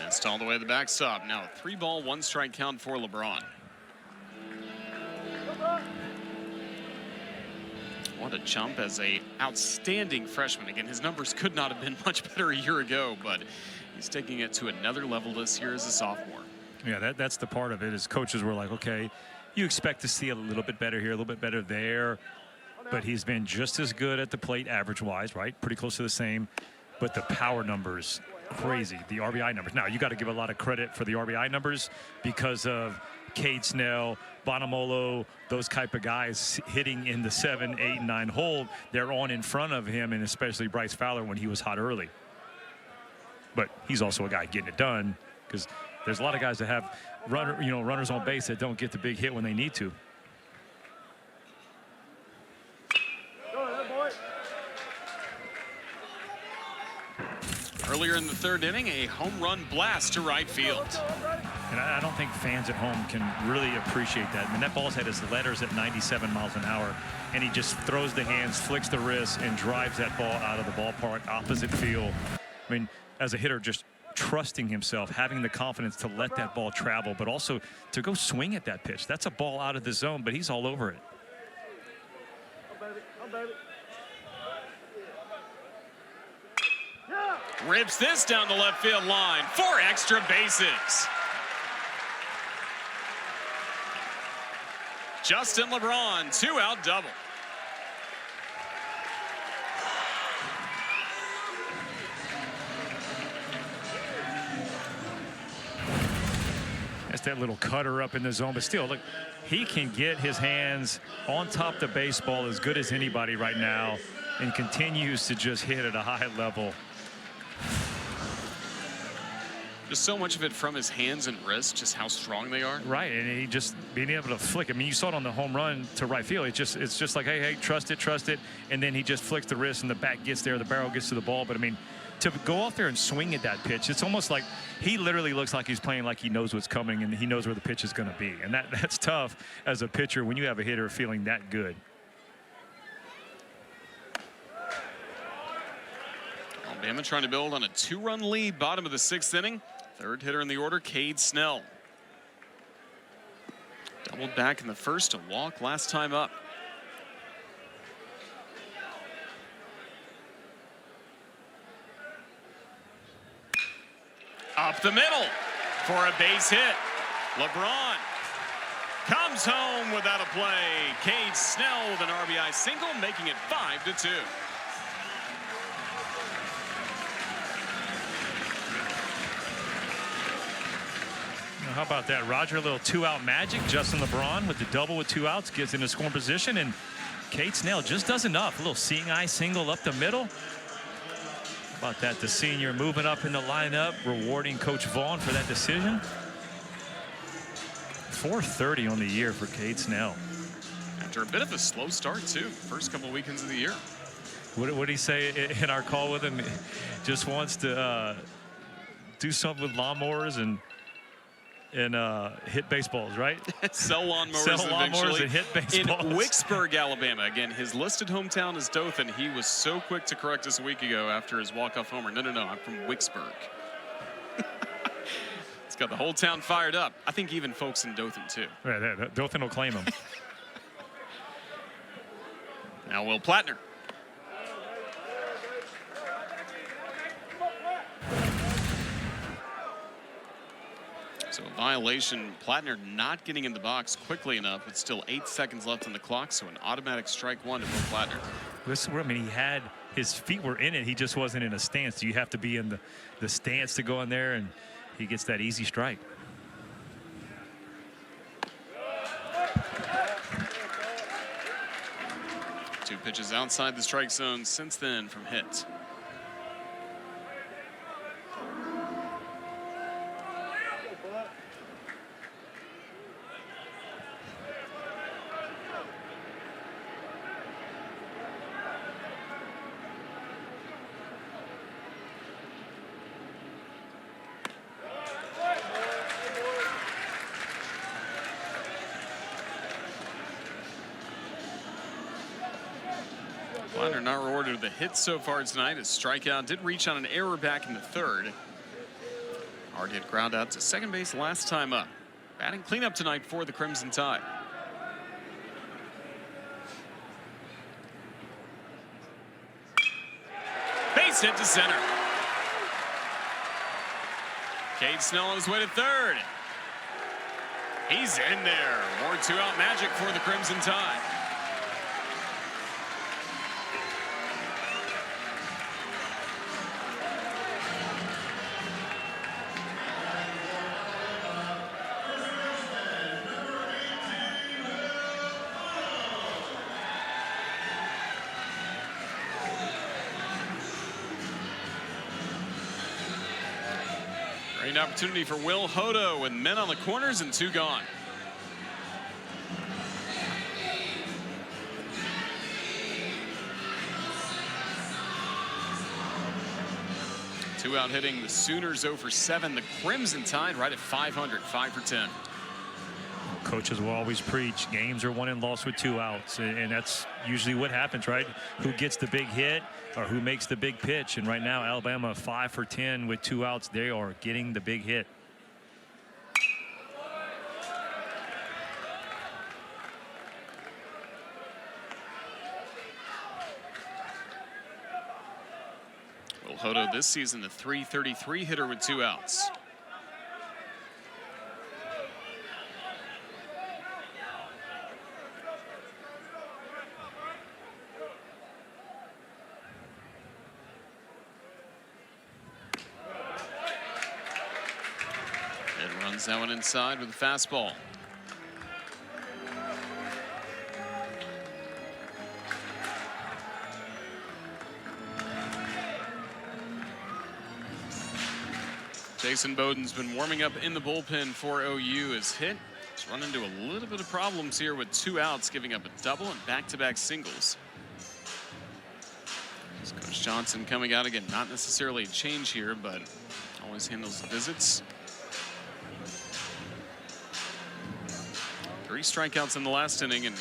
Missed all the way to the backstop. Now a 3-ball, 1-strike count for LeBron. What a jump as a outstanding freshman. Again, his numbers could not have been much better a year ago, but he's taking it to another level this year as a sophomore. Yeah, that's the part of it, is coaches were like, okay, you expect to see a little bit better here, a little bit better there, but he's been just as good at the plate average-wise, right? Pretty close to the same, but the power numbers, crazy. The RBI numbers. Now, you got to give a lot of credit for the RBI numbers because of Cade Snell, Bonamolo, those type of guys hitting in the 7, 8, and 9 hole. They're on in front of him, and especially Bryce Fowler when he was hot early. But he's also a guy getting it done, because there's a lot of guys that have runners on base that don't get the big hit when they need to. Earlier in the 3rd inning, a home run blast to right field. And I don't think fans at home can really appreciate that. I mean, that ball's had his letters at 97 miles an hour, and he just throws the hands, flicks the wrist, and drives that ball out of the ballpark, opposite field. I mean, as a hitter, just trusting himself, having the confidence to let that ball travel, but also to go swing at that pitch. That's a ball out of the zone, but he's all over it. Rips this down the left field line. 4 extra bases. Justin LeBron, 2-out double. That's that little cutter up in the zone, but still, look, he can get his hands on top of the baseball as good as anybody right now and continues to just hit at a high level. Just so much of it from his hands and wrists, just how strong they are. Right, and he just being able to flick. I mean, you saw it on the home run to right field. It's just like, hey, trust it, and then he just flicks the wrist and the bat gets there, the barrel gets to the ball. But I mean, to go out there and swing at that pitch, it's almost like he literally looks like he's playing like he knows what's coming and he knows where the pitch is going to be. And that's tough as a pitcher when you have a hitter feeling that good. Alabama trying to build on a 2-run lead, bottom of the 6th inning. Third hitter in the order, Cade Snell. Doubled back in the first to walk last time up. Up the middle for a base hit. LeBron comes home without a play. Cade Snell with an RBI single, making it 5-2. How about that, Roger? A little 2-out magic. Justin LeBron with the double with 2 outs gets into scoring position, and Cade Snell just does enough. A little seeing eye single up the middle. How about that, the senior moving up in the lineup, rewarding Coach Vaughn for that decision. 430 on the year for Cade Snell. After a bit of a slow start, too, first couple weekends of the year. What did he say in our call with him? Just wants to do something with lawnmowers and hit baseballs, right? Sell lawnmowers Sell lawnmowers eventually. and hit baseballs. In Wicksburg, Alabama. Again, his listed hometown is Dothan. He was so quick to correct us a week ago after his walk-off homer. No, I'm from Wicksburg. It's got the whole town fired up. I think even folks in Dothan, too. Right, Dothan will claim him. Now Will Plattner. So a violation, Plattner not getting in the box quickly enough, but still 8 seconds left on the clock, so an automatic strike 1 to Will Plattner. This is where, I mean, his feet were in it, he just wasn't in a stance. You have to be in the stance to go in there, and he gets that easy strike. Two pitches outside the strike zone since then from hits. Plattner not rewarded with the hit so far tonight. His strikeout did reach on an error back in the third. Hard hit ground out to second base last time up. Batting cleanup tonight for the Crimson Tide. Base hit to center. Cade Snell on his way to third. He's in there. More 2-out magic for the Crimson Tide. Great opportunity for Will Hodo with men on the corners and 2 gone. 2 out hitting. The Sooners 0 for 7. The Crimson Tide right at 500, 5 for 10. Coaches will always preach games are won and lost with 2 outs, and that's usually what happens, right? Who gets the big hit or who makes the big pitch. And right now Alabama 5 for 10 with 2 outs. They are getting the big hit. Will Hodo this season the .333 hitter with 2 outs. Runs that one inside with a fastball. Jason Bowden's been warming up in the bullpen for OU. His hit has run into a little bit of problems here with 2 outs, giving up a double and back-to-back singles. Coach Johnson coming out again, not necessarily a change here, but always handles the visits. 3 strikeouts in the last inning and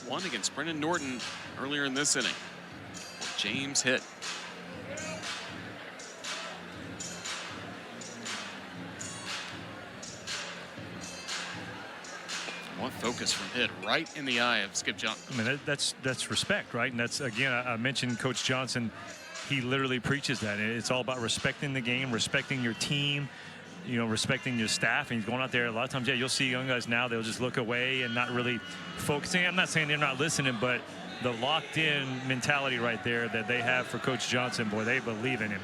1 against Brendan Norton earlier in this inning. James hit. What focus from hit right in the eye of Skip Johnson. I mean, that's respect, right? And that's, again, I mentioned Coach Johnson. He literally preaches that. It's all about respecting the game, respecting your team, you know, respecting your staff. And he's going out there a lot of times. Yeah, you'll see young guys now, they'll just look away and not really focusing. I'm not saying they're not listening, but the locked in mentality right there that they have for Coach Johnson, boy, they believe in him.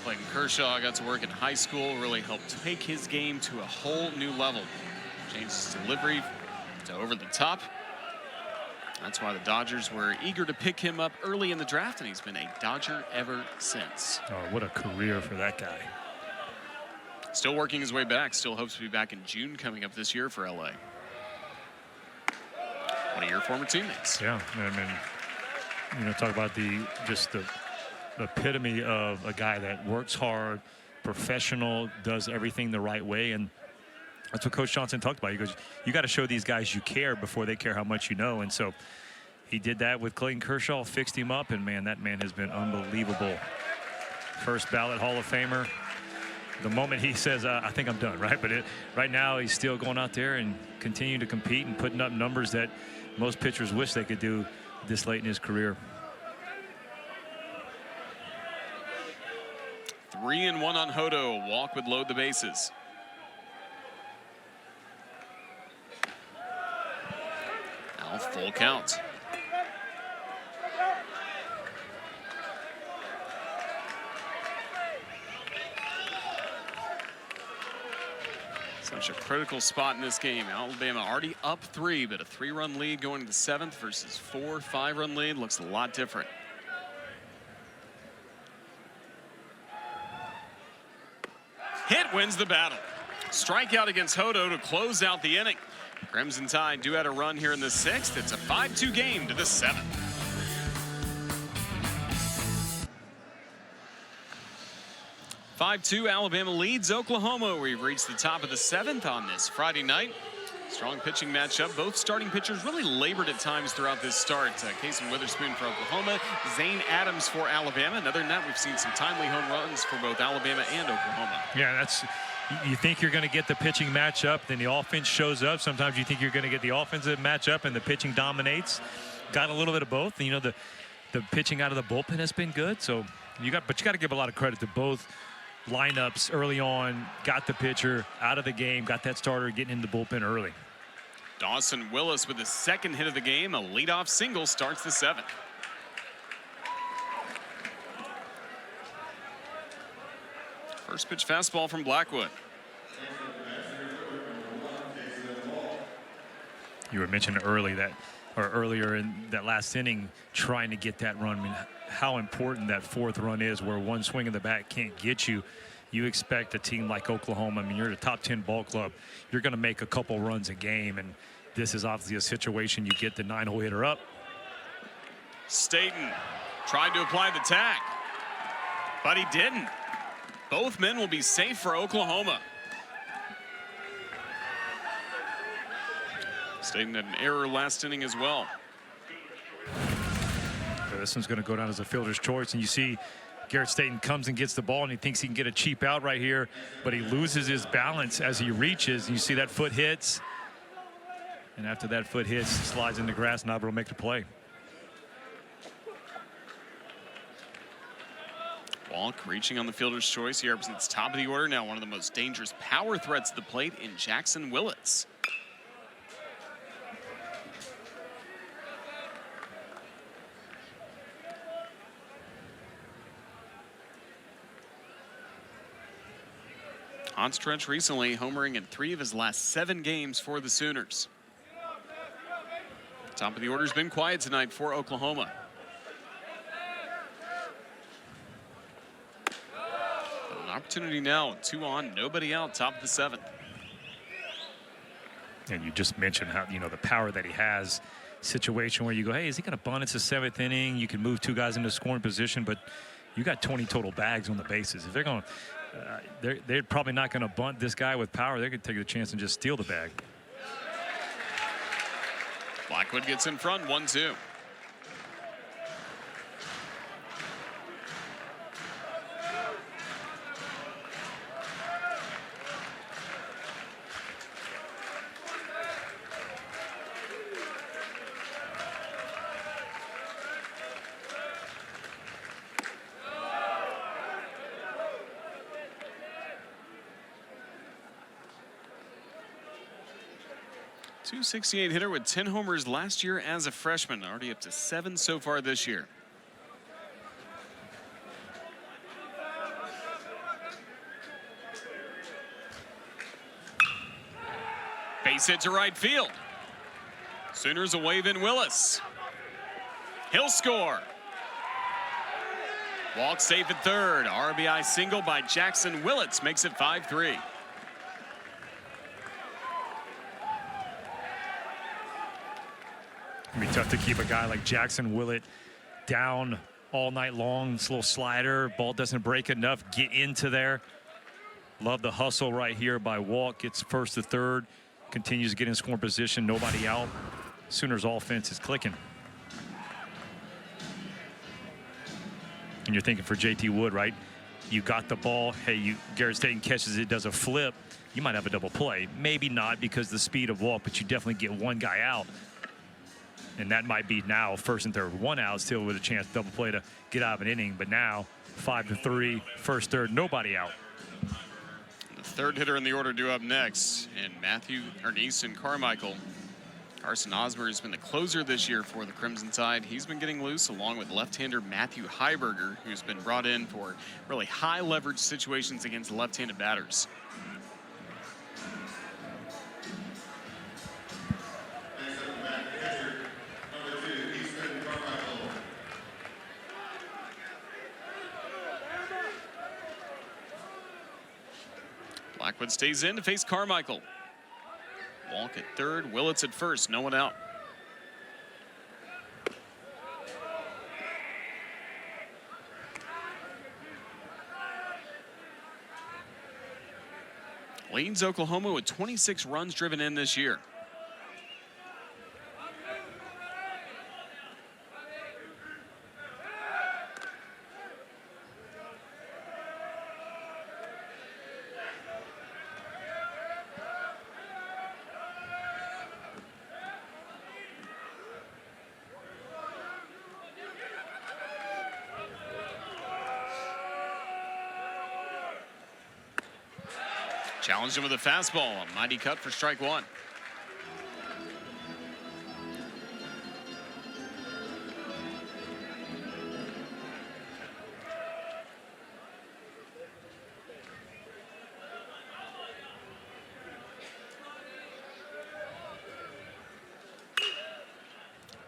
Clayton Kershaw got to work in high school, really helped take his game to a whole new level. Changed his delivery to over the top. That's why the Dodgers were eager to pick him up early in the draft, and he's been a Dodger ever since. Oh, what a career for that guy. Still working his way back. Still hopes to be back in June coming up this year for LA. One of your former teammates. Yeah, I mean, you know, talk about just the epitome of a guy that works hard, professional, does everything the right way. And that's what Coach Johnson talked about. He goes, you got to show these guys you care before they care how much you know. And so he did that with Clayton Kershaw, fixed him up, and man, that man has been unbelievable. First ballot Hall of Famer. The moment he says, I think I'm done, right? But right now he's still going out there and continuing to compete and putting up numbers that most pitchers wish they could do this late in his career. 3-1 on Hodo. A walk would load the bases. Now full count. Such a critical spot in this game. Alabama already up 3, but a 3-run lead going to the 7th versus 4 5-run lead looks a lot different. Hit wins the battle. Strikeout against Hodo to close out the inning. Crimson Tide do add a run here in the 6th. It's a 5-2 game to the 7th. Alabama leads Oklahoma. We've reached the top of the 7th on this Friday night. Strong pitching matchup. Both starting pitchers really labored at times throughout this start. Casey Witherspoon for Oklahoma, Zane Adams for Alabama. And other than that, we've seen some timely home runs for both Alabama and Oklahoma. Yeah, you think you're going to get the pitching matchup, then the offense shows up. Sometimes you think you're going to get the offensive matchup and the pitching dominates. Got a little bit of both. And, you know, the pitching out of the bullpen has been good. So you got to give a lot of credit to both lineups early on. Got the pitcher out of the game, got that starter getting in the bullpen early. Dawson Willis with the 2nd hit of the game. A leadoff single starts the 7th. First pitch fastball from Blackwood. You were mentioning earlier in that last inning, trying to get that run. I mean, how important that 4th run is, where one swing of the bat can't get you. You expect a team like Oklahoma, I mean, you're a top 10 ball club, you're going to make a couple runs a game, and this is obviously a situation you get the 9-hole hitter up. Staten tried to apply the tag. But he didn't. Both men will be safe for Oklahoma. Staten had an error last inning as well. So this one's going to go down as a fielder's choice, and you see Garrett Staten comes and gets the ball, and he thinks he can get a cheap out right here, but he loses his balance as he reaches. And you see that foot hits, and after that foot hits, he slides in the grass, and not able to make the play. Walk reaching on the fielder's choice. He represents top of the order now, one of the most dangerous power threats at the plate in Jackson Willits. On stretch recently, homering in 3 of his last 7 games for the Sooners. Top of the order's been quiet tonight for Oklahoma. An opportunity now, 2 on, nobody out, top of the 7th. And you just mentioned how, you know, the power that he has. Situation where you go, hey, is he going to bunt? It's the 7th inning. You can move 2 guys into scoring position, but you got 20 total bags on the bases. If they're going to they're probably not going to bunt this guy with power. They're going to take the chance and just steal the bag. Blackwood gets in front, 1-2. .268 hitter with 10 homers last year as a freshman, already up to 7 so far this year. Base hit to right field. Sooners a wave in Willis. He'll score. Walk safe at third. RBI single by Jackson Willits makes it 5-3. It'd be tough to keep a guy like Jackson Willett down all night long. This little slider, ball doesn't break enough, get into there. Love the hustle right here by Walk. Gets first to third, continues to get in scoring position, nobody out. Sooners offense is clicking. And you're thinking for JT Wood, right? You got the ball. Hey, Garrett Staten catches it, does a flip. You might have a double play. Maybe not because of the speed of Walk, but you definitely get one guy out. And that might be now first and third, 1 out, still with a chance to double play to get out of an inning. But now 5-3, first, third, nobody out. The third hitter in the order due up next, and Easton Carmichael. Carson Osmer has been the closer this year for the Crimson Tide. He's been getting loose along with left-hander Matthew Heiberger, who's been brought in for really high leverage situations against left-handed batters. Blackwood stays in to face Carmichael. Walk at third, Willits at first, no one out. Leads Oklahoma with 26 runs driven in this year. Challenged him with a fastball. A mighty cut for strike 1.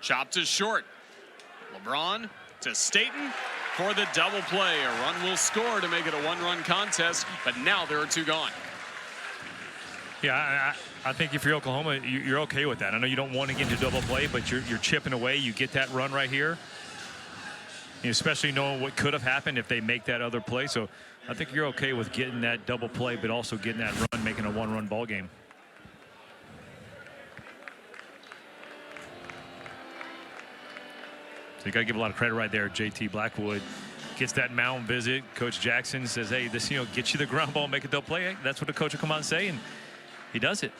Chopped to short. LeBron to Staten for the double play. A run will score to make it a 1-run contest, but now there are 2 gone. Yeah, I think if you're Oklahoma, you're okay with that. I know you don't want to get into double play, but you're chipping away. You get that run right here. especially knowing what could have happened if they make that other play. So I think you're okay with getting that double play, but also getting that run, making a one-run ball game. So you got to give a lot of credit right there. JT Blackwood gets that mound visit. Coach Jackson says, hey, this, get you the ground ball, make a double play. Hey, that's what the coach will come out and say, and he does it.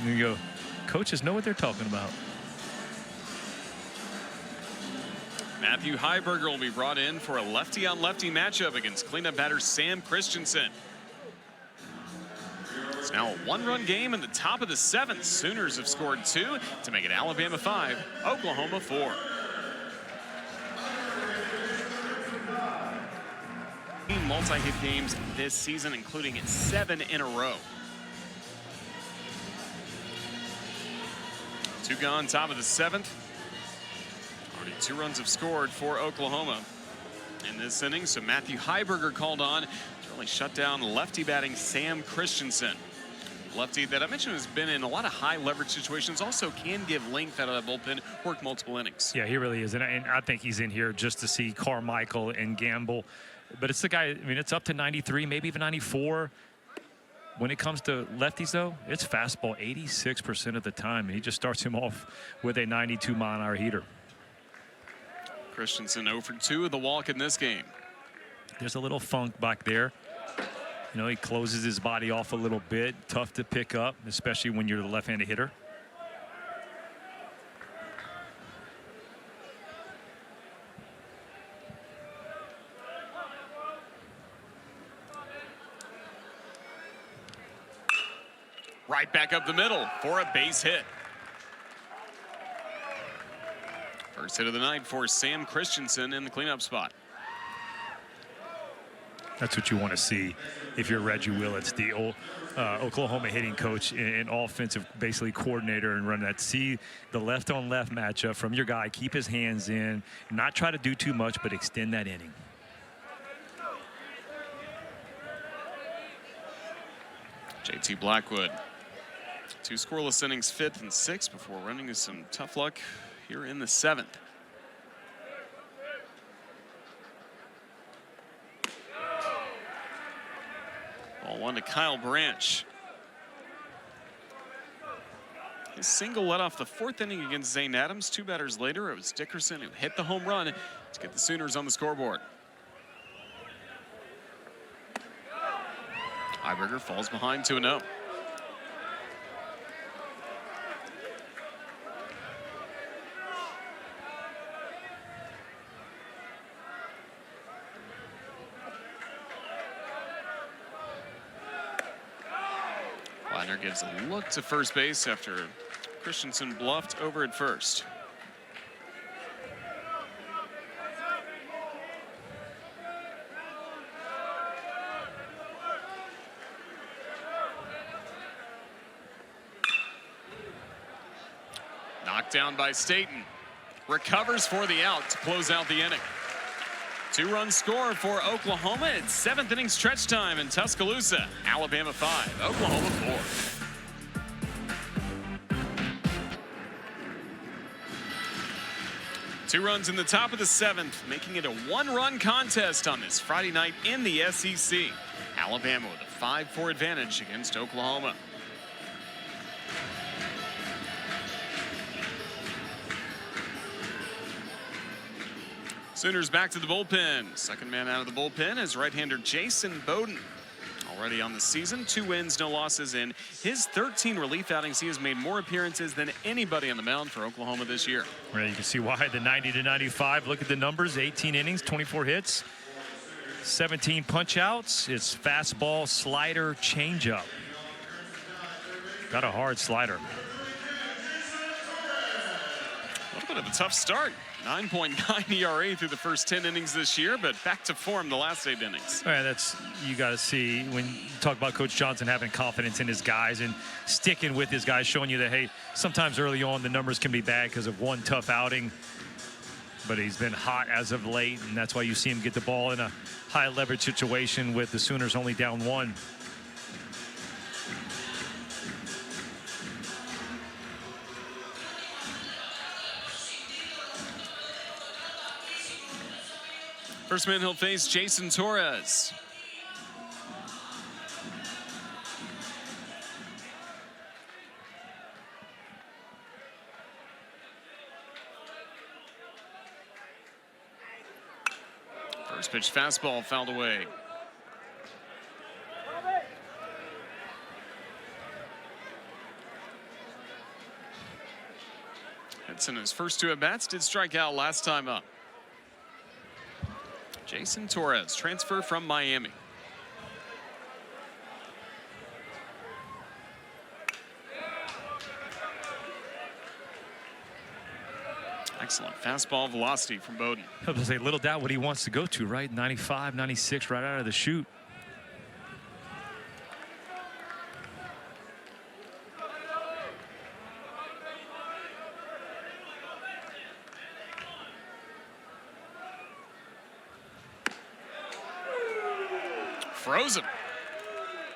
And you go, coaches know what they're talking about. Matthew Heiberger will be brought in for a lefty-on-lefty matchup against cleanup batter Sam Christensen. It's now a one-run game in the top of the 7th. Sooners have scored 2 to make it Alabama 5, Oklahoma 4. Multi-hit games this season, including 7 in a row. 2 gone, top of the 7th. Already 2 runs have scored for Oklahoma in this inning. So Matthew Heiberger called on to really shut down lefty batting Sam Christensen. Lefty that I mentioned has been in a lot of high leverage situations, also can give length out of the bullpen, work multiple innings. Yeah, he really is. And I think he's in here just to see Carmichael and Gamble. But it's the guy, I mean, it's up to 93, maybe even 94. When it comes to lefties, though, it's fastball 86% of the time. And he just starts him off with a 92-mile-an-hour heater. Christensen 0 for 2 of the walk in this game. There's a little funk back there. He closes his body off a little bit. Tough to pick up, especially when you're the left-handed hitter. Right back up the middle for a base hit. First hit of the night for Sam Christensen in the cleanup spot. That's what you want to see if you're Reggie Willits, the old Oklahoma hitting coach and offensive basically coordinator, and run that. See the left-on-left matchup from your guy. Keep his hands in, not try to do too much, but extend that inning. JT Blackwood. 2 scoreless innings, 5th and 6th, before running into some tough luck here in the 7th. Ball 1 to Kyle Branch. His single led off the 4th inning against Zane Adams. 2 batters later, it was Dickerson who hit the home run to get the Sooners on the scoreboard. Heiberger falls behind 2-0. Widener gives a look to first base after Christensen bluffed over at first. Knocked down by Staten. Recovers for the out to close out the inning. 2-run score for Oklahoma. It's 7th inning stretch time in Tuscaloosa. Alabama 5, Oklahoma 4. Two runs in the top of the 7th, making it a 1-run contest on this Friday night in the SEC. Alabama with a 5-4 advantage against Oklahoma. Sooners back to the bullpen. Second man out of the bullpen is right-hander Jason Bowden. Already on the season, 2 wins, no losses. In his 13 relief outings, he has made more appearances than anybody on the mound for Oklahoma this year. Right, you can see why the 90-95. Look at the numbers: 18 innings, 24 hits, 17 punch-outs. It's fastball, slider, changeup. Got a hard slider. A little bit of a tough start. 9.9 ERA through the first 10 innings this year, but back to form the last 8 innings. All right, that's, you got to see when you talk about Coach Johnson having confidence in his guys and sticking with his guys, showing you that, hey, sometimes early on the numbers can be bad because of one tough outing, but he's been hot as of late, and that's why you see him get the ball in a high leverage situation with the Sooners only down 1. First man he'll face, Jason Torres. First pitch fastball fouled away. Edson, his first 2 at-bats, did strike out last time up. Jason Torres, transfer from Miami. Excellent fastball velocity from Bowden. I was gonna say, little doubt what he wants to go to, right? 95, 96 right out of the chute. Frozen.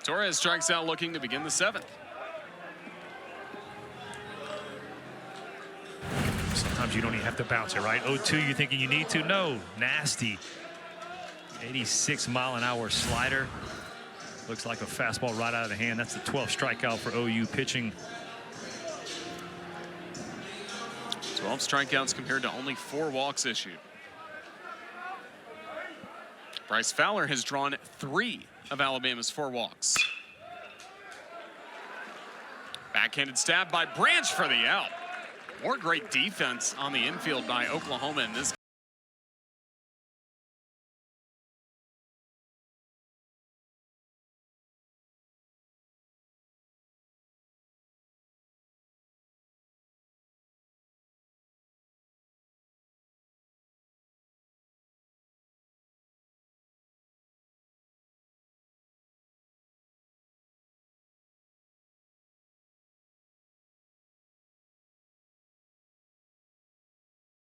Torres strikes out looking to begin the 7th. Sometimes you don't even have to bounce it, right? 0-2, you thinking you need to? No, nasty. 86-mile-an-hour slider. Looks like a fastball right out of the hand. That's the 12th strikeout for OU pitching. 12 strikeouts compared to only 4 walks issued. Bryce Fowler has drawn 3 of Alabama's 4 walks. Backhanded stab by Branch for the out. More great defense on the infield by Oklahoma in this.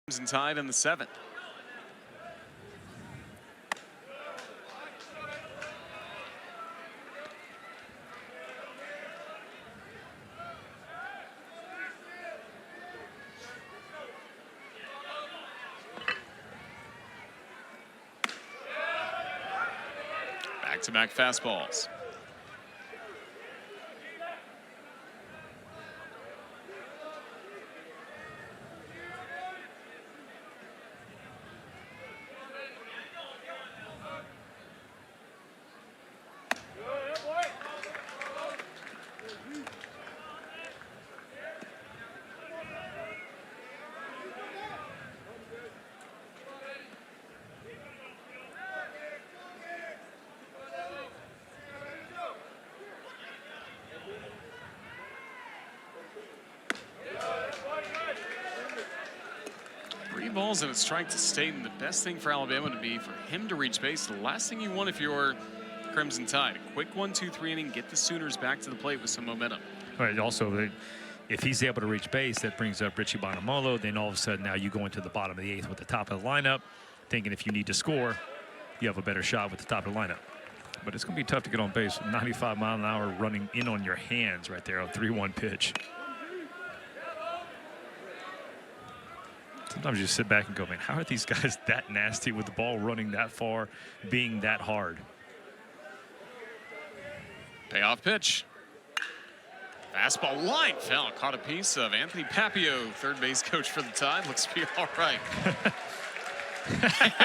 Crimson Tide in the 7th. Back-to-back fastballs. Balls and a strike to Staten. The best thing for Alabama to be for him to reach base. The last thing you want if you're Crimson Tide. A quick 1-2-3 inning, get the Sooners back to the plate with some momentum. Right. Also, if he's able to reach base, that brings up Richie Bonamolo. Then all of a sudden, now you go into the bottom of the 8th with the top of the lineup, thinking if you need to score, you have a better shot with the top of the lineup. But it's going to be tough to get on base with 95-mile-an-hour running in on your hands right there on 3-1 pitch. Sometimes you just sit back and go, man, how are these guys that nasty with the ball running that far, being that hard? Payoff pitch. Fastball line foul. Caught a piece of Anthony Papio, third base coach for the Tide. Looks to be all right.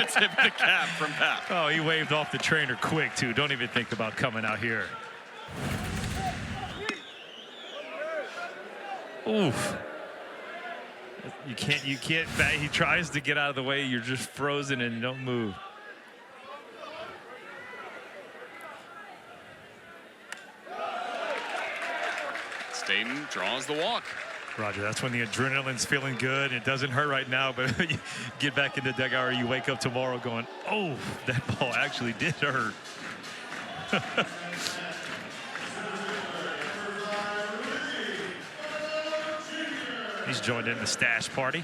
Tip the cap from Pap. Oh, he waved off the trainer quick, too. Don't even think about coming out here. Oof. You can't bat. He tries to get out of the way. You're just frozen and you don't move. Staten draws the walk. Roger, that's when the adrenaline's feeling good. It doesn't hurt right now, but you get back in the dugout or you wake up tomorrow going, oh, that ball actually did hurt. He's joined in the stash party.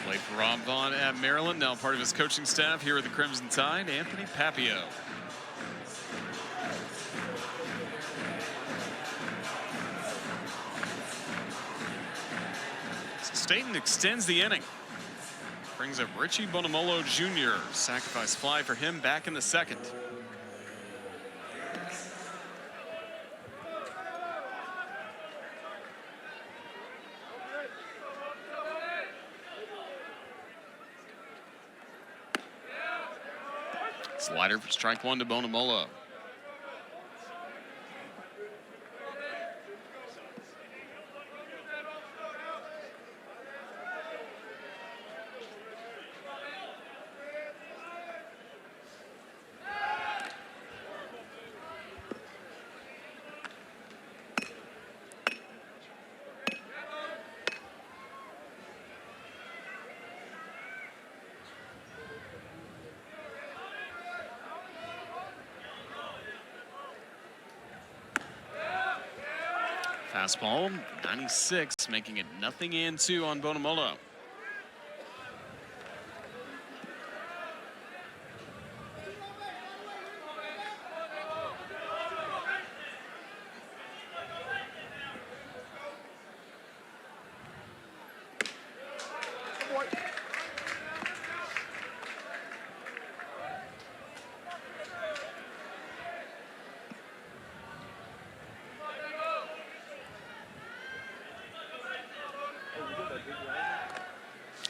Played for Rob Vaughn at Maryland, now part of his coaching staff here at the Crimson Tide, Anthony Papio. This is Staten extends the inning. Brings up Richie Bonamolo Jr. Sacrifice fly for him back in the second. Slider for strike one to Bonamolo. Fastball, 96, making it 0-2 on Bonamolo.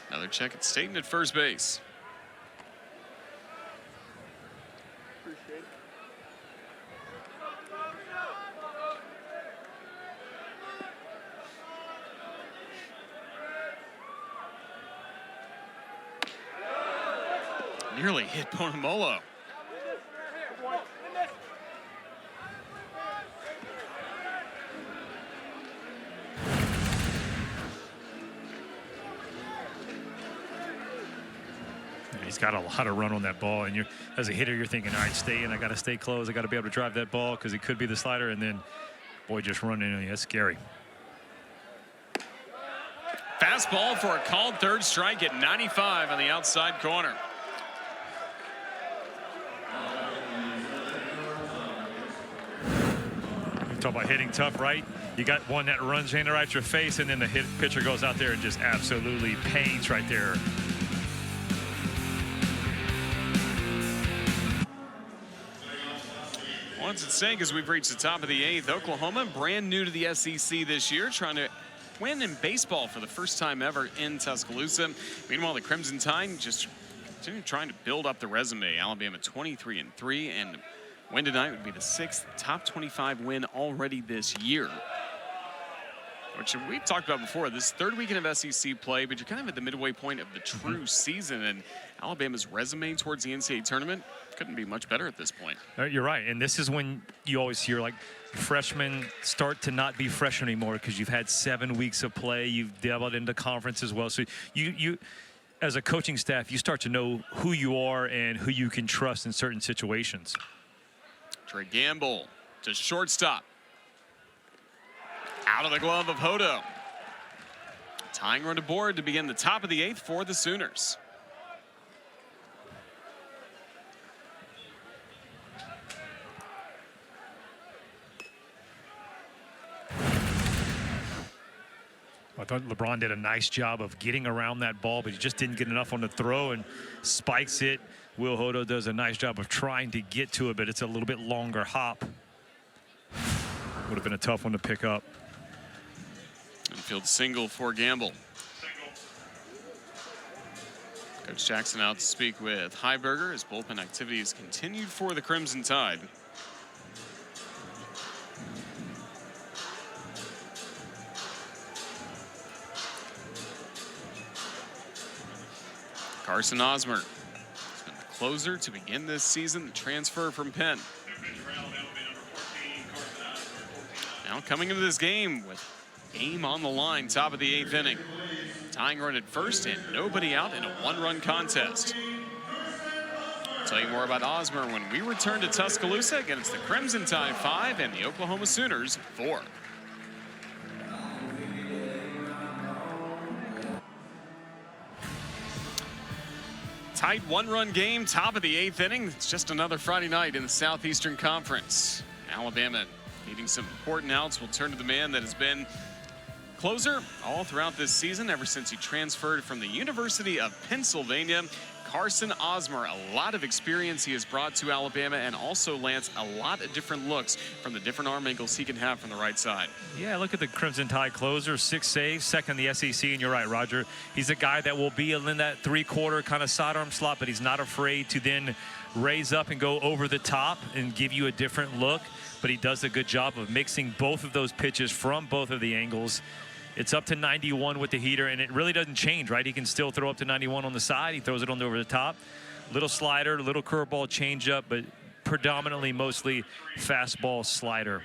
Another check at Staten at first base. Appreciate it. Nearly hit Bonamolo. He's got a lot of run on that ball, and as a hitter, you're thinking, all right, stay in. I got to stay close. I got to be able to drive that ball because it could be the slider, and then, boy, just running in. That's scary. Fastball for a called third strike at 95 on the outside corner. You talk about hitting tough, right? You got one that runs in right at your face, and then the pitcher goes out there and just absolutely pains right there. Once at stake as we've reached the top of the eighth. Oklahoma, brand new to the SEC this year, trying to win in baseball for the first time ever in Tuscaloosa. Meanwhile, the Crimson Tide just continue trying to build up the resume. Alabama 23-3, and win tonight would be the 6th top 25 win already this year. Which we talked about before, this third weekend of SEC play, but you're kind of at the midway point of the true season, and Alabama's resume towards the NCAA tournament couldn't be much better at this point. You're right, and this is when you always hear like freshmen start to not be fresh anymore because you've had 7 weeks of play, you've dabbled into conference as well. So you as a coaching staff, you start to know who you are and who you can trust in certain situations. Trey Gamble to shortstop. Out of the glove of Hodo. Tying run to board to begin the top of the eighth for the Sooners. I thought LeBron did a nice job of getting around that ball, but he just didn't get enough on the throw and spikes it. Will Hodo does a nice job of trying to get to it, but it's a little bit longer hop. Would have been a tough one to pick up. Infield single for Gamble. Coach Jackson out to speak with Heiberger as bullpen activities continued for the Crimson Tide. Carson Osmer has been the closer to begin this season, the transfer from Penn. Now coming into this game with game on the line, top of the eighth inning. Tying run at first and nobody out in a one-run contest. I'll tell you more about Osmer when we return to Tuscaloosa against the Crimson Tide 5 and the Oklahoma Sooners 4. Tight one-run game, top of the eighth inning. It's just another Friday night in the Southeastern Conference. Alabama needing some important outs. We'll turn to the man that has been Closer all throughout this season, ever since he transferred from the University of Pennsylvania. Carson Osmer, a lot of experience he has brought to Alabama, and also, Lance, a lot of different looks from the different arm angles he can have from the right side. Yeah, look at the Crimson Tide closer, 6 saves, second in the SEC, and you're right, Roger. He's a guy that will be in that three-quarter kind of sidearm slot, but he's not afraid to then raise up and go over the top and give you a different look, but he does a good job of mixing both of those pitches from both of the angles. It's up to 91 with the heater, and it really doesn't change, right? He can still throw up to 91 on the side. He throws it on over the top. Little slider, little curveball, changeup, but predominantly mostly fastball slider.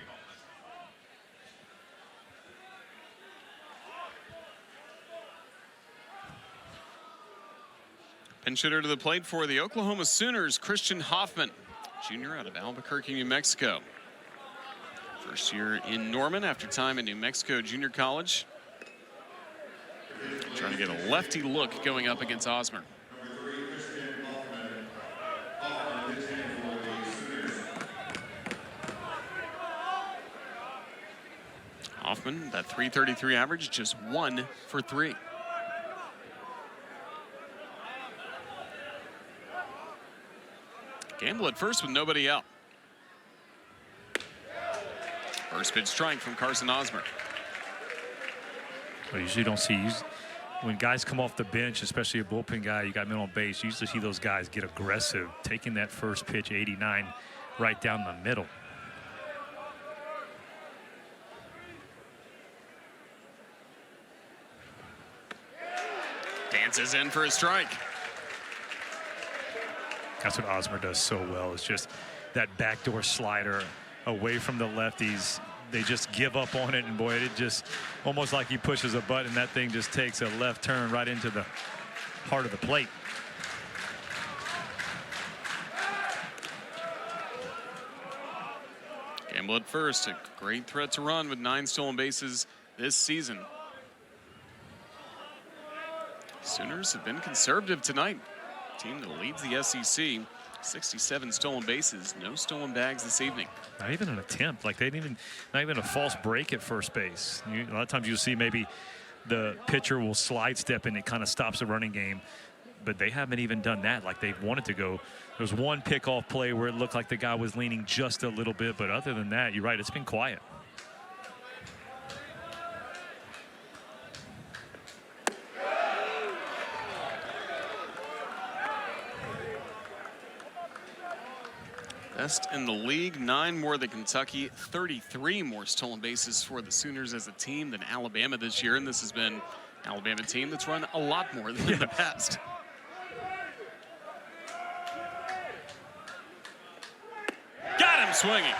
Pinch hitter to the plate for the Oklahoma Sooners, Christian Hoffman, junior out of Albuquerque, New Mexico. First year in Norman after time at New Mexico Junior College. Trying to get a lefty look going up against Osmer. Hoffman, that .333 average, just 1 for 3. Gamble at first with nobody out. First pitch strike from Carson Osmer. Well, usually don't see when guys come off the bench, especially a bullpen guy, you got men on base. You usually see those guys get aggressive, taking that first pitch, 89, right down the middle. Dances in for a strike. That's what Osmer does so well. It's just that backdoor slider away from the lefties. They just give up on it, and boy, it just almost like he pushes a button. That thing just takes a left turn right into the heart of the plate. Gamble at first, a great threat to run with 9 stolen bases this season. Sooners have been conservative tonight. Team that leads the SEC, 67 stolen bases, no stolen bags this evening. Not even an attempt. Like, they didn't even, not even a false break at first base. A lot of times you'll see maybe the pitcher will slide step and it kind of stops the running game, but they haven't even done that like they've wanted to go. There was one pickoff play where it looked like the guy was leaning just a little bit, but other than that, you're right, it's been quiet. Best in the league, 9 more than Kentucky, 33 more stolen bases for the Sooners as a team than Alabama this year, and this has been an Alabama team that's run a lot more than in the past. Got him swinging.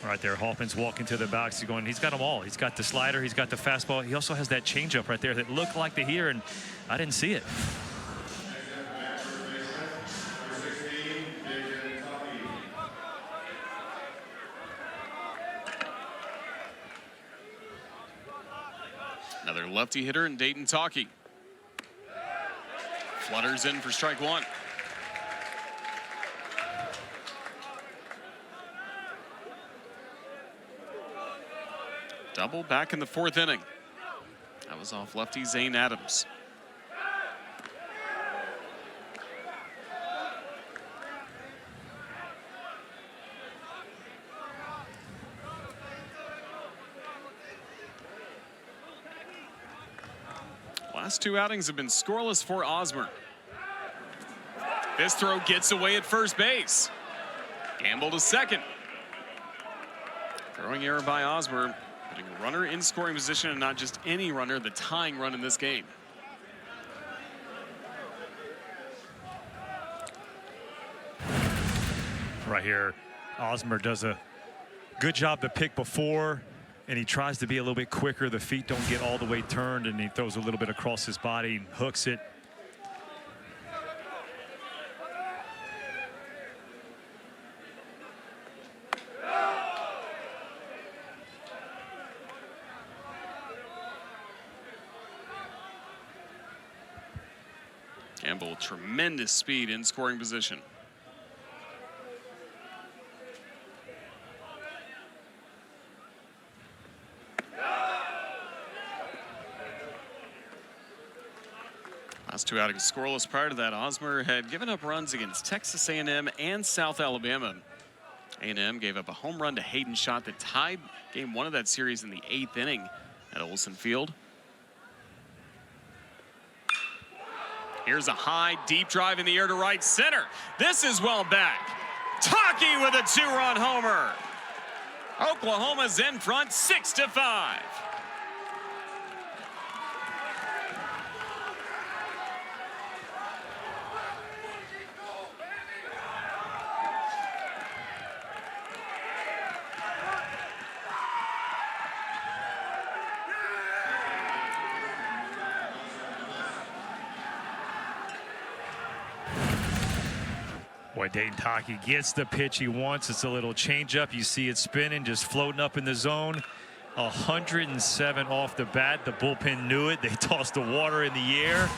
Right there, Hoffman's walking to the box. He's going, he's got them all. He's got the slider, he's got the fastball. He also has that changeup right there that looked like the heater, and I didn't see it. Another lefty hitter in Dayton Talkie. Flutters in for strike 1. Double back in the 4th inning. That was off lefty Zane Adams. Last 2 outings have been scoreless for Osmer. This throw gets away at first base. Gamble to second. Throwing error by Osmer. Putting a runner in scoring position, and not just any runner, the tying run in this game. Right here, Osmer does a good job to pick before, and he tries to be a little bit quicker. The feet don't get all the way turned, and he throws a little bit across his body and hooks it. Campbell with tremendous speed in scoring position. Last two outings scoreless. Prior to that, Osmer had given up runs against Texas A&M and South Alabama. A&M gave up a home run to Hayden Schott that tied game one of that series in the 8th inning at Olsen Field. Here's a high, deep drive in the air to right center. This is well back. Taki with a 2-run homer. Oklahoma's in front, 6-5. Boy, Dayton Taki gets the pitch he wants. It's a little changeup. You see it spinning, just floating up in the zone. 107 off the bat. The bullpen knew it. They tossed the water in the air.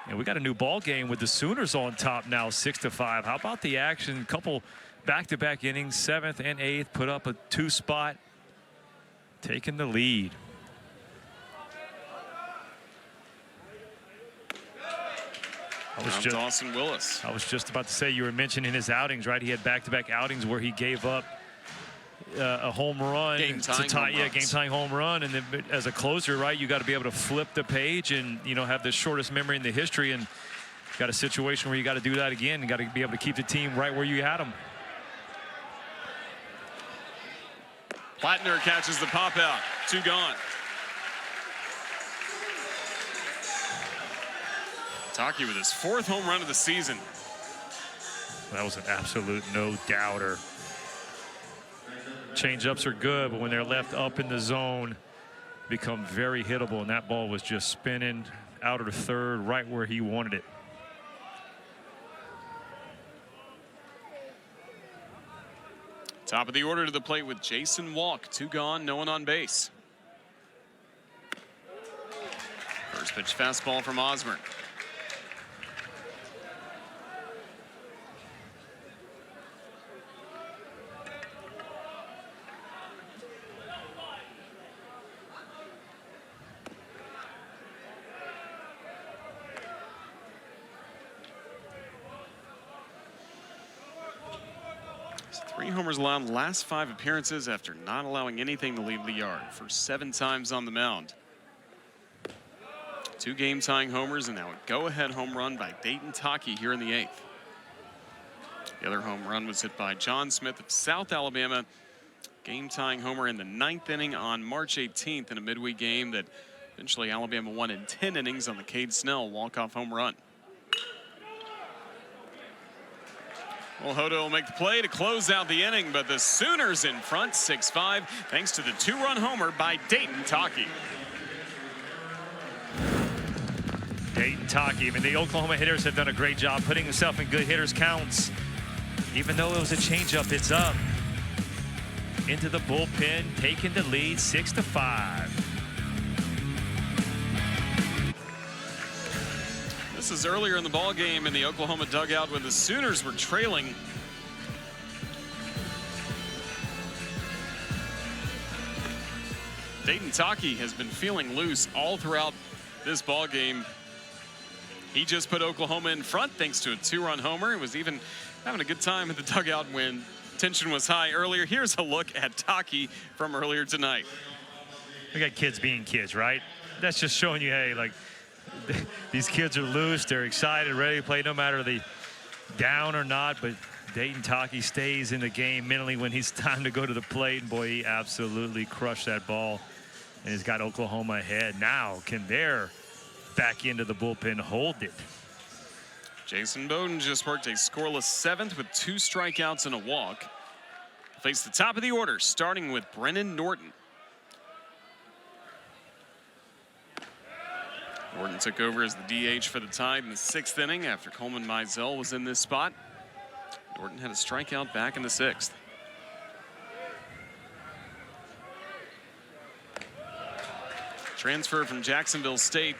And we got a new ball game with the Sooners on top now, 6-5. How about the action? Couple back-to-back innings, 7th and 8th, put up a 2-spot, taking the lead. Dawson Willis. I was just about to say, you were mentioning his outings, right? He had back-to-back outings where he gave up a home run game-tying home run, and then as a closer, right, you got to be able to flip the page and have the shortest memory in the history, and got a situation where you got to do that again. You got to be able to keep the team right where you had them. Plattner catches the pop out. 2 gone. Taki with his 4th home run of the season. That was an absolute no-doubter. Change-ups are good, but when they're left up in the zone, become very hittable, and that ball was just spinning out of the third right where he wanted it. Top of the order to the plate with Jason Walk. 2 gone, no one on base. First pitch fastball from Osmer. Three homers allowed in the last 5 appearances after not allowing anything to leave the yard for 7 times on the mound. 2 game-tying homers and now a go-ahead home run by Dayton Taki here in the 8th. The other home run was hit by John Smith of South Alabama. Game-tying homer in the 9th inning on March 18th in a midweek game that eventually Alabama won in 10 innings on the Cade Snell walk-off home run. Well, Hodo will make the play to close out the inning, but the Sooners in front, 6-5, thanks to the 2-run homer by Dayton Taki. Dayton Taki, I mean, the Oklahoma hitters have done a great job putting themselves in good hitters' counts. Even though it was a changeup, it's up. Into the bullpen, taking the lead, 6-5. This is earlier in the ball game in the Oklahoma dugout when the Sooners were trailing. Dayton Taki has been feeling loose all throughout this ball game. He just put Oklahoma in front thanks to a 2-run homer. He was even having a good time at the dugout when tension was high earlier. Here's a look at Taki from earlier tonight. We got kids being kids, right? That's just showing you, hey, like, these kids are loose, they're excited, ready to play no matter the down or not, but Dayton Taki stays in the game mentally when he's time to go to the plate, and boy, he absolutely crushed that ball and has got Oklahoma ahead. Now, can their back into the bullpen hold it? Jason Bowden just worked a scoreless 7th with 2 strikeouts and a walk. Face the top of the order, starting with Brennan Norton. Norton took over as the DH for the Tide in the 6th inning after Coleman Mizell was in this spot. Norton had a strikeout back in the 6th. Transfer from Jacksonville State,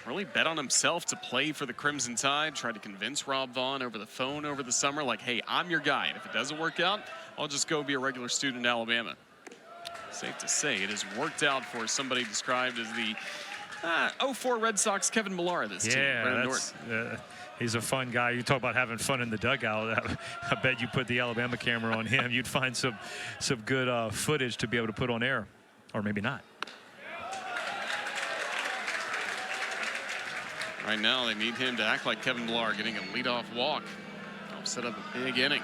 really bet on himself to play for the Crimson Tide. Tried to convince Rob Vaughn over the phone over the summer, like, hey, I'm your guy. And if it doesn't work out, I'll just go be a regular student at Alabama. Safe to say it has worked out for somebody described as the 04 Red Sox Kevin Millar this team. Yeah, he's a fun guy. You talk about having fun in the dugout. I bet you put the Alabama camera on him, you'd find some good footage to be able to put on air, or maybe not. Right now, they need him to act like Kevin Millar, getting a leadoff walk. Help set up a big inning.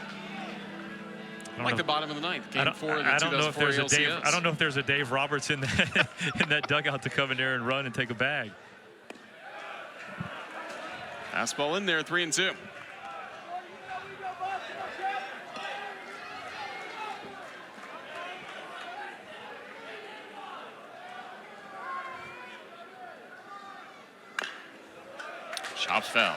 Like the bottom of the ninth, game 4 of the 2004 ALCS. I don't know if there's a Dave Roberts in that dugout to come in there and run and take a bag. Fastball in there, 3-2. Chop foul.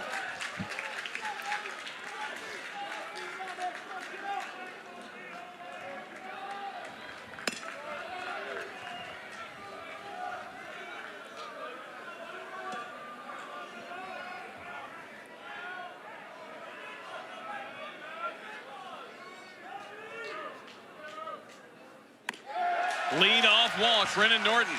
Lead off walk, Brennan Norton.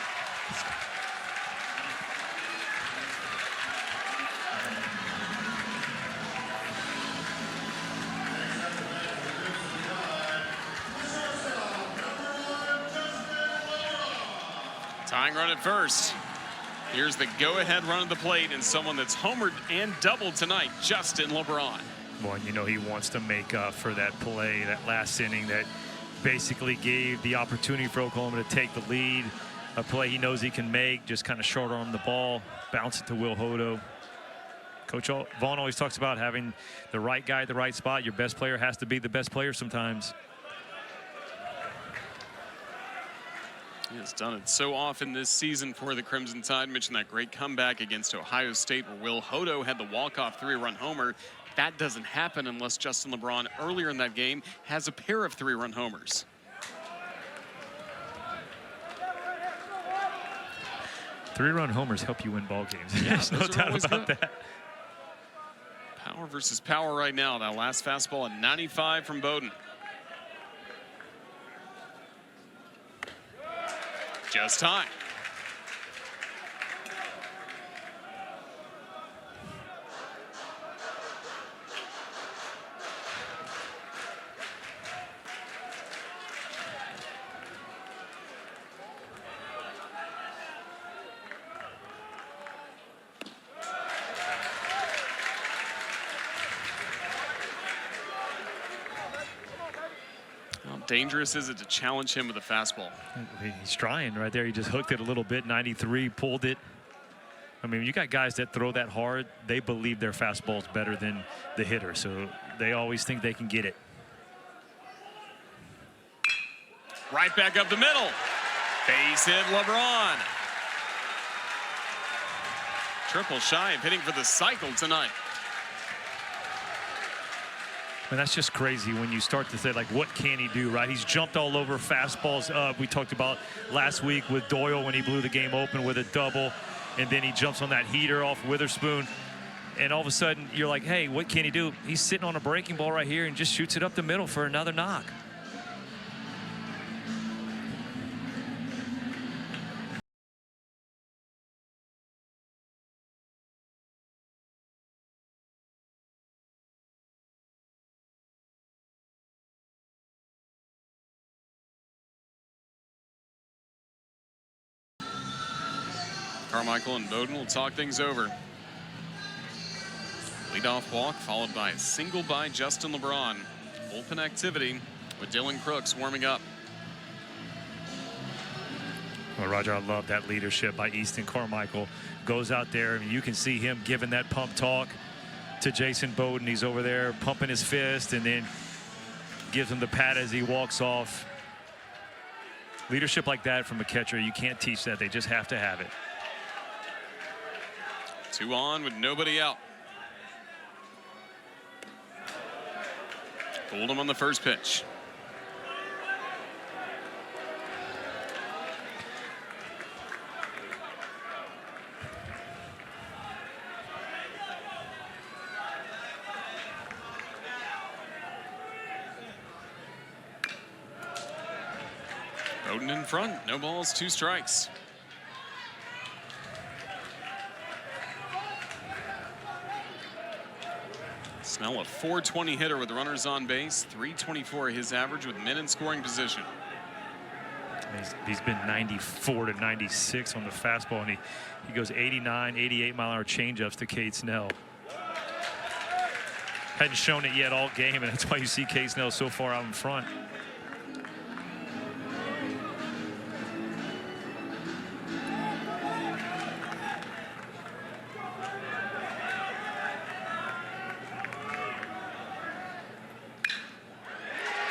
Tying run at first. Here's the go-ahead run of the plate and someone that's homered and doubled tonight, Justin LeBron. Well, you know, he wants to make up for that play, that last inning that basically gave the opportunity for Oklahoma to take the lead. A play he knows he can make, just kind of short arm the ball, bounce it to Will Hodo. Coach Vaughn always talks about having the right guy at the right spot. Your best player has to be the best player sometimes. He has done it so often this season for the Crimson Tide. Mentioned that great comeback against Ohio State where Will Hodo had the walk-off 3-run homer. That doesn't happen unless Justin LeBron earlier in that game has a pair of 3-run homers. Three-run homers help you win ball games. Yeah, There's no doubt about that. Power versus power right now. That last fastball at 95 from Bowden. Just time. How dangerous is it to challenge him with a fastball? He's trying right there. He just hooked it a little bit. 93, pulled it. I mean, you got guys that throw that hard. They believe their fastball is better than the hitter, so they always think they can get it. Right back up the middle. Base hit LeBron. Triple shy of hitting for the cycle tonight. And that's just crazy when you start to say, like, what can he do, right? He's jumped all over, fastballs up. We talked about last week with Doyle when he blew the game open with a double, and then he jumps on that heater off Witherspoon. And all of a sudden, you're like, hey, what can he do? He's sitting on a breaking ball right here and just shoots it up the middle for another knock. Carmichael and Bowden will talk things over. Leadoff walk followed by a single by Justin LeBron. Bullpen activity with Dylan Crooks warming up. Well, Roger, I love that leadership by Easton Carmichael. Goes out there, and you can see him giving that pump talk to Jason Bowden. He's over there pumping his fist and then gives him the pat as he walks off. Leadership like that from a catcher, you can't teach that. They just have to have it. 2 on with nobody out. Fooled him on the first pitch. Bowden in front. No balls, 2 strikes. Snell, a .420 hitter with runners on base. .324 his average with men in scoring position. He's been 94 to 96 on the fastball, and he goes 89, 88 mile-an-hour changeups to Cade Snell. Hadn't shown it yet all game, and that's why you see Cade Snell so far out in front.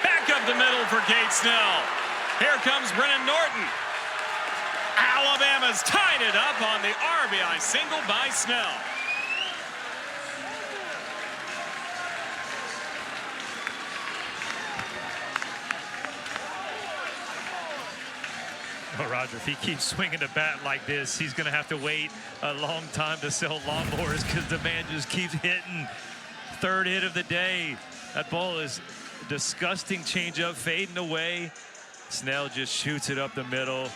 Back up the middle for Cade Snell. Here comes Brennan Norton. Alabama's tied it up on the RBI single by Snell. Oh, Roger, if he keeps swinging the bat like this, he's going to have to wait a long time to sell lawnmowers because the man just keeps hitting. 3rd hit of the day. That ball is disgusting changeup, fading away. Snell just shoots it up the middle,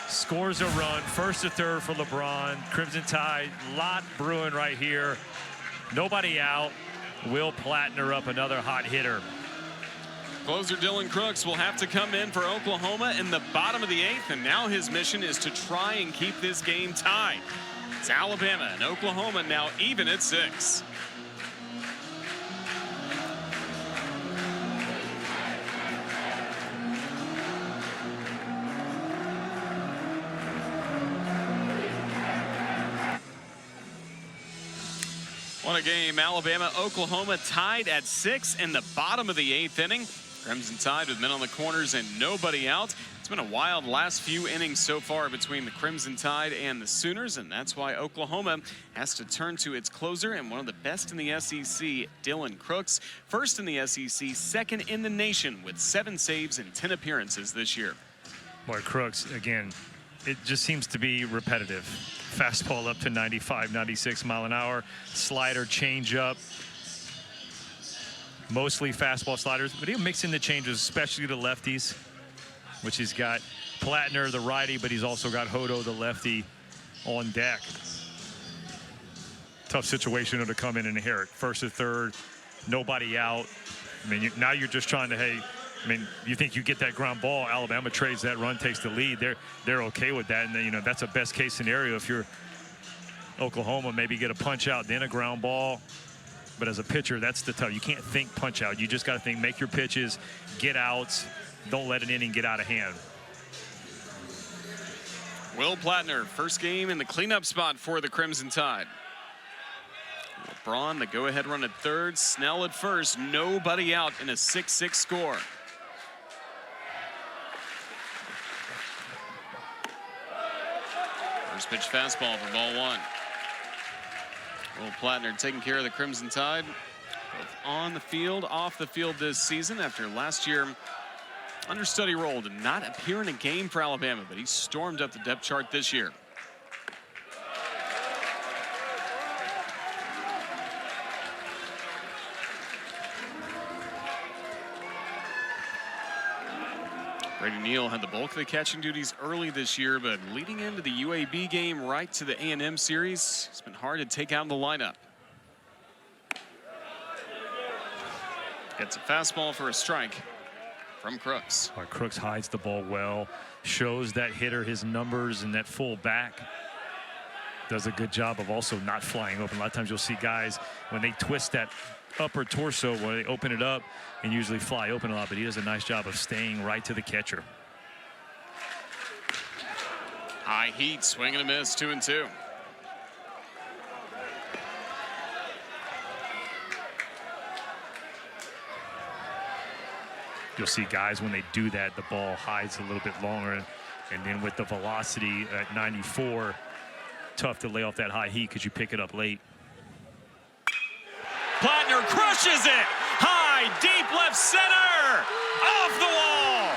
scores a run, 1st to 3rd for LeBron. Crimson Tide, lot brewing right here. Nobody out. Will Plattner up, another hot hitter. Closer Dylan Crooks will have to come in for Oklahoma in the bottom of the 8th, and now his mission is to try and keep this game tied. It's Alabama and Oklahoma now even at 6. What a game. Alabama, Oklahoma tied at 6 in the bottom of the 8th inning. Crimson Tide with men on the corners and nobody out. It's been a wild last few innings so far between the Crimson Tide and the Sooners, and that's why Oklahoma has to turn to its closer and one of the best in the SEC, Dylan Crooks. 1st in the SEC, 2nd in the nation with 7 saves and 10 appearances this year. Boy, Crooks, again, it just seems to be repetitive. Fastball up to 95, 96 mile an hour, slider, changeup. Mostly fastball sliders, but he'll mix in the changes, especially the lefties, which he's got Plattner, the righty, but he's also got Hodo, the lefty, on deck. Tough situation to come in and hear it. 1st to 3rd, nobody out. I mean, now you're just trying to, hey, I mean, you think you get that ground ball, Alabama trades that run, takes the lead. They're okay with that, and then, you know, that's a best case scenario. If you're Oklahoma, maybe get a punch out, then a ground ball. But as a pitcher, that's the tough. You can't think punch out. You just got to think, make your pitches, get outs, don't let an inning get out of hand. Will Plattner, first game in the cleanup spot for the Crimson Tide. LeBron, the go-ahead run at 3rd, Snell at 1st, nobody out in a 6-6 score. First pitch fastball for ball 1. Will Plattner taking care of the Crimson Tide, both on the field, off the field this season after last year. Understudy role, did not appear in a game for Alabama, but he stormed up the depth chart this year. Brady Neal had the bulk of the catching duties early this year, but leading into the UAB game right to the A&M series, it's been hard to take out in the lineup. Gets a fastball for a strike from Crooks. Crooks hides the ball well, shows that hitter his numbers, and that full back does a good job of also not flying open. A lot of times you'll see guys, when they twist that upper torso, when they open it up, and usually fly open a lot, but he does a nice job of staying right to the catcher. High heat, swing and a miss, 2-2. You'll see guys, when they do that, the ball hides a little bit longer, and then with the velocity at 94, tough to lay off that high heat because you pick it up late. Plattner crushes it. High, deep left center. Off the wall.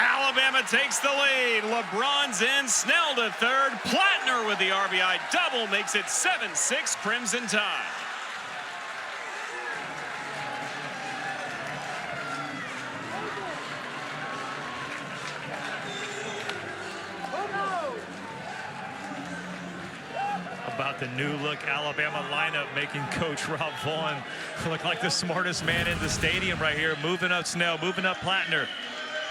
Alabama takes the lead. LeBron's in. Snell to 3rd. Plattner with the RBI double makes it 7-6 Crimson Tide. about the new look Alabama lineup, making Coach Rob Vaughn look like the smartest man in the stadium right here. Moving up Snell, moving up Plattner.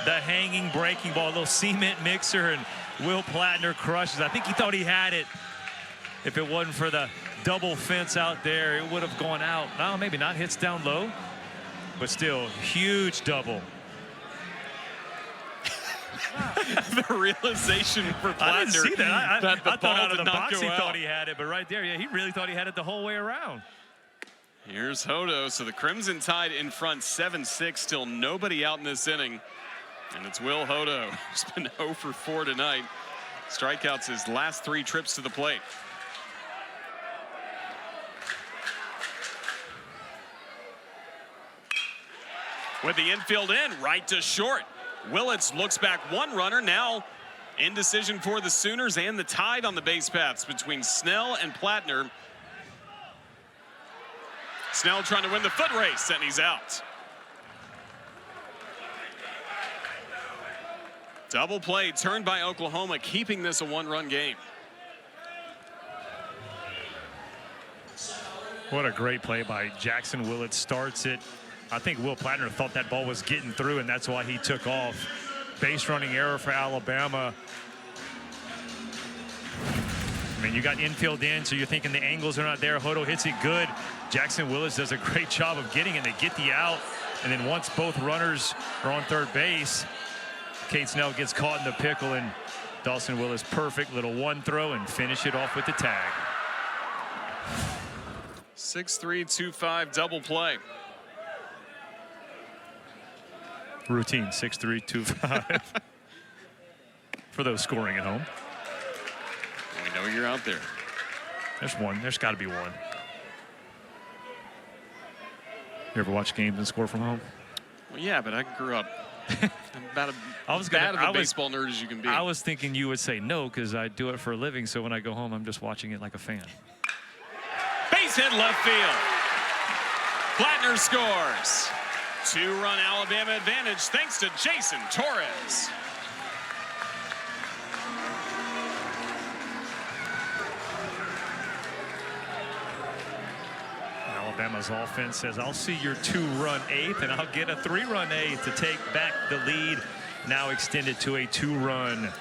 The hanging breaking ball, a little cement mixer, and Will Plattner crushes. I think he thought he had it. If it wasn't for the double fence out there, it would have gone out. No, maybe not. Hits down low, but still, huge double. The realization for Plattner I didn't see that. that the I thought ball out of did the not box go he out. thought he had it, but right there, yeah, he really thought he had it the whole way around. Here's Hodo. So the Crimson Tide in front 7-6. Still nobody out in this inning. And it's Will Hodo, who's been 0 for 4 tonight. Strikeouts his last 3 trips to the plate. With the infield in, right to short. Willits looks back 1 runner. Now indecision for the Sooners and the Tide on the base paths between Snell and Plattner. Snell trying to win the foot race, and he's out. Double play turned by Oklahoma, keeping this a 1-run game. What a great play by Jackson Willits. Starts it. I think Will Plattner thought that ball was getting through, and that's why he took off. Base running error for Alabama. I mean, you got infield in, so you're thinking the angles are not there. Hodo hits it good. Jackson Willits does a great job of getting it. They get the out, and then once both runners are on third base, Cade Snell gets caught in the pickle, and Dawson Willis, perfect little 1 throw and finish it off with the tag. 6-3-2-5 double play. Routine 6-3-2-5 for those scoring at home. We know you're out there. There's one. There's got to be one. You ever watch games and score from home? Well, yeah, but I grew up about as bad of a baseball nerd as you can be. I was thinking you would say no because I do it for a living. So when I go home, I'm just watching it like a fan. Base hit left field. Plattner scores. 2-run Alabama advantage thanks to Jason Torres. Alabama's offense says, I'll see your 2-run 8th, and I'll get a 3-run 8th to take back the lead. Now extended to a 2-run.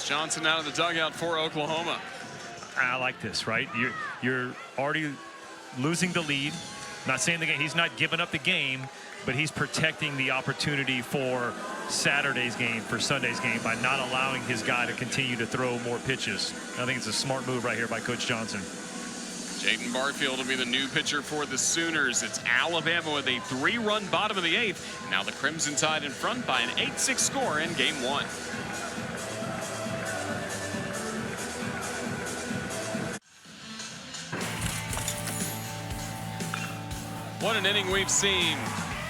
Johnson out of the dugout for Oklahoma. I like this, right? You're already losing the lead. Not saying he's not giving up the game, but he's protecting the opportunity for Saturday's game, for Sunday's game, by not allowing his guy to continue to throw more pitches. I think it's a smart move right here by Coach Johnson. Jaden Barfield will be the new pitcher for the Sooners. It's Alabama with a 3-run bottom of the 8th. Now the Crimson Tide in front by an 8-6 score in game 1. What an inning we've seen.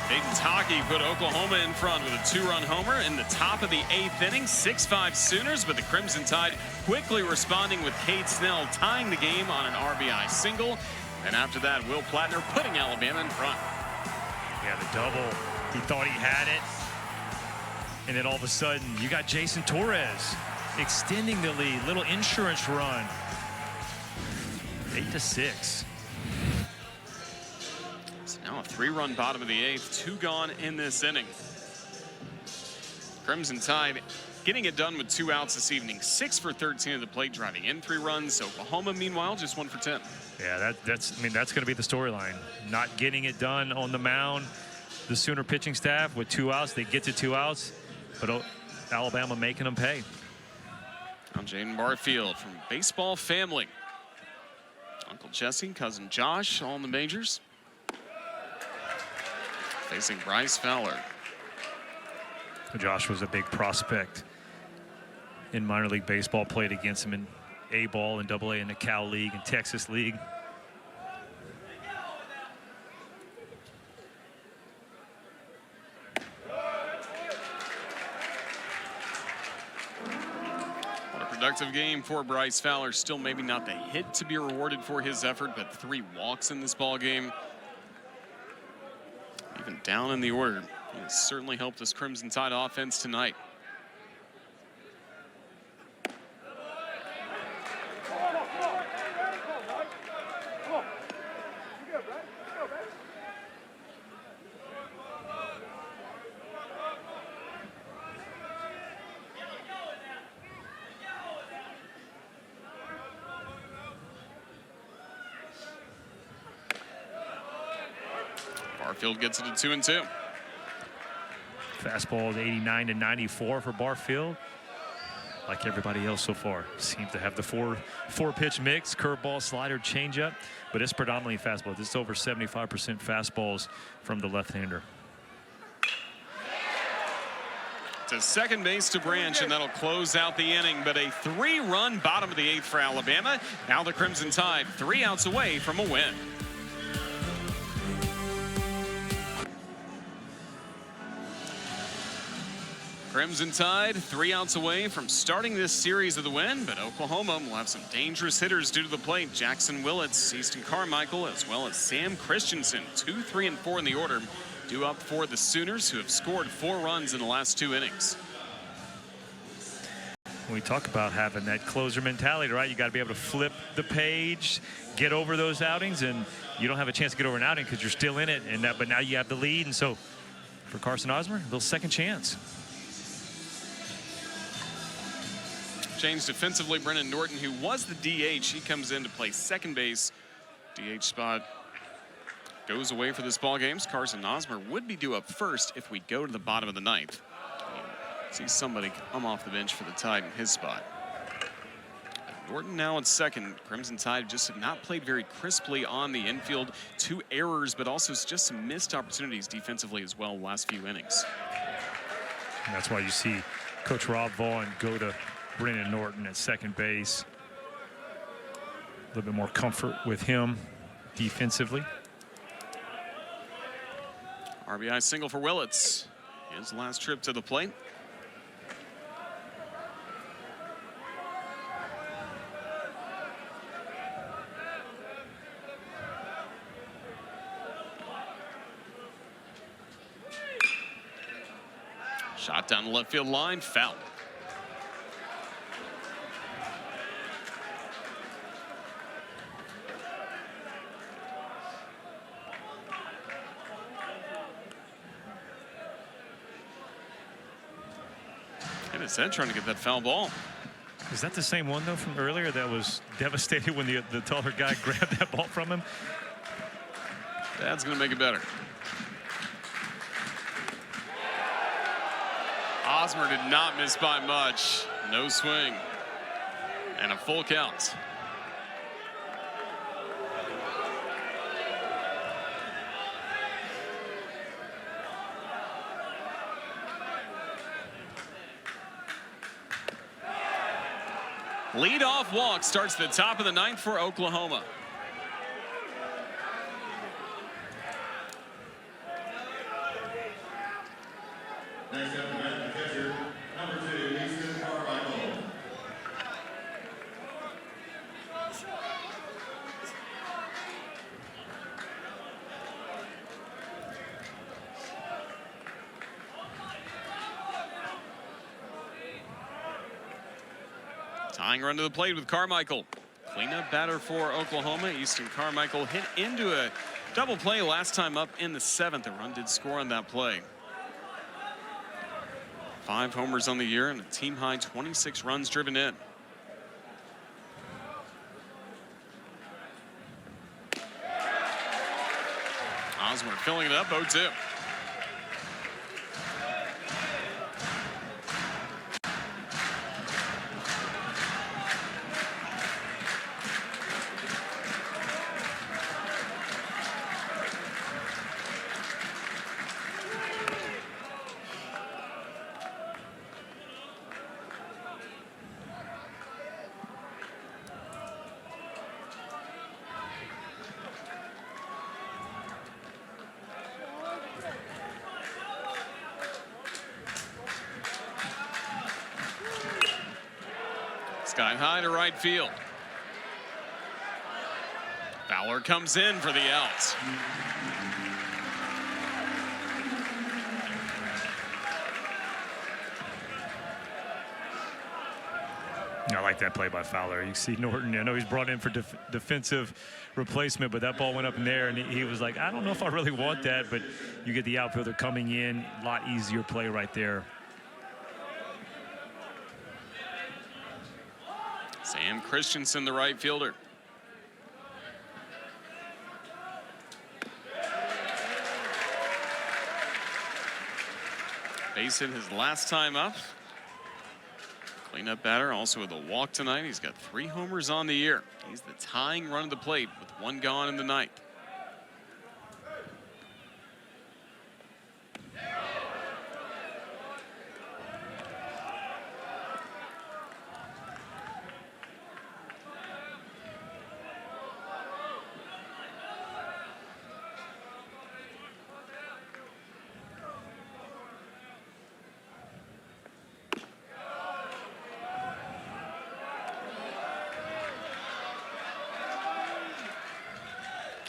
Dayton Taki put Oklahoma in front with a 2-run homer in the top of the 8th inning. 6-5 Sooners, with the Crimson Tide quickly responding with Cade Snell tying the game on an RBI single. And after that, Will Plattner putting Alabama in front. Yeah, the double. He thought he had it. And then all of a sudden, you got Jason Torres extending the lead. Little insurance run. 8-6. Now a 3-run bottom of the 8th, 2 gone in this inning. Crimson Tide getting it done with 2 outs this evening. 6 for 13 at the plate, driving in 3 runs. Oklahoma, meanwhile, just 1 for 10. Yeah, that's going to be the storyline. Not getting it done on the mound. The Sooner pitching staff with 2 outs, they get to 2 outs, but Alabama making them pay. Now Jaden Barfield from Baseball Family. Uncle Jesse, cousin Josh, all in the majors. Facing Bryce Fowler. Josh was a big prospect in minor league baseball, played against him in A-ball and AA in the Cal League and Texas League. What a productive game for Bryce Fowler. Still maybe not the hit to be rewarded for his effort, but 3 walks in this ball game. and down in the order. He has certainly helped this Crimson Tide offense tonight. Barfield gets it to 2-2. Fastball is 89 to 94 for Barfield. Like everybody else so far, seems to have the four pitch mix: curveball, slider, changeup, but it's predominantly fastball. It's over 75% fastballs from the left-hander. To second base to Branch, and that'll close out the inning. But a 3-run bottom of the 8th for Alabama. Now the Crimson Tide 3 outs away from a win. Crimson Tide 3 outs away from starting this series of the win, but Oklahoma will have some dangerous hitters due to the plate. Jackson Willits, Easton Carmichael, as well as Sam Christensen, 2, 3, and 4 in the order, due up for the Sooners, who have scored 4 runs in the last 2 innings. We talk about having that closer mentality, right? You got to be able to flip the page, get over those outings, and you don't have a chance to get over an outing because you're still in it. And but now you have the lead, and so for Carson Osmer, a little second chance. Changed defensively, Brennan Norton, who was the DH, he comes in to play second base. DH spot goes away for this ball game. Carson Osmer would be due up first if we go to the bottom of the 9th. See somebody come off the bench for the Tide in his spot. Norton now at second. Crimson Tide just have not played very crisply on the infield. 2 errors, but also just some missed opportunities defensively as well last few innings. And that's why you see Coach Rob Vaughn go to Brennan Norton at second base. A little bit more comfort with him defensively. RBI single for Willits. His last trip to the plate. Shot down the left field line, foul. And his head trying to get that foul ball. Is that the same one, though, from earlier that was devastated when the taller guy grabbed that ball from him? That's going to make it better. Osmer did not miss by much. No swing. And a full count. Leadoff walk starts the top of the 9th for Oklahoma. Next up, the batting catcher, number 2, Easton Carmichael. Tying run to the plate with Carmichael. Cleanup batter for Oklahoma. Easton Carmichael hit into a double play last time up in the 7th. A run did score on that play. 5 homers on the year and a team high 26 runs driven in. Osmer filling it up, 0-2. Sky high to right field. Fowler comes in for the out. I like that play by Fowler. You see Norton, I know he's brought in for defensive replacement, but that ball went up in there, and he was like, I don't know if I really want that, but you get the outfielder coming in, a lot easier play right there. Sam Christensen, the right fielder. Base hit his last time up. Cleanup batter, also with a walk tonight. He's got 3 homers on the year. He's the tying run of the plate with 1 gone in the ninth.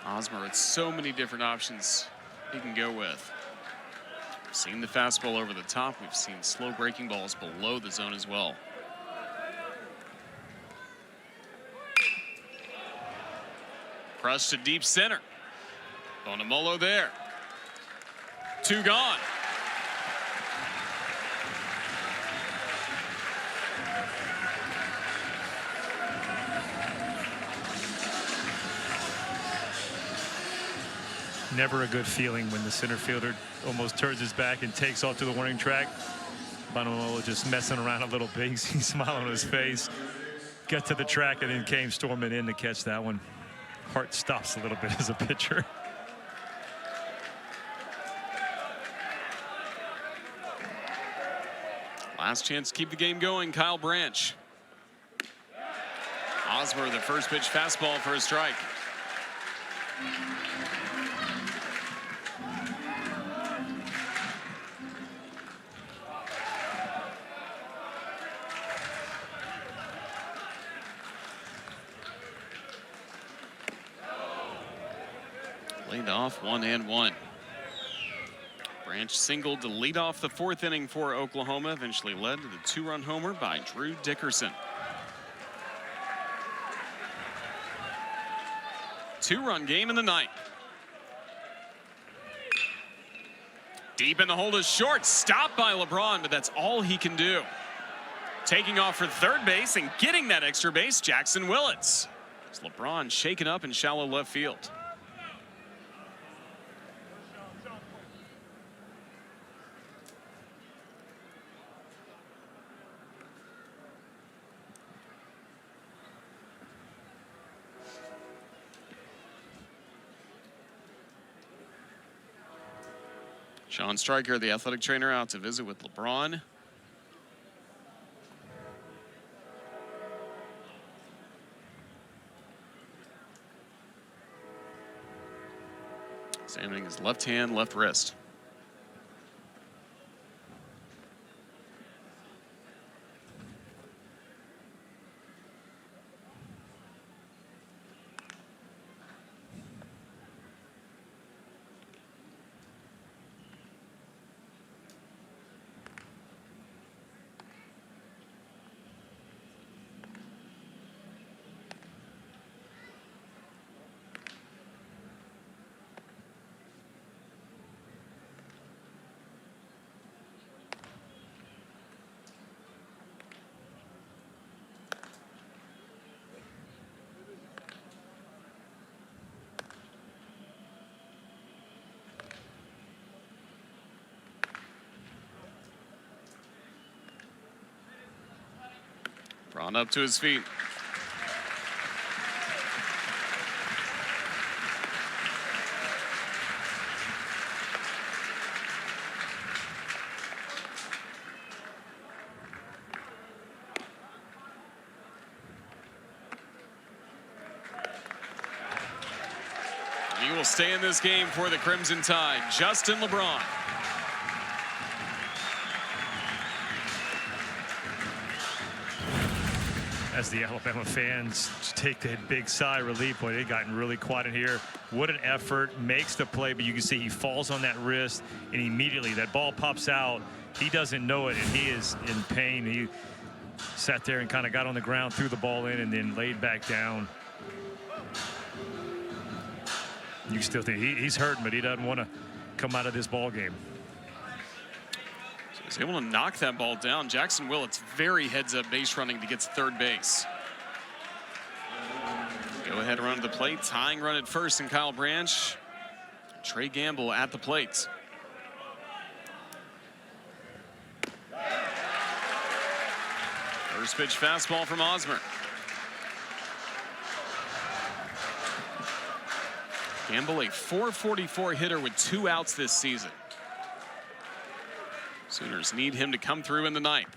Hosmer with so many different options he can go with. We've seen the fastball over the top. We've seen slow breaking balls below the zone as well. Crushed to deep center. Bonamolo there. 2 gone. Never a good feeling when the center fielder almost turns his back and takes off to the warning track. Bonamolo just messing around a little bit. He's smiling on his face. Got to the track and then came storming in to catch that one. Heart stops a little bit as a pitcher. Last chance to keep the game going, Kyle Branch. Hosmer, the first pitch fastball for a strike. Laid off 1-1. Branch singled to lead off the 4th inning for Oklahoma, eventually led to the 2-run homer by Drew Dickerson. 2-run game in the 9th. Deep in the hole is short, stopped by LeBron, but that's all he can do. Taking off for third base and getting that extra base, Jackson Willits. It's LeBron shaken up in shallow left field. Sean Stryker, the athletic trainer, out to visit with LeBron. Examining his left hand, left wrist. Braun up to his feet. He will stay in this game for the Crimson Tide. Justin LeBron. As the Alabama fans take a big sigh of relief, boy, they've gotten really quiet in here. What an effort, makes the play, but you can see he falls on that wrist, and immediately that ball pops out. He doesn't know it, and he is in pain. He sat there and kind of got on the ground, threw the ball in, and then laid back down. You still think he's hurting, but he doesn't want to come out of this ball game. So he's able to knock that ball down. Jackson Willits very heads-up base running to get to third base. Go ahead run to the plate. Tying run at first, and Kyle Branch. Trey Gamble at the plate. First pitch fastball from Osmer. Gamble, a .444 hitter with 2 outs this season. Sooners need him to come through in the ninth.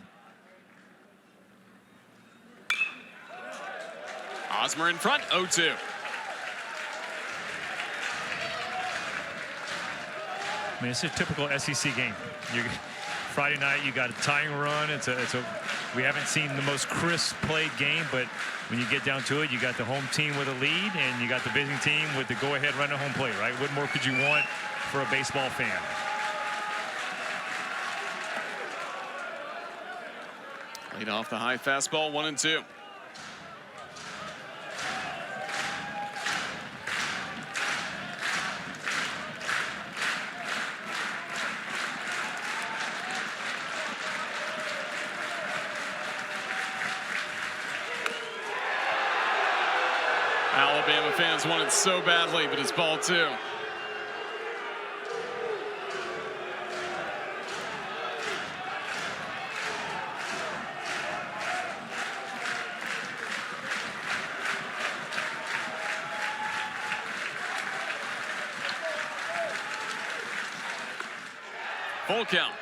Osmer in front, 0-2. I mean, it's a typical SEC game. Friday night, you got a tying run. We haven't seen the most crisp played game, but when you get down to it, you got the home team with a lead, and you got the visiting team with the go-ahead run at home plate, right? What more could you want for a baseball fan? Laid off the high fastball, 1-2. Alabama fans want it so badly, but it's ball 2. Full count.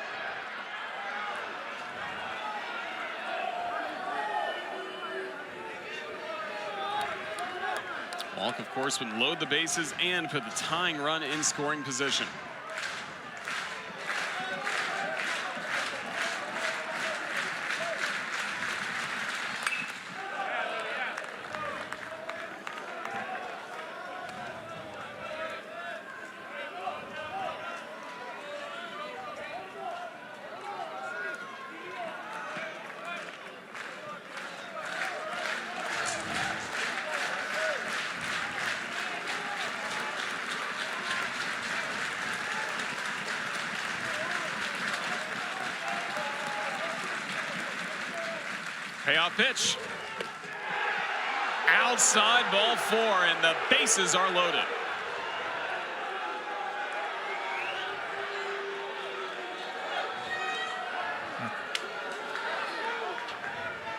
Walk, of course, would load the bases and put the tying run in scoring position. Payoff pitch. Outside, ball 4, and the bases are loaded.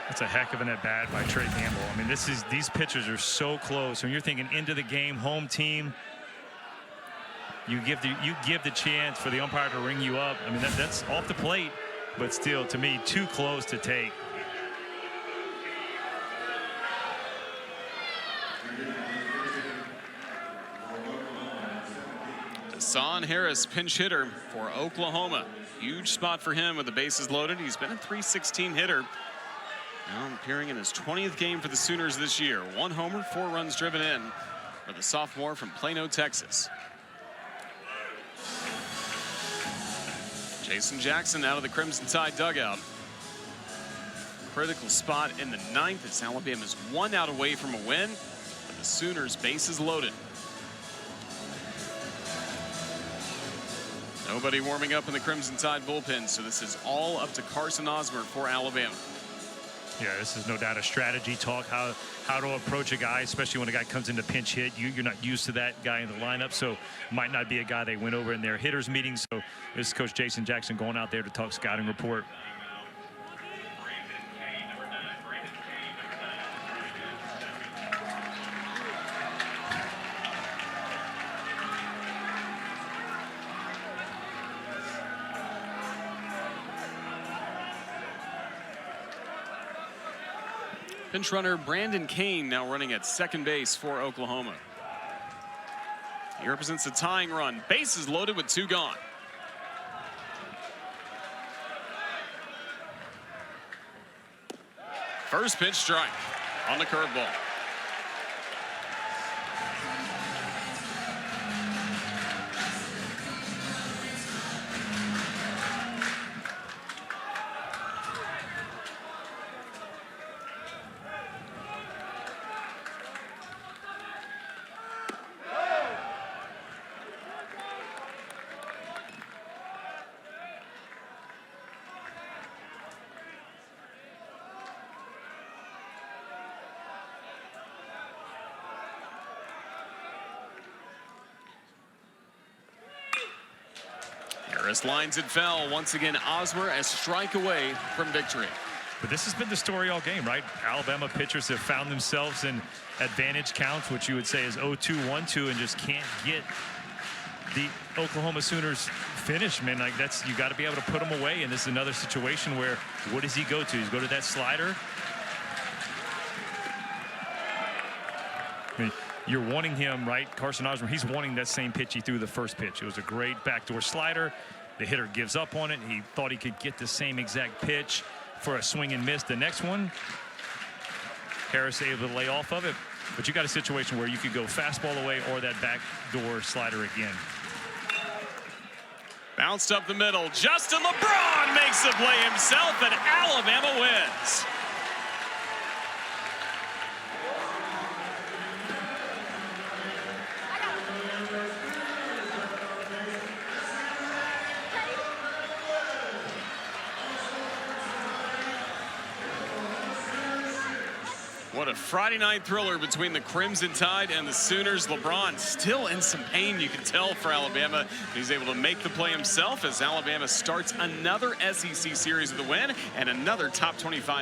That's a heck of an at-bat by Trey Gamble. I mean, these pitchers are so close. When you're thinking into the game, home team, you give the chance for the umpire to ring you up. I mean, that's off the plate, but still, to me, too close to take. Son Harris, pinch hitter for Oklahoma. Huge spot for him with the bases loaded. He's been a .316 hitter. Now appearing in his 20th game for the Sooners this year. 1 homer, 4 runs driven in for the sophomore from Plano, Texas. Jason Jackson out of the Crimson Tide dugout. Critical spot in the ninth as Alabama's 1 out away from a win. But the Sooners bases loaded. Nobody warming up in the Crimson Tide bullpen, so this is all up to Carson Osmer for Alabama. Yeah, this is no doubt a strategy talk, how to approach a guy, especially when a guy comes into pinch hit. You're not used to that guy in the lineup, so might not be a guy they went over in their hitters meeting. So this is Coach Jason Jackson going out there to talk scouting report. Pinch runner Brandon Kane now running at second base for Oklahoma. He represents the tying run. Bases loaded with 2 gone. First pitch strike on the curveball. Harris lines it foul. Once again, Osmer a strike away from victory. But this has been the story all game, right? Alabama pitchers have found themselves in advantage counts, which you would say is 0-2, 1-2, and just can't get the Oklahoma Sooners finish, man. Like, that's, you got to be able to put them away. And this is another situation where, what does he go to? He's go to that slider. I mean, you're wanting him, right? Carson Osmer, he's wanting that same pitch he threw the first pitch. It was a great backdoor slider. The hitter gives up on it. He thought he could get the same exact pitch for a swing and miss. The next one, Harris able to lay off of it. But you got a situation where you could go fastball away or that backdoor slider again. Bounced up the middle. Justin LeBron makes the play himself, and Alabama wins. What a Friday night thriller between the Crimson Tide and the Sooners. LeBron still in some pain, you can tell, for Alabama. He's able to make the play himself as Alabama starts another SEC series with a win and another top 25